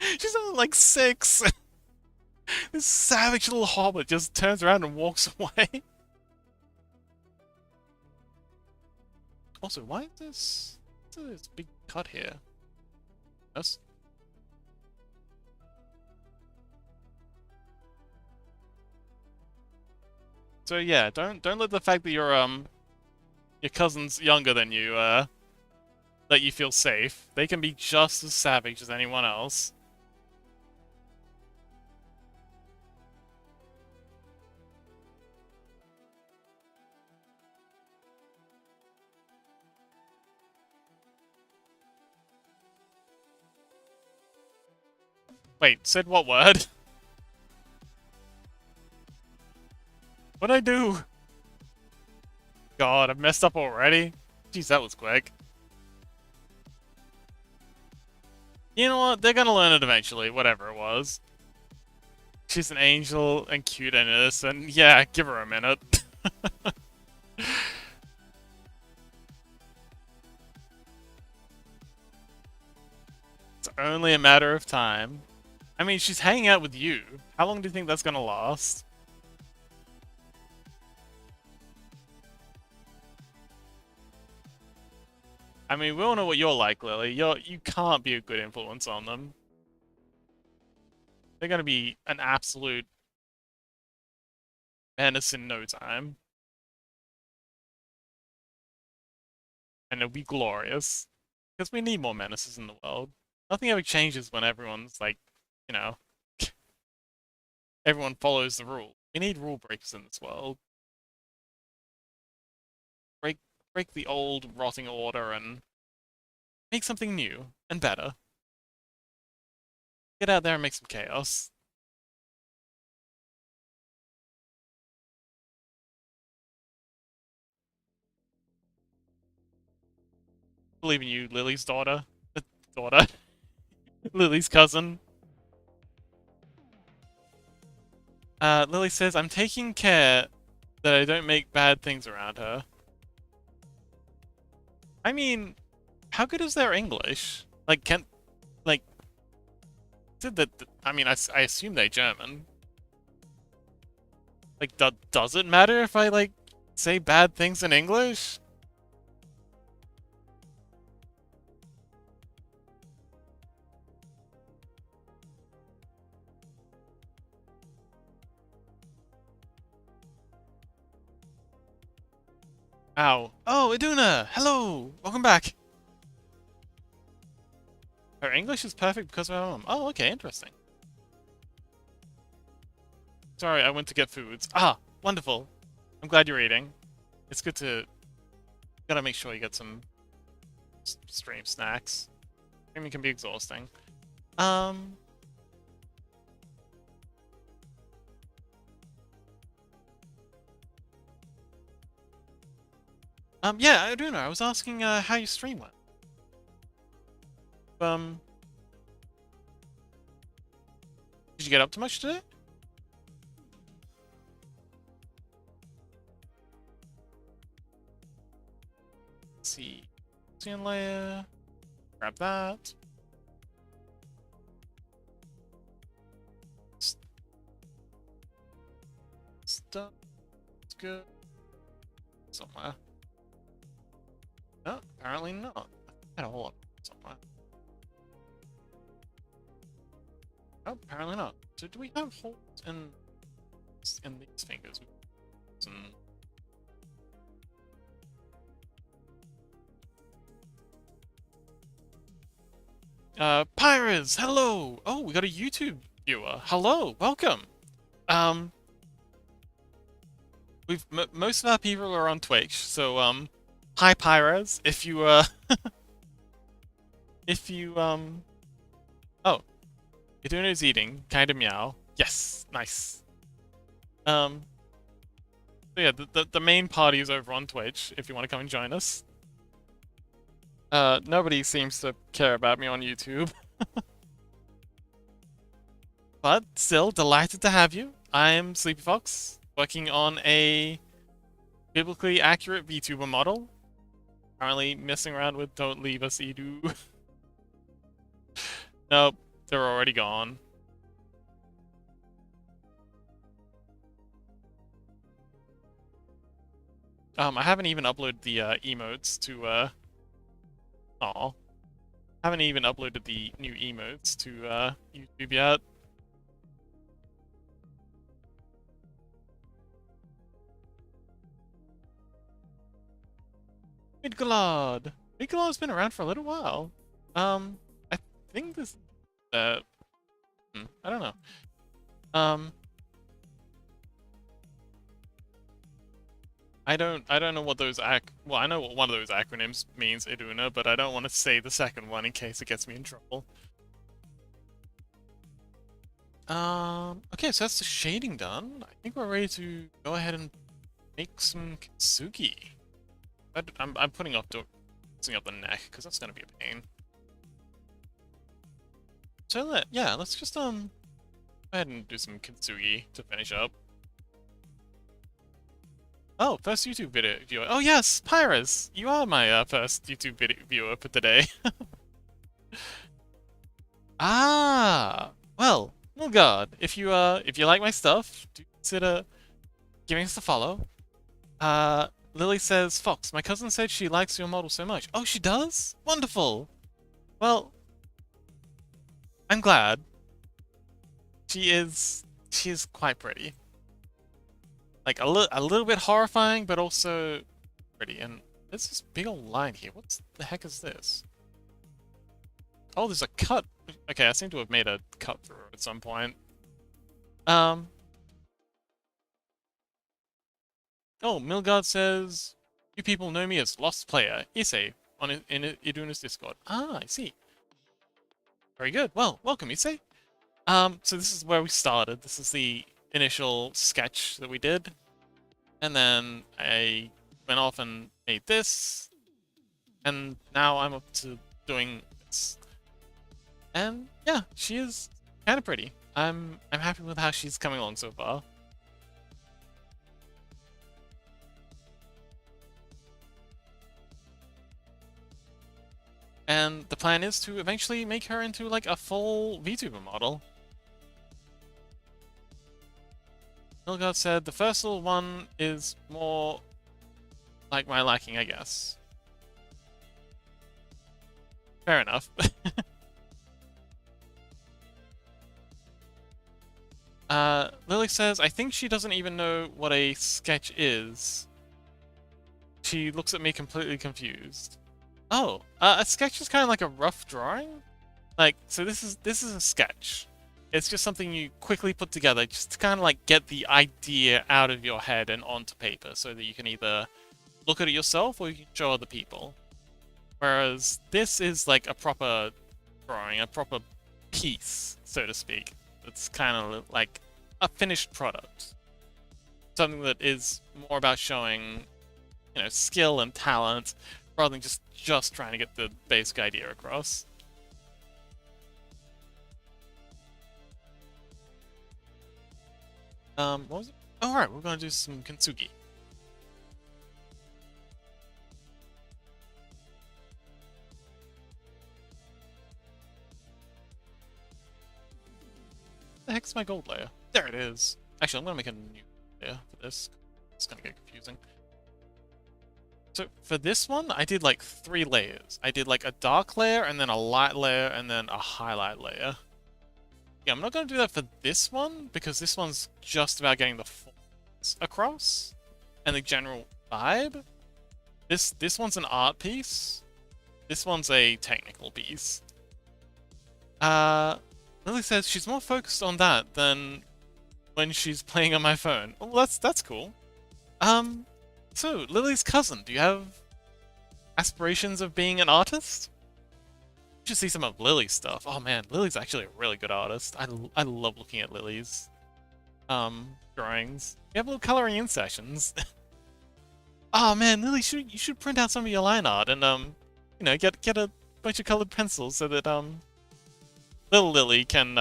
She's only like 6. This savage little hobbit just turns around and walks away. Also, why is this big cut here? Yes. So yeah, don't let the fact that your cousin's younger than you let you feel safe. They can be just as savage as anyone else. Wait, said what word? What'd I do? God, I've messed up already? Jeez, that was quick. You know what? They're gonna learn it eventually, whatever it was. She's an angel and cute and innocent. Yeah, give her a minute. It's only a matter of time. I mean, she's hanging out with you. How long do you think that's gonna last? I mean, we all know what you're like, Lily. You can't be a good influence on them. They're gonna be an absolute menace in no time. And it'll be glorious. Because we need more menaces in the world. Nothing ever changes when everyone's like, you know, everyone follows the rule. We need rule breakers in this world. Break the old rotting order and make something new and better. Get out there and make some chaos. Believe in you, Lily's daughter. Daughter. Lily's cousin. Lily says, I'm taking care that I don't make bad things around her. I mean, how good is their English? Like, like, did I mean, I assume they're German. Like, does it matter if I, like, say bad things in English? Ow. Oh, Iduna! Hello! Welcome back! Her English is perfect because of her mom. Oh, okay, interesting. Sorry, I went to get foods. Ah, wonderful. I'm glad you're eating. It's good to... Gotta make sure you get some stream snacks. Streaming can be exhausting. Um... Yeah, I do know. I was asking, how your stream went. Um... Did you get up to much today? Let's see. Obsidian layer. Grab that. Stuff. It's good. Somewhere. No, apparently not. I had a whole lot somewhere. Oh, apparently not. So do we have holes in these fingers? And Pirates, hello! Oh, we got a YouTube viewer. Hello, welcome. We've most of our people are on Twitch, so hi Pirates. If you if you oh, Iduna's eating, kinda meow. Yes, nice. So yeah, the main party is over on Twitch. If you want to come and join us. Nobody seems to care about me on YouTube. But still, delighted to have you. I am Sleepy Fox, working on a biblically accurate Vtuber model. Currently messing around with Don't Leave Us, Edu. Nope, they're already gone. I haven't even uploaded the emotes to aw. Haven't even uploaded the new emotes to YouTube yet. Midgard! Midgard's been around for a little while. I think this I don't know. I don't know what those well, I know what one of those acronyms means, Iduna, but I don't want to say the second one in case it gets me in trouble. Okay, so that's the shading done. I think we're ready to go ahead and make some kintsugi. I'm putting up fixing up the neck because that's gonna be a pain. So yeah, let's just go ahead and do some kintsugi to finish up. Oh, first YouTube video viewer. Oh yes, Pyrus! You are my first YouTube video viewer for today. Ah, well, oh god, if you like my stuff, do consider giving us a follow. Lily says, Fox, my cousin said she likes your model so much. Oh, she does? Wonderful. Well, I'm glad. She is quite pretty. Like a little bit horrifying, but also pretty. And there's this big old line here. What the heck is this? Oh, there's a cut. Okay, I seem to have made a cut through at some point. Oh, Milgard says, you people know me as Lost Player, Issei, in Iduna's Discord. Ah, I see. Very good. Well, welcome, Issei. So this is where we started. This is the initial sketch that we did. And then I went off and made this. And now I'm up to doing this. And yeah, she is kind of pretty. I'm happy with how she's coming along so far. And the plan is to eventually make her into like a full VTuber model. Milgard said the first little one is more like my liking, I guess. Fair enough. Lily says, I think she doesn't even know what a sketch is. She looks at me completely confused. Oh, a sketch is kind of like a rough drawing? Like, so this is a sketch. It's just something you quickly put together just to kind of like get the idea out of your head and onto paper so that you can either look at it yourself or you can show other people. Whereas this is like a proper drawing, a proper piece, so to speak. It's kind of like a finished product. Something that is more about showing, you know, skill and talent rather than just trying to get the basic idea across. What was it? Oh, alright, we're gonna do some kintsugi. The heck's my gold layer? There it is. Actually, I'm gonna make a new layer for this. It's gonna get confusing. So for this one, I did like 3 layers. I did like a dark layer, and then a light layer, and then a highlight layer. Yeah, I'm not gonna do that for this one, because this one's just about getting the forms across, and the general vibe. This one's an art piece. This one's a technical piece. Lily says she's more focused on that than when she's playing on my phone. Well, that's cool. So, Lily's cousin, do you have aspirations of being an artist? You should see some of Lily's stuff. Oh man, Lily's actually a really good artist. I love looking at Lily's drawings. We have little coloring in sessions. Oh man, Lily, you should print out some of your line art and you know, get a bunch of colored pencils so that little Lily can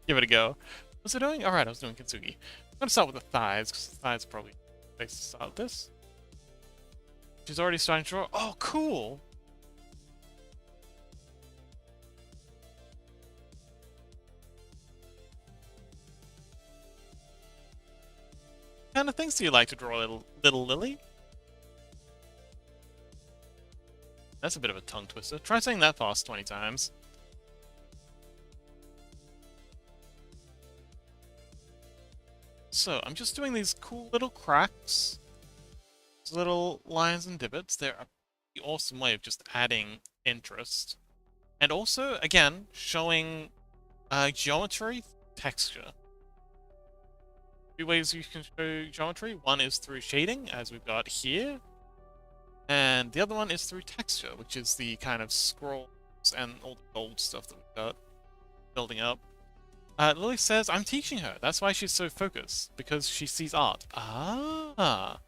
give it a go. What's it doing? Alright, I was doing kintsugi. I'm gonna start with the thighs, because the thighs are probably the place to start with this. She's already starting to draw. Oh, cool! What kind of things do you like to draw, little Lily? That's a bit of a tongue twister. Try saying that fast 20 times. So, I'm just doing these cool little cracks. These little lines and divots. They're a pretty awesome way of just adding interest. And also, again, showing geometry, texture. 2 ways you can show geometry. One is through shading, as we've got here. And the other one is through texture, which is the kind of scrolls and all the gold stuff that we've got building up. Lily says, I'm teaching her. That's why she's so focused, because she sees art. Ah.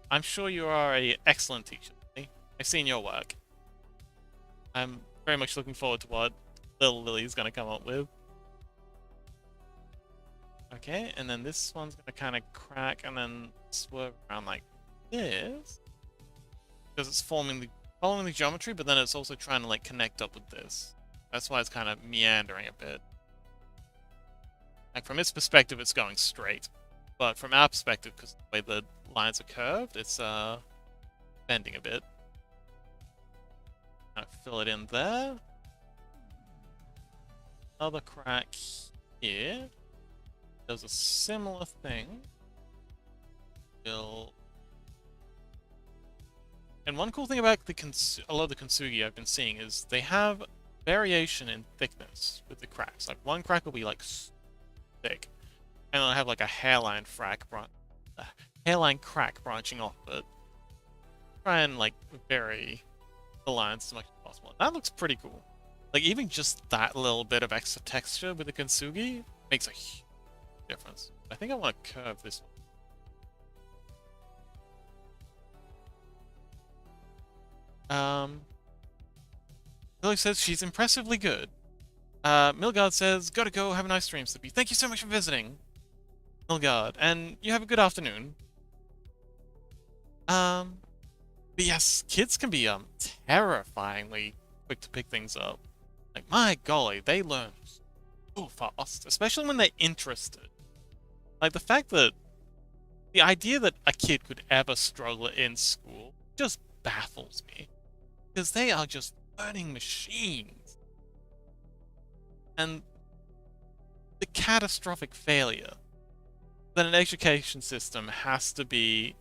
I'm sure you are an excellent teacher, Lily. I've seen your work. I'm very much looking forward to what little Lily's going to come up with. Okay, and then this one's going to kind of crack and then swerve around like this. Because it's following the geometry, but then it's also trying to like connect up with this. That's why it's kind of meandering a bit. Like, from its perspective, it's going straight. But from our perspective, because the way the lines are curved, it's bending a bit. Kind of fill it in there. Another crack here. Does a similar thing. And one cool thing about a lot of the kintsugi I've been seeing is they have variation in thickness with the cracks. Like, one crack will be like thick, and then I have like a hairline crack branching off it. Try and like vary the lines as much as possible. That looks pretty cool. Like, even just that little bit of extra texture with the kintsugi makes a huge difference. I think I want to curve this one. Lily says she's impressively good. Milgard says, gotta go, have a nice stream, Slippy. Thank you so much for visiting, Milgard, and you have a good afternoon. But yes, kids can be terrifyingly quick to pick things up. Like my golly, they learn so fast, especially when they're interested. Like the idea that a kid could ever struggle in school just baffles me. Because they are just learning machines. And the catastrophic failure that an education system has to be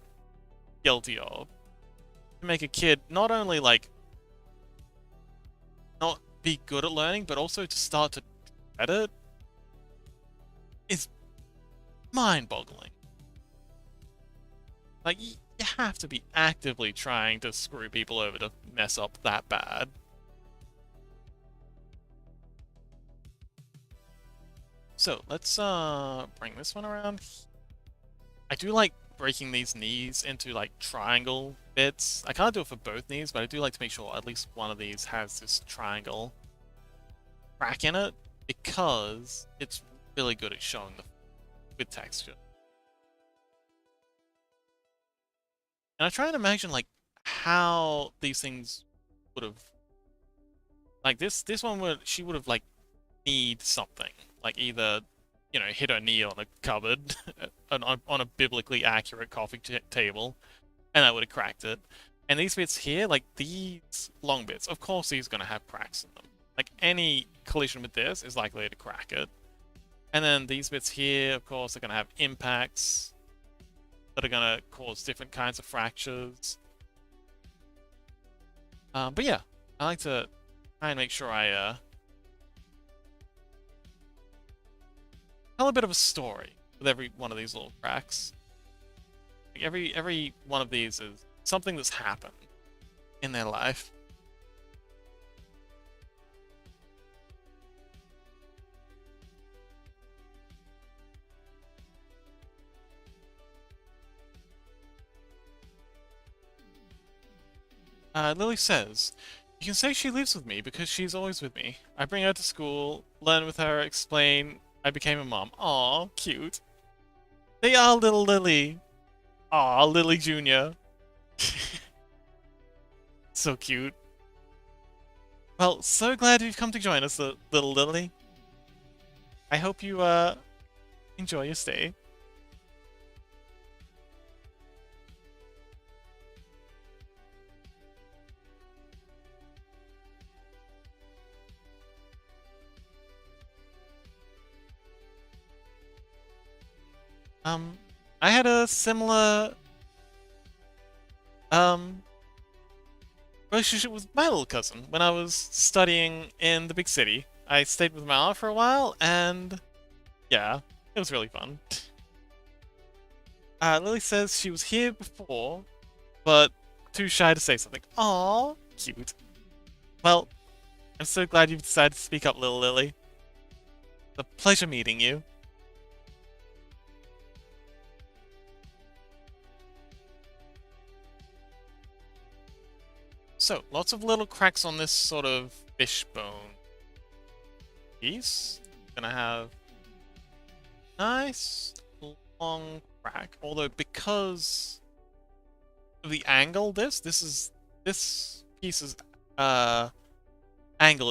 guilty of to make a kid not only like not be good at learning, but also to start to dread it is mind-boggling. Like, you have to be actively trying to screw people over to mess up that bad. So, let's bring this one around. I do like breaking these knees into, like, triangle bits. I can't do it for both knees, but I do like to make sure at least one of these has this triangle crack in it, because it's really good at showing the with texture. And I try and imagine, like, how these things would have... Like, this one she would have, like, need something. Like, either, you know, hit her knee on a cupboard, on a biblically accurate coffee table, and that would have cracked it. And these bits here, like, these long bits, of course these are going to have cracks in them. Like, any collision with this is likely to crack it. And then these bits here, of course, are going to have impacts that are going to cause different kinds of fractures. But yeah, I like to try and make sure I tell a bit of a story with every one of these little cracks. Like every one of these is something that's happened in their life. Lily says, "You can say she lives with me because she's always with me. I bring her to school, learn with her, explain. I became a mom." Aw, cute. They are little Lily. Aw, Lily Jr. So cute. Well, so glad you've come to join us, little Lily. I hope you, enjoy your stay. I had a similar, relationship with my little cousin when I was studying in the big city. I stayed with my aunt for a while, and yeah, it was really fun. Lily says she was here before, but too shy to say something. Aww, cute. Well, I'm so glad you've decided to speak up, little Lily. It's a pleasure meeting you. So, lots of little cracks on this sort of fishbone piece. Gonna have nice long crack. Although because of the angle, this piece's angle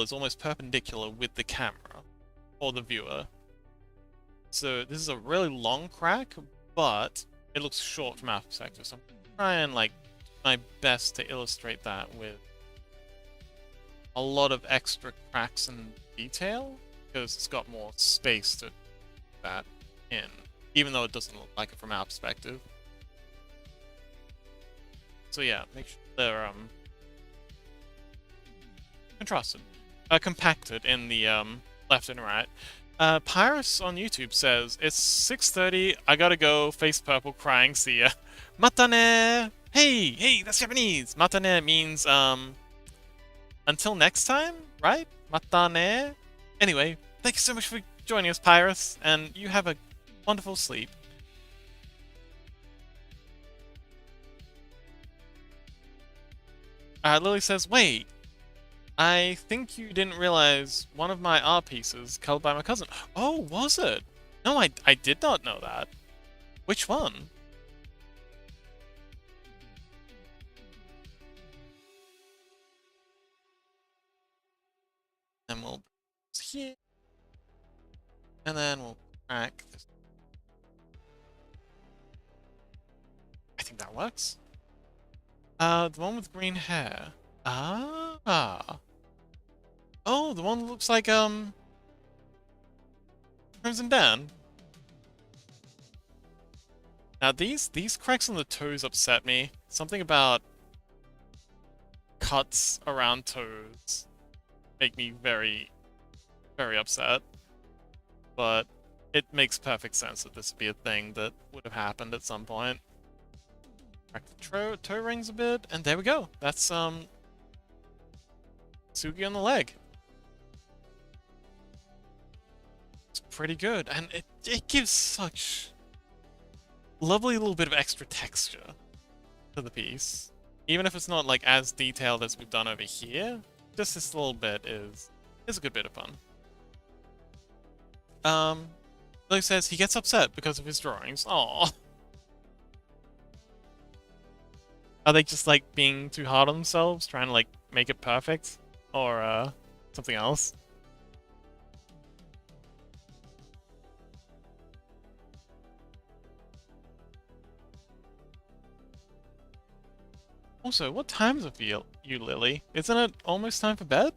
is almost perpendicular with the camera or the viewer. So this is a really long crack, but it looks short from our perspective. So I'm gonna try and like my best to illustrate that with a lot of extra cracks and detail, because it's got more space to that in, even though it doesn't look like it from our perspective. So yeah, make sure they're contrasted, compacted in the left and right. Pyrus on YouTube says, "It's 6:30, I gotta go, face purple, crying, see ya. Matane!" Hey, that's Japanese! Matane means, until next time, right? Matane? Anyway, thank you so much for joining us, Pyrus, and you have a wonderful sleep. Lily says, "Wait, I think you didn't realize one of my art pieces colored by my cousin." Oh, was it? No, I did not know that. Which one? and we'll here, and then we'll crack this. I think that works. The one with green hair. Ah. Oh, the one that looks like Crimson Dan. Now these cracks on the toes upset me. Something about cuts around toes make me very, very upset. But it makes perfect sense that this would be a thing that would have happened at some point. Crack the toe rings a bit, and there we go. That's Sugi on the leg. It's pretty good, and it gives such lovely little bit of extra texture to the piece. Even if it's not like as detailed as we've done over here, just this little bit is a good bit of fun. Lily says he gets upset because of his drawings. Aww. Are they just like being too hard on themselves, trying to like make it perfect? Or something else? Also, what time is it for you, Lily? Isn't it almost time for bed?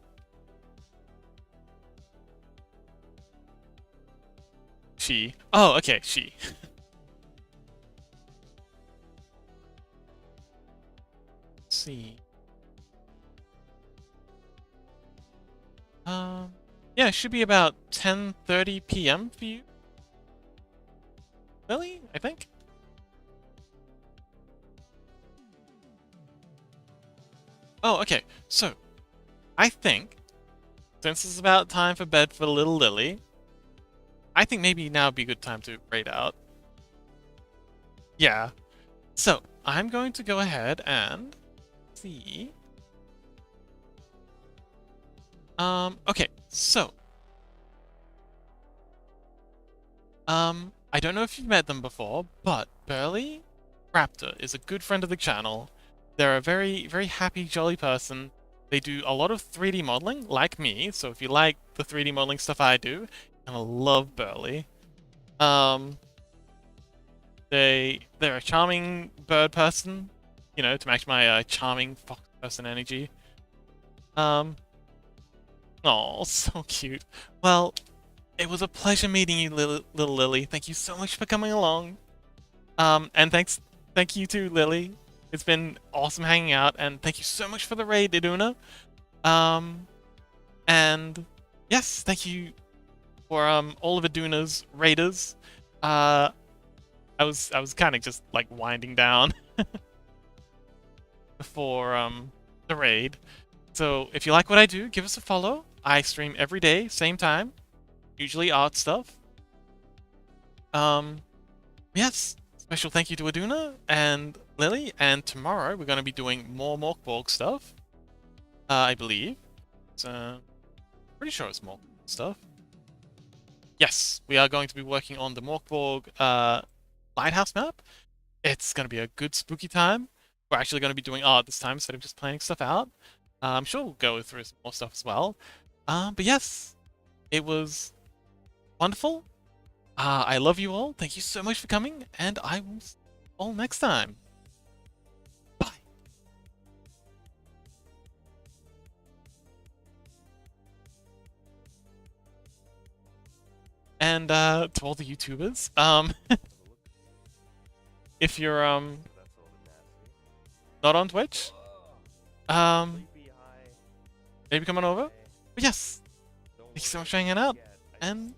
She. Oh, okay, she. Let's see. Yeah, it should be about 10:30 p.m. for you. Lily, I think? Oh, okay. So, I think, since it's about time for bed for little Lily, I think maybe now would be a good time to raid out. Yeah. So, I'm going to go ahead and see. Okay, so. I don't know if you've met them before, but Burley Raptor is a good friend of the channel. They're a very, very happy, jolly person. They do a lot of 3D modeling, like me, so if you like the 3D modeling stuff I do, you're gonna love Burley. They're a charming bird person, you know, to match my charming fox person energy. Oh, so cute. Well, it was a pleasure meeting you, little Lily. Thank you so much for coming along. And thank you too, Lily. It's been awesome hanging out, and thank you so much for the raid, Iduna. And yes, thank you for all of Iduna's raiders. I was kind of just like winding down before the raid. So if you like what I do, give us a follow. I stream every day, same time. Usually art stuff. Yes. Special thank you to Iduna and Lily, and tomorrow we're going to be doing more Morkborg stuff. I believe. So, pretty sure it's Morkborg stuff. Yes, we are going to be working on the Morkborg lighthouse map. It's going to be a good spooky time. We're actually going to be doing art this time instead of just planning stuff out. I'm sure we'll go through some more stuff as well. But yes, it was wonderful. I love you all. Thank you so much for coming, and I will see you all next time. Bye. And to all the YouTubers, if you're not on Twitch, maybe come on over. But yes, thank you so much for hanging out, and